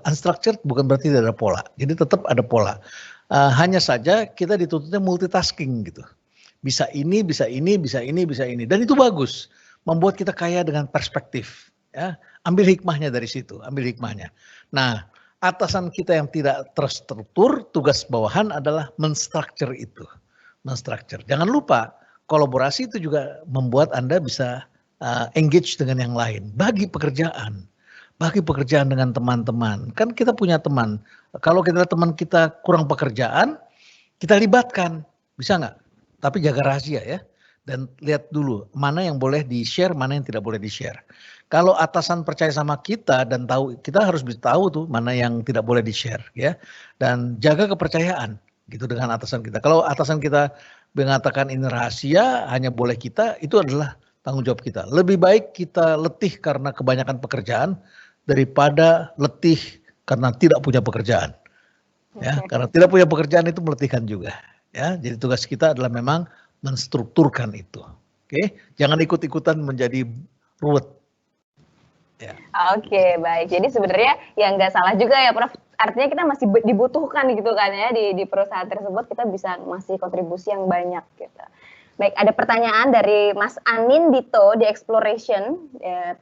Unstructured bukan berarti tidak ada pola. Jadi tetap ada pola. Hanya saja kita dituntutnya multitasking gitu. Bisa ini, bisa ini, bisa ini, bisa ini. Dan itu bagus. Membuat kita kaya dengan perspektif. Ya, ambil hikmahnya dari situ, ambil hikmahnya. Nah, atasan kita yang tidak terstruktur, tugas bawahan adalah menstructure itu. Menstructure. Jangan lupa, kolaborasi itu juga membuat Anda bisa engage dengan yang lain. Bagi pekerjaan dengan teman-teman. Kan kita punya teman. Kalau kita teman kita kurang pekerjaan, kita libatkan. Bisa nggak? Tapi jaga rahasia ya. Dan lihat dulu mana yang boleh di-share, mana yang tidak boleh di-share. Kalau atasan percaya sama kita dan tahu, kita harus bisa tahu tuh mana yang tidak boleh di-share ya. Dan jaga kepercayaan gitu dengan atasan kita. Kalau atasan kita mengatakan ini rahasia, hanya boleh kita, itu adalah tanggung jawab kita. Lebih baik kita letih karena kebanyakan pekerjaan daripada letih karena tidak punya pekerjaan. Ya, karena tidak punya pekerjaan itu meletihkan juga. Ya, jadi tugas kita adalah memang menstrukturkan itu. Oke, jangan ikut-ikutan menjadi ruwet. Ya. Oke, baik. Jadi sebenarnya ya nggak salah juga ya, Prof. Artinya kita masih dibutuhkan gitu kan ya di perusahaan tersebut, kita bisa masih kontribusi yang banyak gitu. Baik, ada pertanyaan dari Mas Anin Dito di Exploration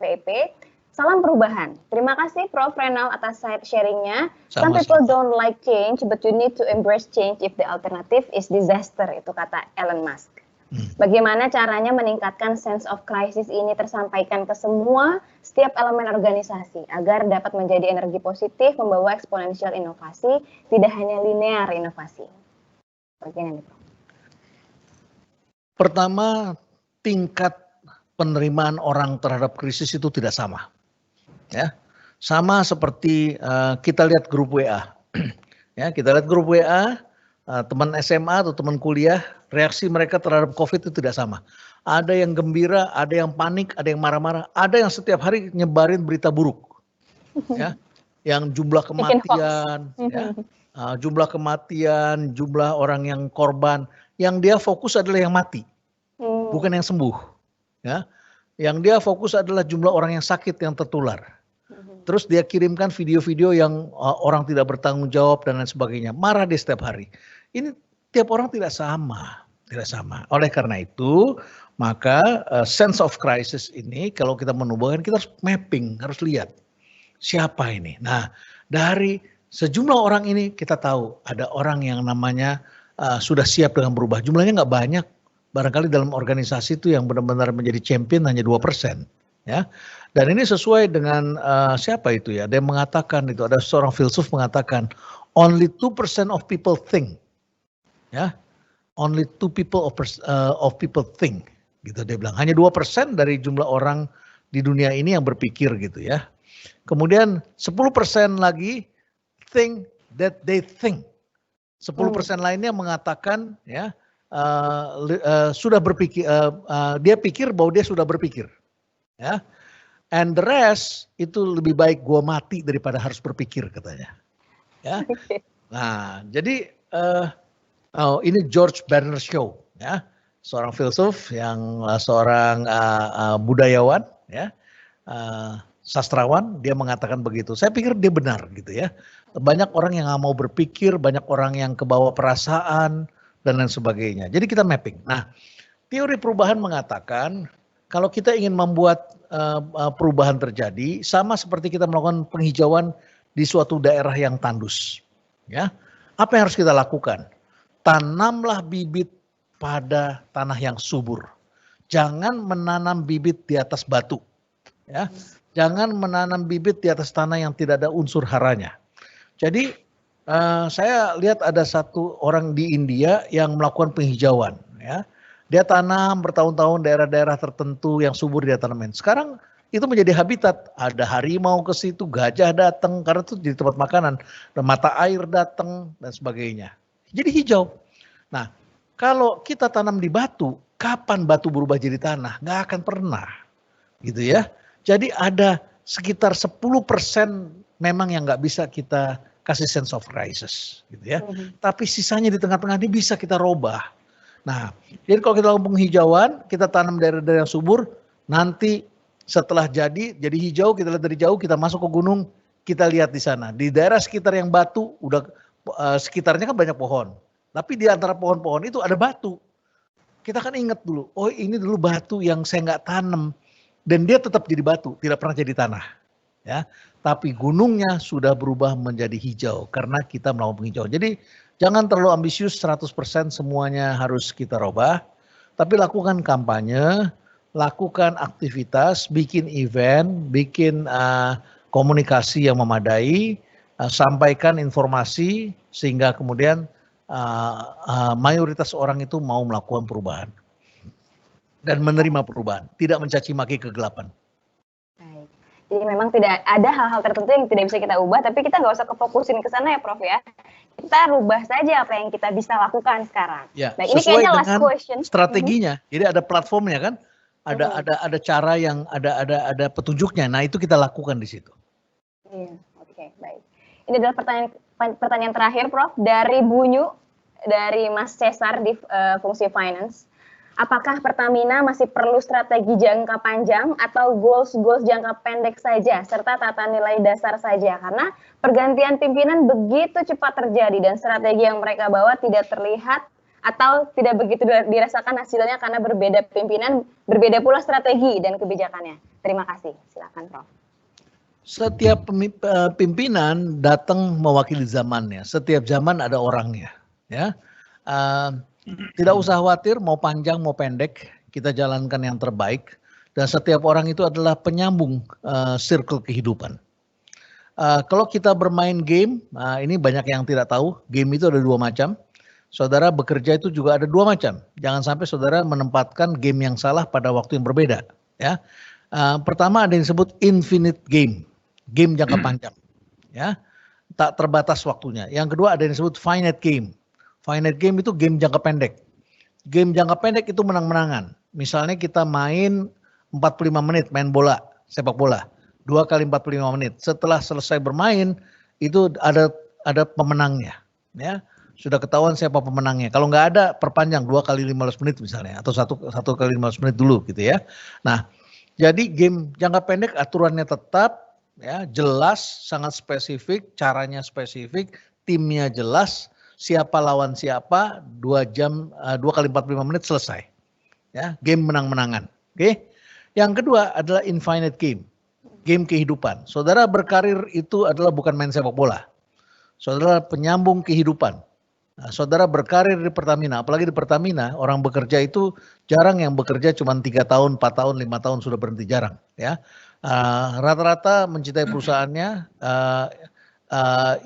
PEP. Salam perubahan. Terima kasih Prof Renal atas sharingnya. Some people don't like change, but you need to embrace change if the alternative is disaster. Itu kata Elon Musk. Bagaimana caranya meningkatkan sense of crisis ini tersampaikan ke semua setiap elemen organisasi agar dapat menjadi energi positif membawa eksponensial inovasi, tidak hanya linear inovasi. Bagaimana, Prof? Pertama, tingkat penerimaan orang terhadap krisis itu tidak sama. Ya, sama seperti kita lihat grup WA. Ya, kita lihat grup WA, teman SMA atau teman kuliah, reaksi mereka terhadap COVID itu tidak sama. Ada yang gembira, ada yang panik, ada yang marah-marah, ada yang setiap hari nyebarin berita buruk. Ya, yang jumlah kematian, ya, jumlah kematian, jumlah orang yang korban, yang dia fokus adalah yang mati, bukan yang sembuh. Ya, yang dia fokus adalah jumlah orang yang sakit yang tertular. Terus dia kirimkan video-video yang orang tidak bertanggung jawab dan lain sebagainya. Marah dia setiap hari. Ini tiap orang tidak sama, tidak sama. Oleh karena itu, maka sense of crisis ini kalau kita menubuhkan, kita harus mapping, harus lihat siapa ini. Nah, dari sejumlah orang ini kita tahu ada orang yang namanya sudah siap dengan berubah. Jumlahnya nggak banyak. Barangkali dalam organisasi itu yang benar-benar menjadi champion hanya 2%. Ya, dan ini sesuai dengan siapa itu ya? Dia mengatakan itu, ada seorang filsuf mengatakan only 2% of people think, ya, only 2% of people think, gitu dia bilang. Hanya 2% dari jumlah orang di dunia ini yang berpikir gitu ya. Kemudian 10% lagi think that they think. 10% lainnya mengatakan ya sudah berpikir, dia pikir bahwa dia sudah berpikir. Ya, and the rest itu lebih baik gua mati daripada harus berpikir katanya. Ya, nah jadi ini George Bernard Shaw, ya, seorang filsuf yang seorang budayawan, ya, sastrawan, dia mengatakan begitu. Saya pikir dia benar gitu ya. Banyak orang yang nggak mau berpikir, banyak orang yang kebawa perasaan dan lain sebagainya. Jadi kita mapping. Nah, teori perubahan mengatakan kalau kita ingin membuat perubahan terjadi, sama seperti kita melakukan penghijauan di suatu daerah yang tandus. Ya, apa yang harus kita lakukan? Tanamlah bibit pada tanah yang subur. Jangan menanam bibit di atas batu. Ya, jangan menanam bibit di atas tanah yang tidak ada unsur haranya. Jadi saya lihat ada satu orang di India yang melakukan penghijauan. Ya. Dia tanam bertahun-tahun daerah-daerah tertentu yang subur dia tanamin. Sekarang itu menjadi habitat. Ada harimau ke situ, gajah datang karena itu jadi tempat makanan. Dan mata air datang dan sebagainya. Jadi hijau. Nah, kalau kita tanam di batu, kapan batu berubah jadi tanah? Nggak akan pernah. Gitu ya. Jadi ada sekitar 10% memang yang nggak bisa kita kasih sense of crisis. Gitu ya. Tapi sisanya di tengah-tengah ini bisa kita robah. Nah, jadi kalau kita lakukan penghijauan, kita tanam daerah-daerah yang subur, nanti setelah jadi hijau, kita lihat dari jauh, kita masuk ke gunung, kita lihat di sana. Di daerah sekitar yang batu, udah sekitarnya kan banyak pohon. Tapi di antara pohon-pohon itu ada batu. Kita kan ingat dulu, oh ini dulu batu yang saya nggak tanam. Dan dia tetap jadi batu, tidak pernah jadi tanah. Ya, tapi gunungnya sudah berubah menjadi hijau karena kita melakukan penghijauan. Jadi jangan terlalu ambisius 100% semuanya harus kita robah, tapi lakukan kampanye, lakukan aktivitas, bikin event, bikin komunikasi yang memadai, sampaikan informasi sehingga kemudian mayoritas orang itu mau melakukan perubahan dan menerima perubahan, tidak mencaci maki kegelapan. Baik. Jadi memang tidak ada hal-hal tertentu yang tidak bisa kita ubah, tapi kita nggak usah kefokusin ke sana ya Prof ya. Kita rubah saja apa yang kita bisa lakukan sekarang. Ya, nah, ini kayaknya last question. Strateginya. Jadi ada platformnya kan, ada cara yang ada petunjuknya. Nah itu kita lakukan di situ. Iya, oke, baik. Ini adalah pertanyaan terakhir Prof dari Bunyu, dari Mas Cesar di Fungsi Finance. Apakah Pertamina masih perlu strategi jangka panjang atau goals jangka pendek saja serta tata nilai dasar saja? Karena pergantian pimpinan begitu cepat terjadi dan strategi yang mereka bawa tidak terlihat atau tidak begitu dirasakan hasilnya karena berbeda pimpinan, berbeda pula strategi dan kebijakannya. Terima kasih. Silakan Prof. Setiap pimpinan datang mewakili zamannya. Setiap zaman ada orangnya, ya. Tidak usah khawatir mau panjang mau pendek, kita jalankan yang terbaik. Dan setiap orang itu adalah penyambung circle kehidupan. Kalau kita bermain game, ini banyak yang tidak tahu, game itu ada 2 macam. Saudara bekerja itu juga ada 2 macam. Jangan sampai saudara menempatkan game yang salah pada waktu yang berbeda. Ya, pertama ada yang disebut infinite game, game jangka panjang. Ya, tak terbatas waktunya. Yang kedua ada yang disebut finite game. Finite game itu game jangka pendek. Game jangka pendek itu menang-menangan. Misalnya kita main 45 menit main bola, sepak bola. 2 kali 45 menit. Setelah selesai bermain itu ada pemenangnya, ya. Sudah ketahuan siapa pemenangnya. Kalau nggak ada perpanjang 2 kali 15 menit misalnya, atau satu kali 15 menit dulu gitu ya. Nah, jadi game jangka pendek aturannya tetap, ya, jelas, sangat spesifik, caranya spesifik, timnya jelas, siapa lawan siapa, 2 kali 45 menit selesai. Ya, game menang-menangan. Oke. Yang kedua adalah infinite game. Game kehidupan. Saudara berkarir itu adalah bukan main sepak bola. Saudara penyambung kehidupan. Nah, saudara berkarir di Pertamina, apalagi di Pertamina, orang bekerja itu jarang yang bekerja cuma 3 tahun, 4 tahun, 5 tahun sudah berhenti, jarang. Ya, rata-rata mencintai perusahaannya,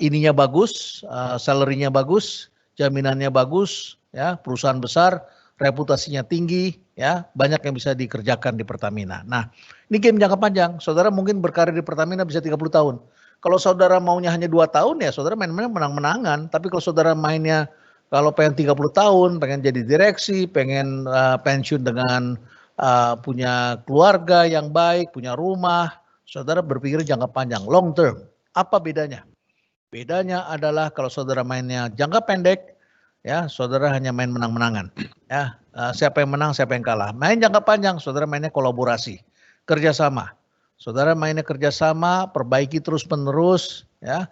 ininya bagus, salary-nya bagus, jaminannya bagus, ya, perusahaan besar, reputasinya tinggi, ya, banyak yang bisa dikerjakan di Pertamina. Nah, ini game jangka panjang. Saudara mungkin berkarir di Pertamina bisa 30 tahun. Kalau saudara maunya hanya 2 tahun ya saudara main-main menang-menangan. Tapi kalau saudara mainnya kalau pengen 30 tahun, pengen jadi direksi, pengen pensiun dengan punya keluarga yang baik, punya rumah, saudara berpikir jangka panjang, long term. Apa bedanya? Bedanya adalah kalau saudara mainnya jangka pendek, ya saudara hanya main menang-menangan. Ya, siapa yang menang, siapa yang kalah. Main jangka panjang, saudara mainnya kolaborasi, kerjasama. Saudara mainnya kerjasama, perbaiki terus-menerus, ya.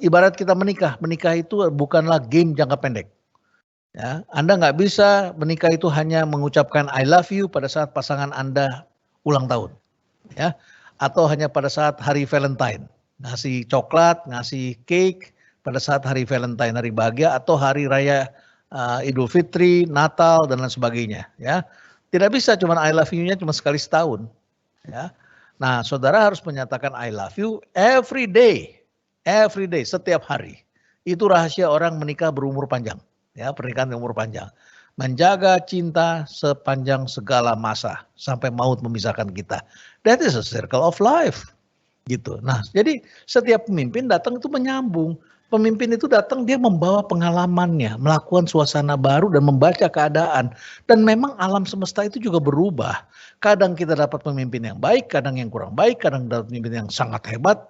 Ibarat kita menikah itu bukanlah game jangka pendek. Ya, Anda nggak bisa menikah itu hanya mengucapkan I love you pada saat pasangan Anda ulang tahun, ya, atau hanya pada saat hari Valentine, ngasih coklat, ngasih cake pada saat hari Valentine, hari bahagia, atau hari raya Idul Fitri, Natal dan lain sebagainya. Ya, tidak bisa cuma I love you-nya cuma sekali setahun. Ya. Nah, saudara harus menyatakan I love you every day, setiap hari. Itu rahasia orang menikah berumur panjang, ya, pernikahan berumur panjang. Menjaga cinta sepanjang segala masa sampai maut memisahkan kita. That is a circle of life, gitu. Nah, jadi setiap pemimpin datang itu menyambung. Pemimpin itu datang dia membawa pengalamannya, melakukan suasana baru dan membaca keadaan. Dan memang alam semesta itu juga berubah. Kadang kita dapat pemimpin yang baik, kadang yang kurang baik, kadang dapat pemimpin yang sangat hebat,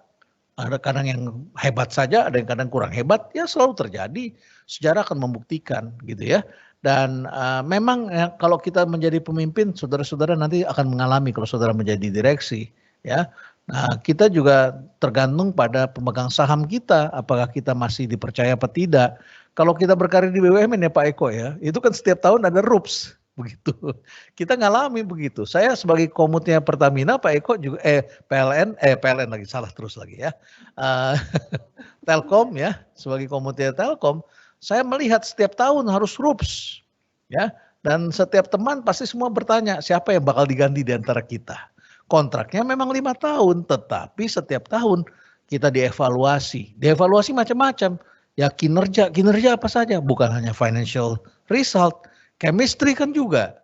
ada kadang yang hebat saja, ada yang kadang kurang hebat. Ya selalu terjadi. Sejarah akan membuktikan, gitu ya. Dan memang kalau kita menjadi pemimpin, saudara-saudara nanti akan mengalami kalau saudara menjadi direksi, ya. Nah, kita juga tergantung pada pemegang saham kita, apakah kita masih dipercaya apa tidak. Kalau kita berkarir di BUMN ya Pak Eko ya, itu kan setiap tahun ada RUPS, begitu. Kita ngalami begitu. Saya sebagai komutnya Pertamina, Pak Eko juga PLN lagi, salah terus lagi ya. Telkom ya, sebagai komutnya Telkom, saya melihat setiap tahun harus RUPS, ya. Dan setiap teman pasti semua bertanya, siapa yang bakal diganti di antara kita. Kontraknya memang 5 tahun, tetapi setiap tahun kita dievaluasi. Dievaluasi macam-macam. Ya kinerja apa saja, bukan hanya financial result. Chemistry kan juga.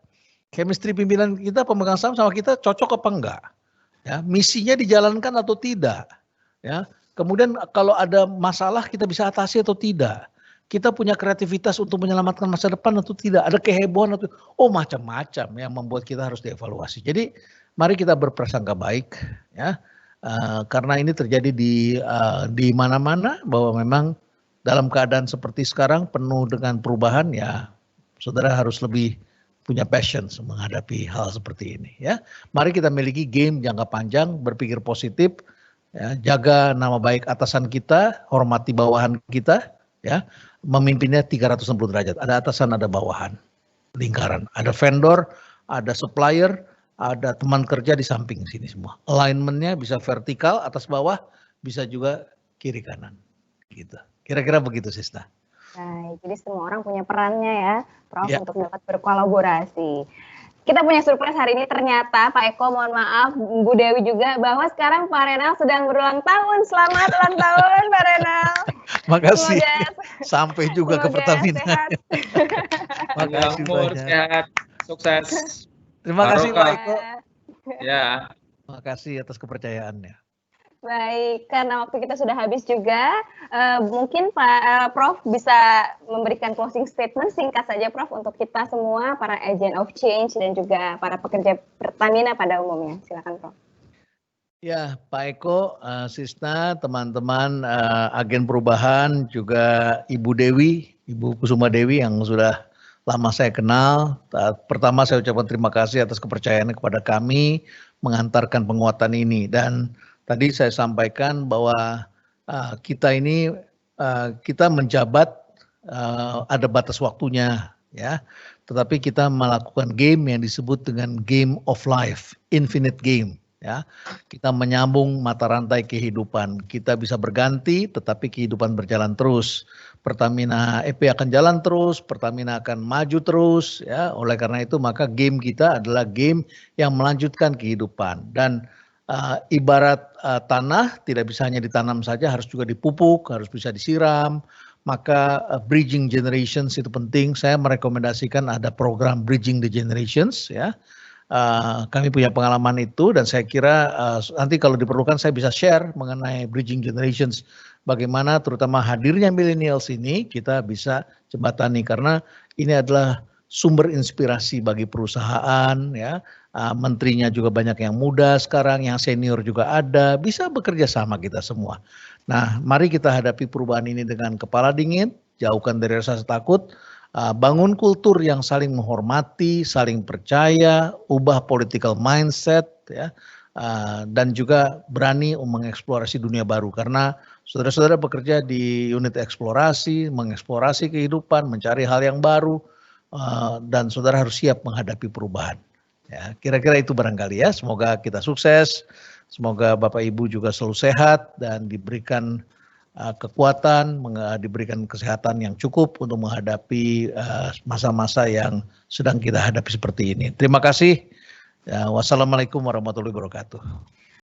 Chemistry pimpinan kita, pemegang saham sama kita cocok apa enggak. Ya, misinya dijalankan atau tidak. Ya, kemudian kalau ada masalah kita bisa atasi atau tidak. Kita punya kreativitas untuk menyelamatkan masa depan atau tidak. Ada kehebohan atau macam-macam yang membuat kita harus dievaluasi. Jadi mari kita berprasangka baik, ya, karena ini terjadi di mana-mana bahwa memang dalam keadaan seperti sekarang penuh dengan perubahan, ya, saudara harus lebih punya passion menghadapi hal seperti ini, ya. Mari kita miliki game jangka panjang, berpikir positif, ya, jaga nama baik atasan kita, hormati bawahan kita, ya, memimpinnya 360 derajat. Ada atasan, ada bawahan, lingkaran, ada vendor, ada supplier, ada teman kerja di samping sini semua. Alignment-nya bisa vertikal atas bawah, bisa juga kiri kanan. Gitu. Kira-kira begitu, Sista. Baik, jadi semua orang punya perannya ya, Prof, Ya. untuk dapat berkolaborasi. Kita punya surprise hari ini ternyata, Pak Eko, mohon maaf, Bu Dewi juga, bahwa sekarang Pak Renal sedang berulang tahun. Selamat ulang tahun, Pak Renal. Makasih. Semoga Sampai juga ke semoga Pertamina. sehat. Makasih Umur banyak. sehat, sukses. Terima kasih Pak Barokah. Eko. Ya. Makasih atas kepercayaannya. Baik, karena waktu kita sudah habis juga, mungkin Pak Prof bisa memberikan closing statement singkat saja, Prof, untuk kita semua, para agent of change dan juga para pekerja Pertamina pada umumnya. Silakan, Prof. Ya, Pak Eko, Sisna, teman-teman agen perubahan, juga Ibu Dewi, Ibu Kusuma Dewi yang sudah lama saya kenal. Pertama saya ucapkan terima kasih atas kepercayaannya kepada kami mengantarkan penguatan ini. Dan tadi saya sampaikan bahwa kita ini kita menjabat ada batas waktunya, ya. Tetapi kita melakukan game yang disebut dengan game of life, infinite game. Ya, kita menyambung mata rantai kehidupan. Kita bisa berganti, tetapi kehidupan berjalan terus. Pertamina EP akan jalan terus, Pertamina akan maju terus. Ya, oleh karena itu maka game kita adalah game yang melanjutkan kehidupan. Dan ibarat tanah tidak bisa hanya ditanam saja, harus juga dipupuk, harus bisa disiram. Maka bridging generations itu penting. Saya merekomendasikan ada program bridging the generations, ya. Kami punya pengalaman itu dan saya kira nanti kalau diperlukan saya bisa share mengenai bridging generations, bagaimana terutama hadirnya millennials ini kita bisa jembatani, karena ini adalah sumber inspirasi bagi perusahaan, ya. Menterinya juga banyak yang muda sekarang, yang senior juga ada, bisa bekerja sama kita semua. Nah, mari kita hadapi perubahan ini dengan kepala dingin, jauhkan dari rasa takut. Bangun kultur yang saling menghormati, saling percaya, ubah political mindset, ya, dan juga berani mengeksplorasi dunia baru. Karena saudara-saudara bekerja di unit eksplorasi, mengeksplorasi kehidupan, mencari hal yang baru, dan saudara harus siap menghadapi perubahan. Ya, kira-kira itu barangkali ya. Semoga kita sukses, semoga Bapak Ibu juga selalu sehat dan diberikan kekuatan, diberikan kesehatan yang cukup untuk menghadapi masa-masa yang sedang kita hadapi seperti ini. Terima kasih. Wassalamualaikum warahmatullahi wabarakatuh.